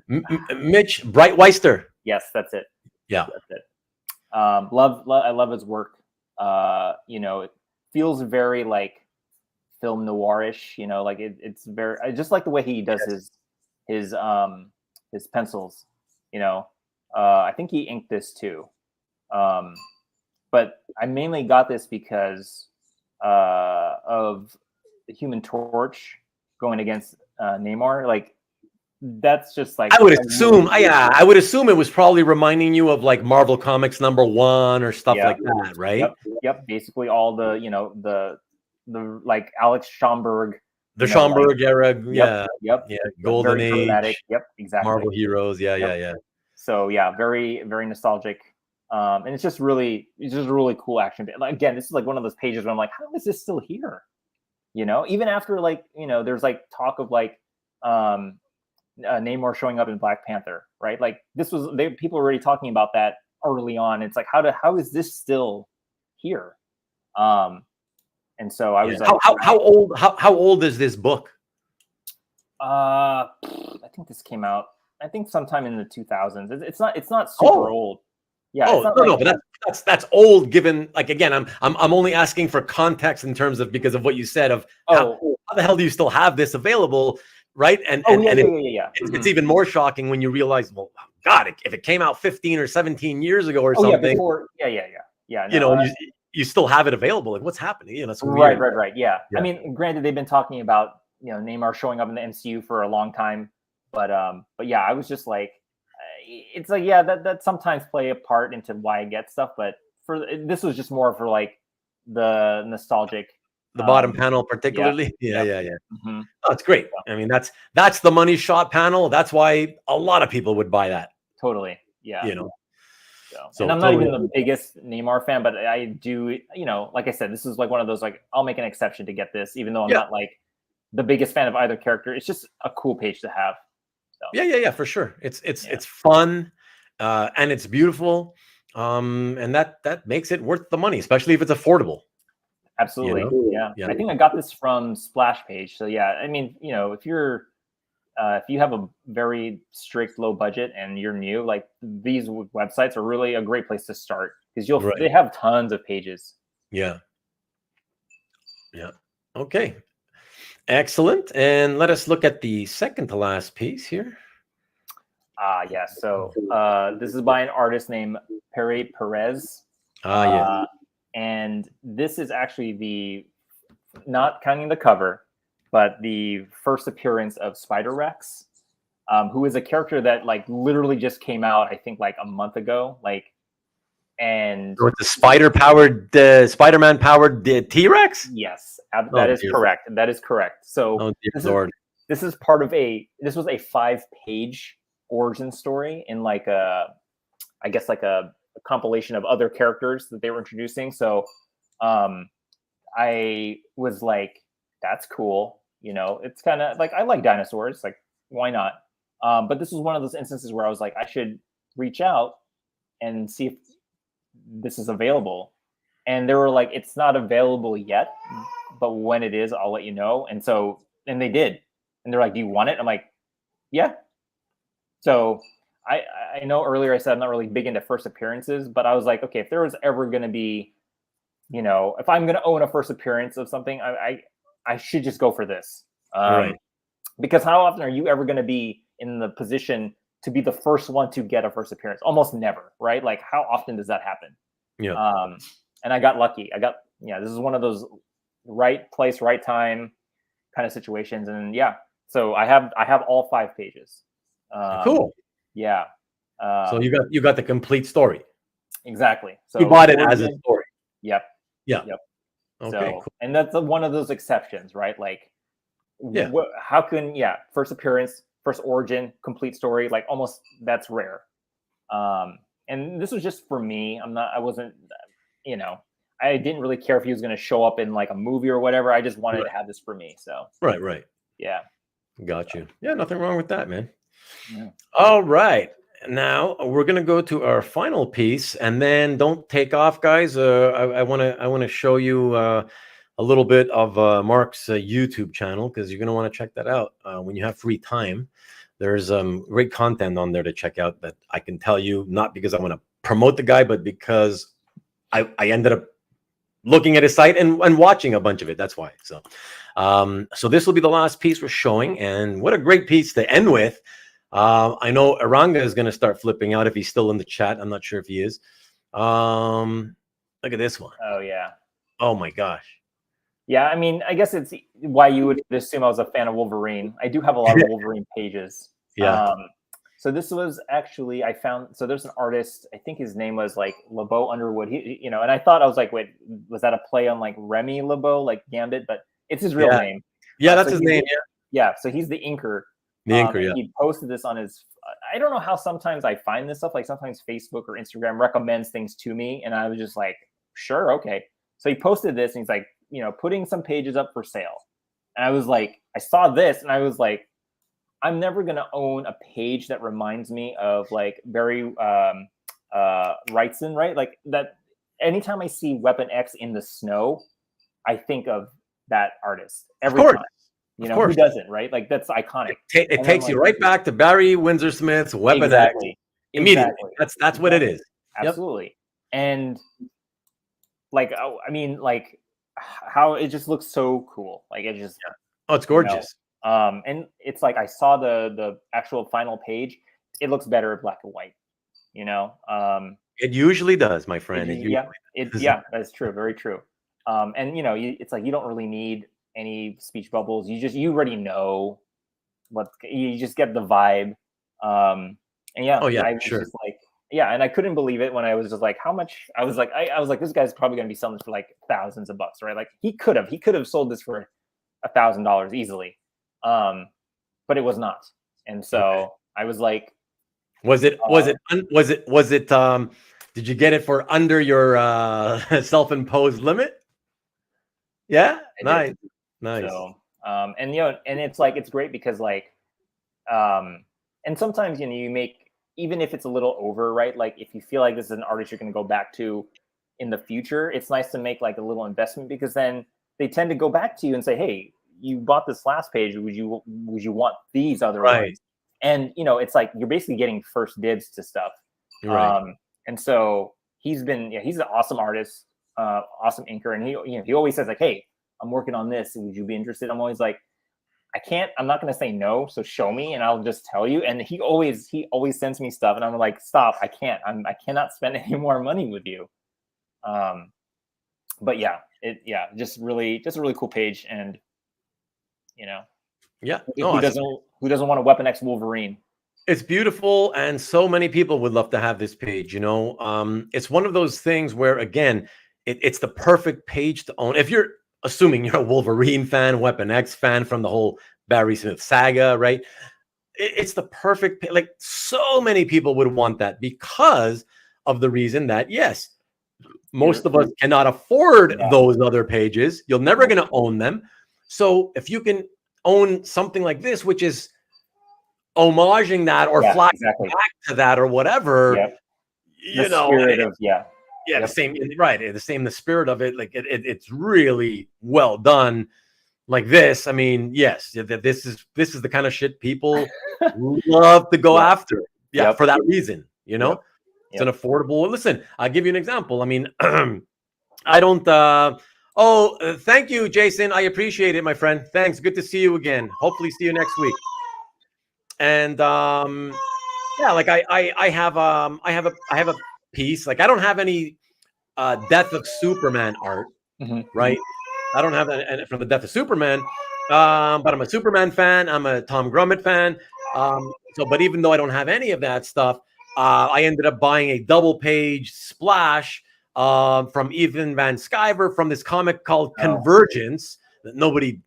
Mitch Breitweister. Yes, that's it. Yeah, that's it. I love his work. It feels very like film noirish. Like it's very. I just like the way he does his pencils. I think he inked this too. But I mainly got this because of the Human Torch going against Namor. Like, that's just like, I would assume. I would assume it was probably reminding you of like Marvel Comics #1 or stuff like that, right? Yep. Basically, all the the like Alex Schomburg, the Schomburg era. Yep. Golden Age. Dramatic. Yep. Exactly. Marvel heroes. Yeah. So very, very nostalgic. And it's just really a cool action. Like, again, this is like one of those pages where I'm like, how is this still here? Even after like, there's like talk of like Namor showing up in Black Panther, right? Like people were already talking about that early on. It's like, how is this still here? And so I was like, how old is this book? I think this came out, sometime in the 2000s. It's not super old. Yeah. But that's old. Given, like, again, I'm only asking for context in terms of, because of what you said of how the hell do you still have this available, right? It's even more shocking when you realize, well, God, if it came out 15 or 17 years ago or something, you still have it available. Like, what's happening? That's weird. Right. Yeah. I mean, granted, they've been talking about Namor showing up in the MCU for a long time, but yeah, I was just like, it's like, that sometimes play a part into why I get stuff, but this was just more for like the nostalgic The bottom panel particularly. Yeah. Mm-hmm. Oh, it's great. I mean, that's the money shot panel. That's why a lot of people would buy that. Totally. Yeah. You know. So and I'm not even the biggest Neymar fan, but I do, like I said, this is like one of those, like, I'll make an exception to get this, even though I'm not like the biggest fan of either character. It's just a cool page to have. So. Yeah, for sure. It's fun, and it's beautiful, and that makes it worth the money, especially if it's affordable. Absolutely. Yeah. I think I got this from Splash Page. So yeah, I mean, if you have a very strict low budget and you're new, like, these websites are really a great place to start, because they have tons of pages. Yeah. Okay. Excellent. And let us look at the second to last piece here. Yeah. So this is by an artist named Pere Perez. And this is actually not counting the cover, but the first appearance of Spider-Rex, who is a character that, like, literally just came out, I think, like a month ago. And with the Spider-Man powered T-Rex. Yes, that is correct. That is correct. So this was a 5-page origin story in, like, I guess, like a compilation of other characters that they were introducing. So I was like, that's cool. It's kind of like, I like dinosaurs, like, why not? But this was one of those instances where I was like, I should reach out and see if this is available. And they were like, it's not available yet, but when it is, I'll let you know. And they did. And they're like, do you want it? I'm like, yeah. So I know earlier I said I'm not really big into first appearances, but I was like, okay, if there was ever going to be, if I'm going to own a first appearance of something, I should just go for this. Right. Because how often are you ever going to be in the position to be the first one to get a first appearance? Almost never, right? Like, how often does that happen? Yeah. And I got lucky. This is one of those right place, right time kind of situations. And so I have all 5 pages. Cool. Yeah. So you got the complete story. Exactly. So you bought it as a story. Yep. Yeah. Yep. Okay. Cool. And that's one of those exceptions, right? Like, how can first appearance, first origin, complete story, like, almost, that's rare. And this was just for me. I didn't really care if he was going to show up in, like, a movie or whatever. I just wanted to have this for me. So right. Yeah. Got you. Yeah, nothing wrong with that, man. Yeah. All right. Now we're gonna go to our final piece, and then don't take off, guys. I want to show you a little bit of Mark's YouTube channel, because you're gonna want to check that out when you have free time. There's great content on there to check out that I can tell you, not because I want to promote the guy, but because I ended up looking at his site and watching a bunch of it. That's why. So this will be the last piece we're showing, and what a great piece to end with. I know Aranga is going to start flipping out if he's still in the chat. I'm not sure if he is. Look at this one. Oh, yeah. Oh, my gosh. Yeah, I mean, I guess it's why you would assume I was a fan of Wolverine. I do have a lot of Wolverine pages. Yeah. So this was actually, I found, so there's an artist, I think his name was like LeBeau Underwood. He, and I thought, I was like, wait, was that a play on like Remy LeBeau, like Gambit? But it's his real name. Yeah, that's his name. Yeah. So he's the inker. He posted this on his, I don't know how sometimes I find this stuff, like sometimes Facebook or Instagram recommends things to me. And I was just like, sure. Okay. So he posted this and he's like, putting some pages up for sale. And I was like, I saw this and I was like, I'm never going to own a page that reminds me of like Barry Wrightson, right? Like that. Anytime I see Weapon X in the snow, I think of that artist every time. Who doesn't, right? Like that's iconic. It takes you right back to Barry Windsor Smith's Weapon X. Immediately. That's what it is. Absolutely. Yep. And like, I mean, like how it just looks so cool. Like it just, oh, it's gorgeous. And it's like, I saw the actual final page. It looks better in black and white, It usually does, my friend. That's true. Very true. And it's like, you don't really need any speech bubbles. You already know you just get the vibe. And oh yeah, sure. Just like, yeah, and I couldn't believe it when I was just like, how much? I was like, this guy's probably gonna be selling this for like thousands of bucks, right? Like he could have sold this for $1,000 easily, but it was not. And so I was like, did you get it for under your self-imposed limit? Yeah, nice. So, and and it's like, it's great because like, and sometimes, you make, even if it's a little over, right? Like if you feel like this is an artist you're going to go back to in the future, it's nice to make like a little investment, because then they tend to go back to you and say, hey, you bought this last page. Would you want these other ones? And, it's like, you're basically getting first dibs to stuff. Right. And so he's an awesome artist, awesome inker. And he always says like, hey, I'm working on this. Would you be interested? I'm always like, I'm not going to say no. So show me and I'll just tell you. And he always sends me stuff and I'm like, stop. I cannot spend any more money with you. But just a really cool page. And, who doesn't want a Weapon X Wolverine? It's beautiful. And so many people would love to have this page, it's one of those things where, again, it's the perfect page to own. If you're assuming you're a Wolverine fan, Weapon X fan from the whole Barry Smith saga, right? It's the perfect, like so many people would want that because of the reason that, yes, most of us cannot afford those other pages. You're never going to own them. So if you can own something like this, which is homaging that or flashing back to that or whatever, the same, right? The same, the spirit of it, like it's really well done. Like this, I mean, yes, this is the kind of shit people love to go after. Yeah, for that reason, it's an affordable. Listen, I'll give you an example. I mean, I don't. Thank you, Jason. I appreciate it, my friend. Thanks. Good to see you again. Hopefully, see you next week. And like I have a piece. Like I don't have any Death of Superman art, right? I don't have that from the Death of Superman, but I'm a Superman fan. I'm a Tom Grummett fan. But even though I don't have any of that stuff, I ended up buying a double-page splash from Ethan Van Sciver from this comic called Convergence that nobody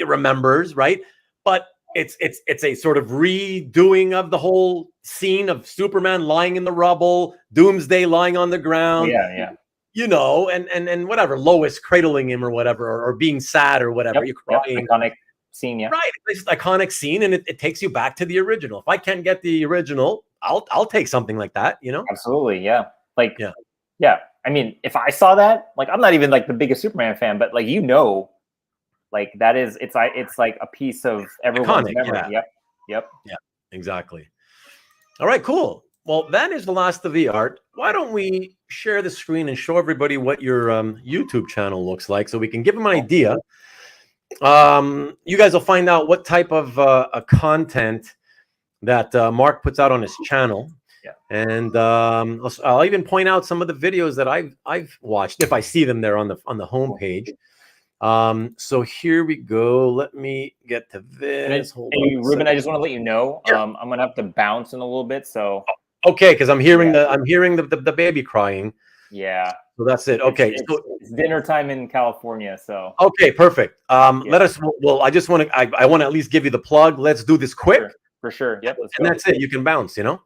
remembers, right? But it's a sort of redoing of the whole scene of Superman lying in the rubble, Doomsday lying on the ground. And whatever, Lois cradling him or whatever, or being sad or whatever. You're crying. Iconic scene, right? It's an iconic scene, and it takes you back to the original. If I can't get the original, I'll take something like that. Absolutely, yeah. I mean, if I saw that, like, I'm not even like the biggest Superman fan, but like like that is it's like a piece of everyone's memory. Yeah, exactly. All right, cool. Well, that is the last of the art. Why don't we share the screen and show everybody what your YouTube channel looks like so we can give them an idea. You guys will find out what type of content that Mark puts out on his channel. And I'll even point out some of the videos that I've watched if I see them there on the home page. So here we go. Let me get to this. Ruben, I just want to let you know, I'm gonna have to bounce in a little bit. So okay, because I'm hearing the baby crying. Yeah. So that's it. Okay. It's dinner time in California. So okay, perfect. Let us. Well, I just want to. I want to at least give you the plug. Let's do this quick. For sure. Yep. And that's it. You can bounce. Yeah,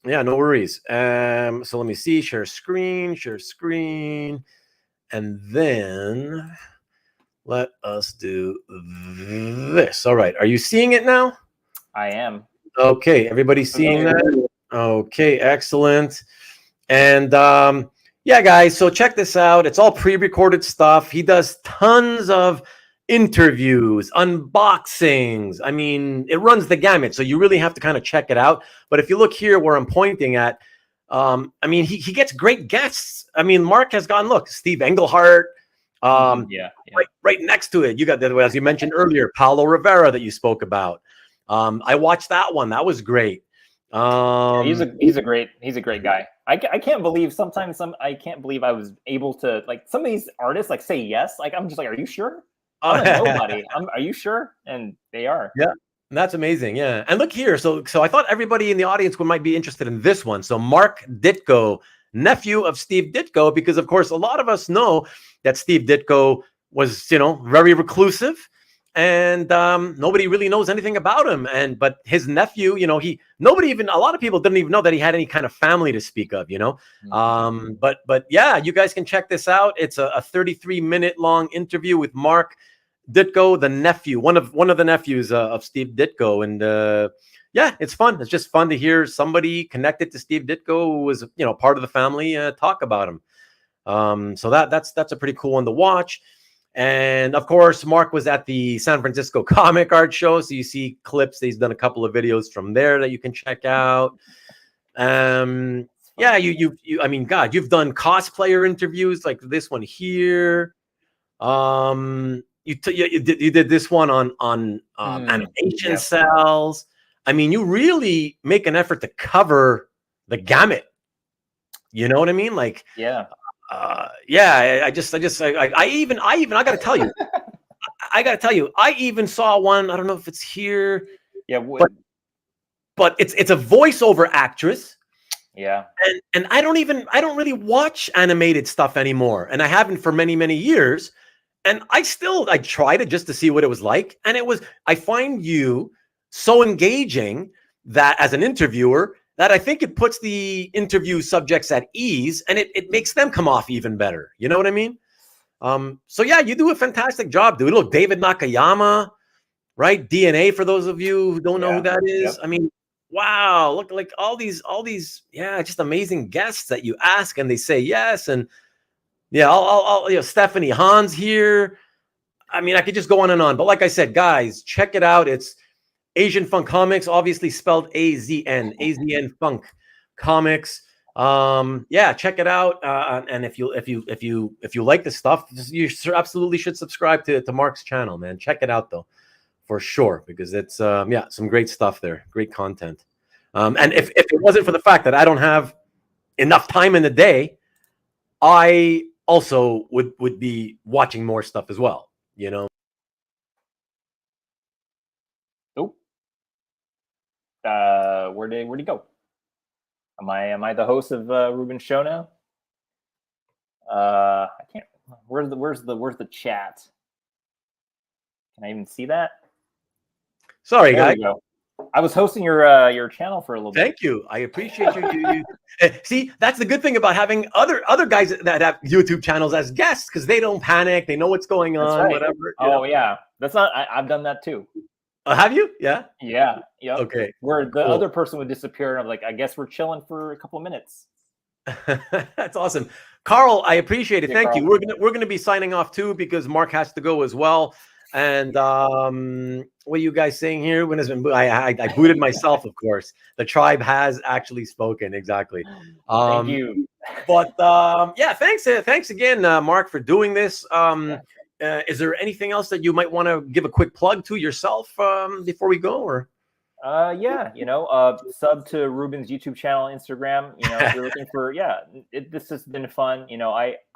no worries. So let me see. Share screen. And then let us do this. All right. Are you seeing it now? I am. Okay. Everybody seeing that? Okay. Excellent. And yeah, guys. So check this out. It's all pre-recorded stuff. He does tons of interviews, unboxings. I mean, it runs the gamut. So you really have to kind of check it out. But if you look here where I'm pointing at, I mean, he gets great guests. I mean, Mark has gone, look, Steve Englehart, right next to it. You got that, as you mentioned earlier, Paulo Rivera that you spoke about. I watched that one. That was great. He's a great guy. I can't believe I can't believe I was able to, like, some of these artists say yes. Like, I'm just like, are you sure? I'm a nobody. Are you sure? And they are. That's amazing. Yeah. And look here. So I thought everybody in the audience might be interested in this one. So Mark Ditko, nephew of Steve Ditko, because of course a lot of us know that Steve Ditko was, very reclusive, and nobody really knows anything about him. But his nephew, a lot of people didn't even know that he had any kind of family to speak of, But yeah, you guys can check this out. It's a 33-minute long interview with Mark Ditko, the nephew, one of the nephews of Steve Ditko, and yeah, it's fun. It's just fun to hear somebody connected to Steve Ditko who was, part of the family, talk about him. So that's a pretty cool one to watch. And of course, Mark was at the San Francisco Comic Art Show, so you see clips. He's done a couple of videos from there that you can check out. Yeah, I mean, God, you've done cosplayer interviews like this one here. You did this one on animation cells. I mean, you really make an effort to cover the gamut. You know what I mean? Like, yeah. Yeah, I got to tell you, I even saw one. I don't know if it's here. Yeah, but it's a voiceover actress. Yeah, and I don't really watch animated stuff anymore, and I haven't for many years. And I tried it just to see what it was like, and I find you so engaging that as an interviewer, that I think it puts the interview subjects at ease, and it makes them come off even better. You know what I mean? So yeah, you do a fantastic job, dude. Look, David Nakayama, right? DNA, for those of you who don't know who that is. Yep. I mean, wow, look, like all these, yeah, just amazing guests that you ask and they say yes. And yeah, I'll Stephanie Hans here. I mean, I could just go on and on. But like I said, guys, check it out. It's AZNFUNK Comics, obviously spelled AZNFUNK Comics. Yeah, check it out. And if you like the stuff, you absolutely should subscribe to Mark's channel, man. Check it out though, for sure, because it's yeah, some great stuff there, great content. And if it wasn't for the fact that I don't have enough time in the day, I also would be watching more stuff as well, Oh, where'd he go? Am I the host of Rubén's show now? I can't. Where's the chat? Can I even see that? Sorry, guys. I was hosting your channel for a little bit. Thank you. I appreciate you. See, that's the good thing about having other guys that have YouTube channels as guests, because they don't panic. They know what's going on, right. Whatever. Yeah, that's not. I've done that too. Have you? Yeah. Yeah. Yep. Okay. Where the other person would disappear, and I'm like, I guess we're chilling for a couple of minutes. That's awesome, Carl. I appreciate it. Thank Carl. you. We're gonna be signing off too, because Mark has to go as well. And what are you guys saying here? When has been? I booted myself, of course. The tribe has actually spoken. Exactly. Thank you. But yeah, thanks again, Mark, for doing this. Is there anything else that you might want to give a quick plug to yourself before we go? Or yeah, sub to Rubén's YouTube channel, Instagram. If you're looking for, this has been fun.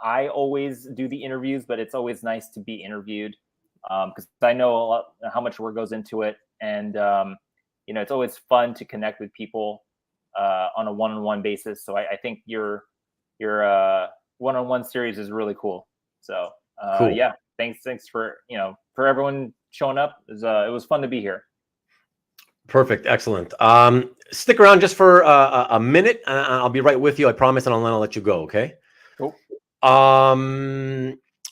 I always do the interviews, but it's always nice to be interviewed. Because I know a lot how much work goes into it, and it's always fun to connect with people on a one-on-one basis. So I think your one-on-one series is really cool. So cool. Yeah, thanks for for everyone showing up. It was fun to be here. Perfect, excellent. Stick around just for a minute, and I'll be right with you. I promise, and I'll let you go. Okay. Cool.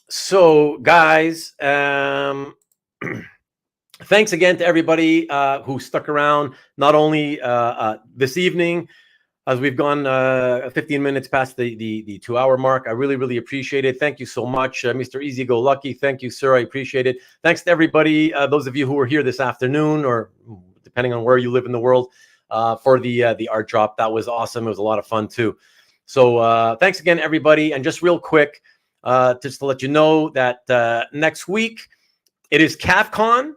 So guys, thanks again to everybody who stuck around, not only this evening, as we've gone 15 minutes past the 2-hour mark. I really appreciate it. Thank you so much, Mr. Easy Go Lucky. Thank you, sir. I appreciate it. Thanks to everybody, those of you who were here this afternoon, or depending on where you live in the world, for the art drop. That was awesome. It was a lot of fun too. So thanks again, everybody. And just real quick, just to let you know that next week it is CAFCON.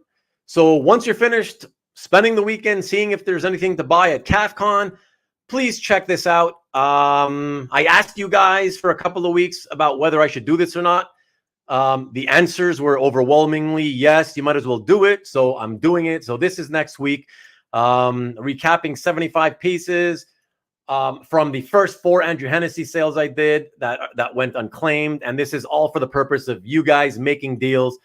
So once you're finished spending the weekend seeing if there's anything to buy at CAFCON, please check this out. I asked you guys for a couple of weeks about whether I should do this or not. The answers were overwhelmingly yes, you might as well do it. So I'm doing it. So this is next week. Recapping 75 pieces from the first 4 Andrew Hennessy sales I did that went unclaimed. And this is all for the purpose of you guys making deals,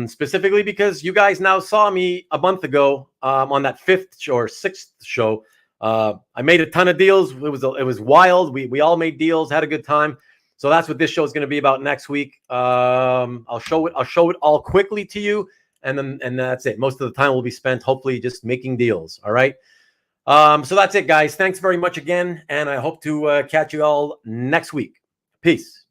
specifically because you guys now saw me a month ago on that 5th or 6th show. I made a ton of deals. It was wild. We all made deals, had a good time. So that's what this show is going to be about next week. I'll show it all quickly to you, and that's it. Most of the time will be spent hopefully just making deals. All right. So that's it, guys. Thanks very much again, and I hope to catch you all next week. Peace.